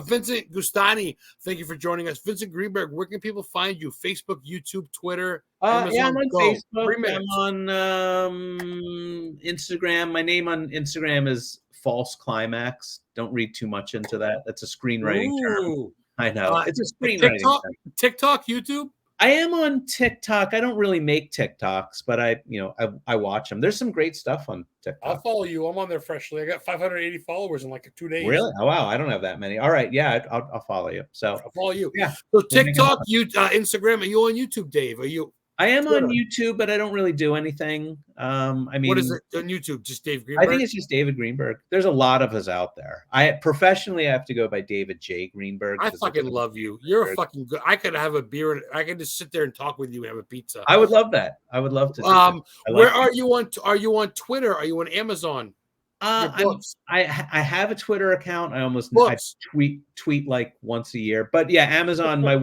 Vincent Gustani. Thank you for joining us, Vincent Greenberg. Where can people find you? Facebook, YouTube, Twitter. Amazon, I'm on Facebook. I'm on Instagram. My name on Instagram is False Climax. Don't read too much into that. That's a screenwriting term. I know. It's a screenwriting term. TikTok, YouTube. I am on TikTok. I don't really make TikToks, but I watch them. There's some great stuff on TikTok. I'll follow you. I'm on there freshly. I got 580 followers in like 2 days. Really? Oh, wow. I don't have that many. All right. Yeah, I'll follow you. So I'll follow you. Yeah. So TikTok, Instagram. Are you on YouTube, Dave? Are you? I am on YouTube, but I don't really do anything. What is it on YouTube? Just Dave Greenberg? I think it's just David Greenberg. There's a lot of us out there. Professionally, I have to go by David J. Greenberg. I fucking love you. You're a fucking good. I could have a beer. I could just sit there and talk with you and have a pizza. I would love that. I would love to. Where are you on? Are you on Twitter? Are you on Amazon? I have a Twitter account. I tweet like once a year. But yeah, Amazon. My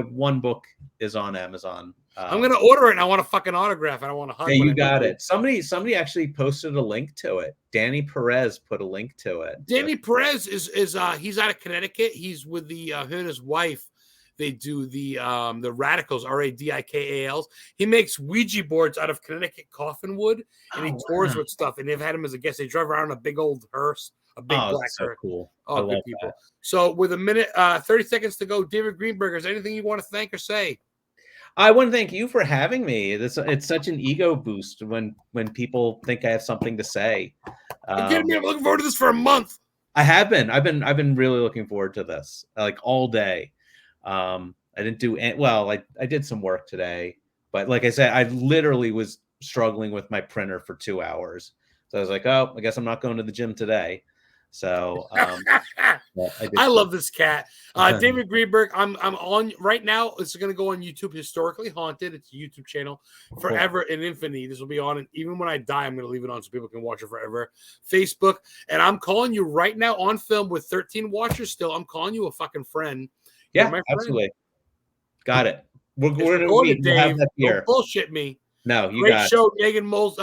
one book is on Amazon. I'm gonna order it and I want a fucking autograph. I don't want to hug. Yeah, you got it. Somebody actually posted a link to it. Danny Perez put a link to it. Danny Perez is he's out of Connecticut. He's with him and his wife. They do the Radicals, Radikals. He makes Ouija boards out of Connecticut coffin wood, and he tours with stuff. And they've had him as a guest. They drive around a big old hearse, a big black so hearse. Cool. Oh, good people. That. So with a minute, 30 seconds to go, David Greenberg, is there anything you want to thank or say? I want to thank you for having me. It's such an ego boost when people think I have something to say. I'm looking forward to this for a month. I have been. I've been really looking forward to this, like all day. I didn't do well. I did some work today, but like I said, I literally was struggling with my printer for 2 hours. So I was like, oh, I guess I'm not going to the gym today. So I love this cat. David Greenberg, I'm on right now. It's going to go on YouTube, Historically Haunted. It's a YouTube channel forever and infinity. This will be on, and even when I die, I'm going to leave it on so people can watch it forever. Facebook, and I'm calling you right now on film with 13 watchers still. I'm calling you a fucking friend. Yeah, absolutely. Got it. We're going to have that here. Don't bullshit me. No, you great got show, it. Megan Moles.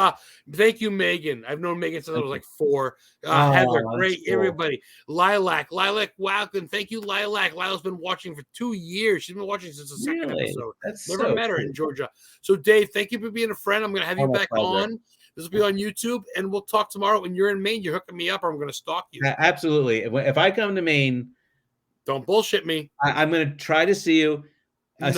Thank you, Megan. I've known Megan since I was like 4. Heather, great, cool. Everybody. Lilac, Wowkin. Thank you, Lilac. Lila's been watching for 2 years. She's been watching since the second episode. Never met her in Georgia. So, Dave, thank you for being a friend. I'm going to have you back on. This will be on YouTube, and we'll talk tomorrow. When you're in Maine, you're hooking me up, or I'm going to stalk you. Absolutely. If I come to Maine, don't bullshit me. I'm going to try to see you. I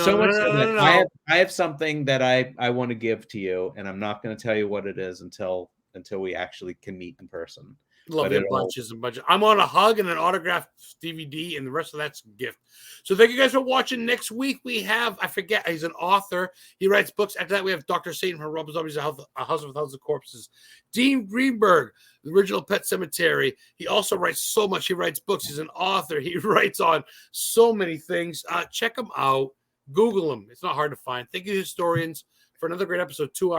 have something that I want to give to you, and I'm not going to tell you what it is until we actually can meet in person. Love you bunches and bunches. I'm on a hug and an autographed DVD, and the rest of that's a gift. So thank you guys for watching. Next week we have, I forget, he's an author. He writes books. After that we have Dr. Satan from Rob Zombie's A House of Thousands of Corpses. Dean Greenberg, the original Pet Cemetery. He also writes so much. He writes books. He's an author. He writes on so many things. Check him out. Google him. It's not hard to find. Thank you, historians, for another great episode. 2 hours.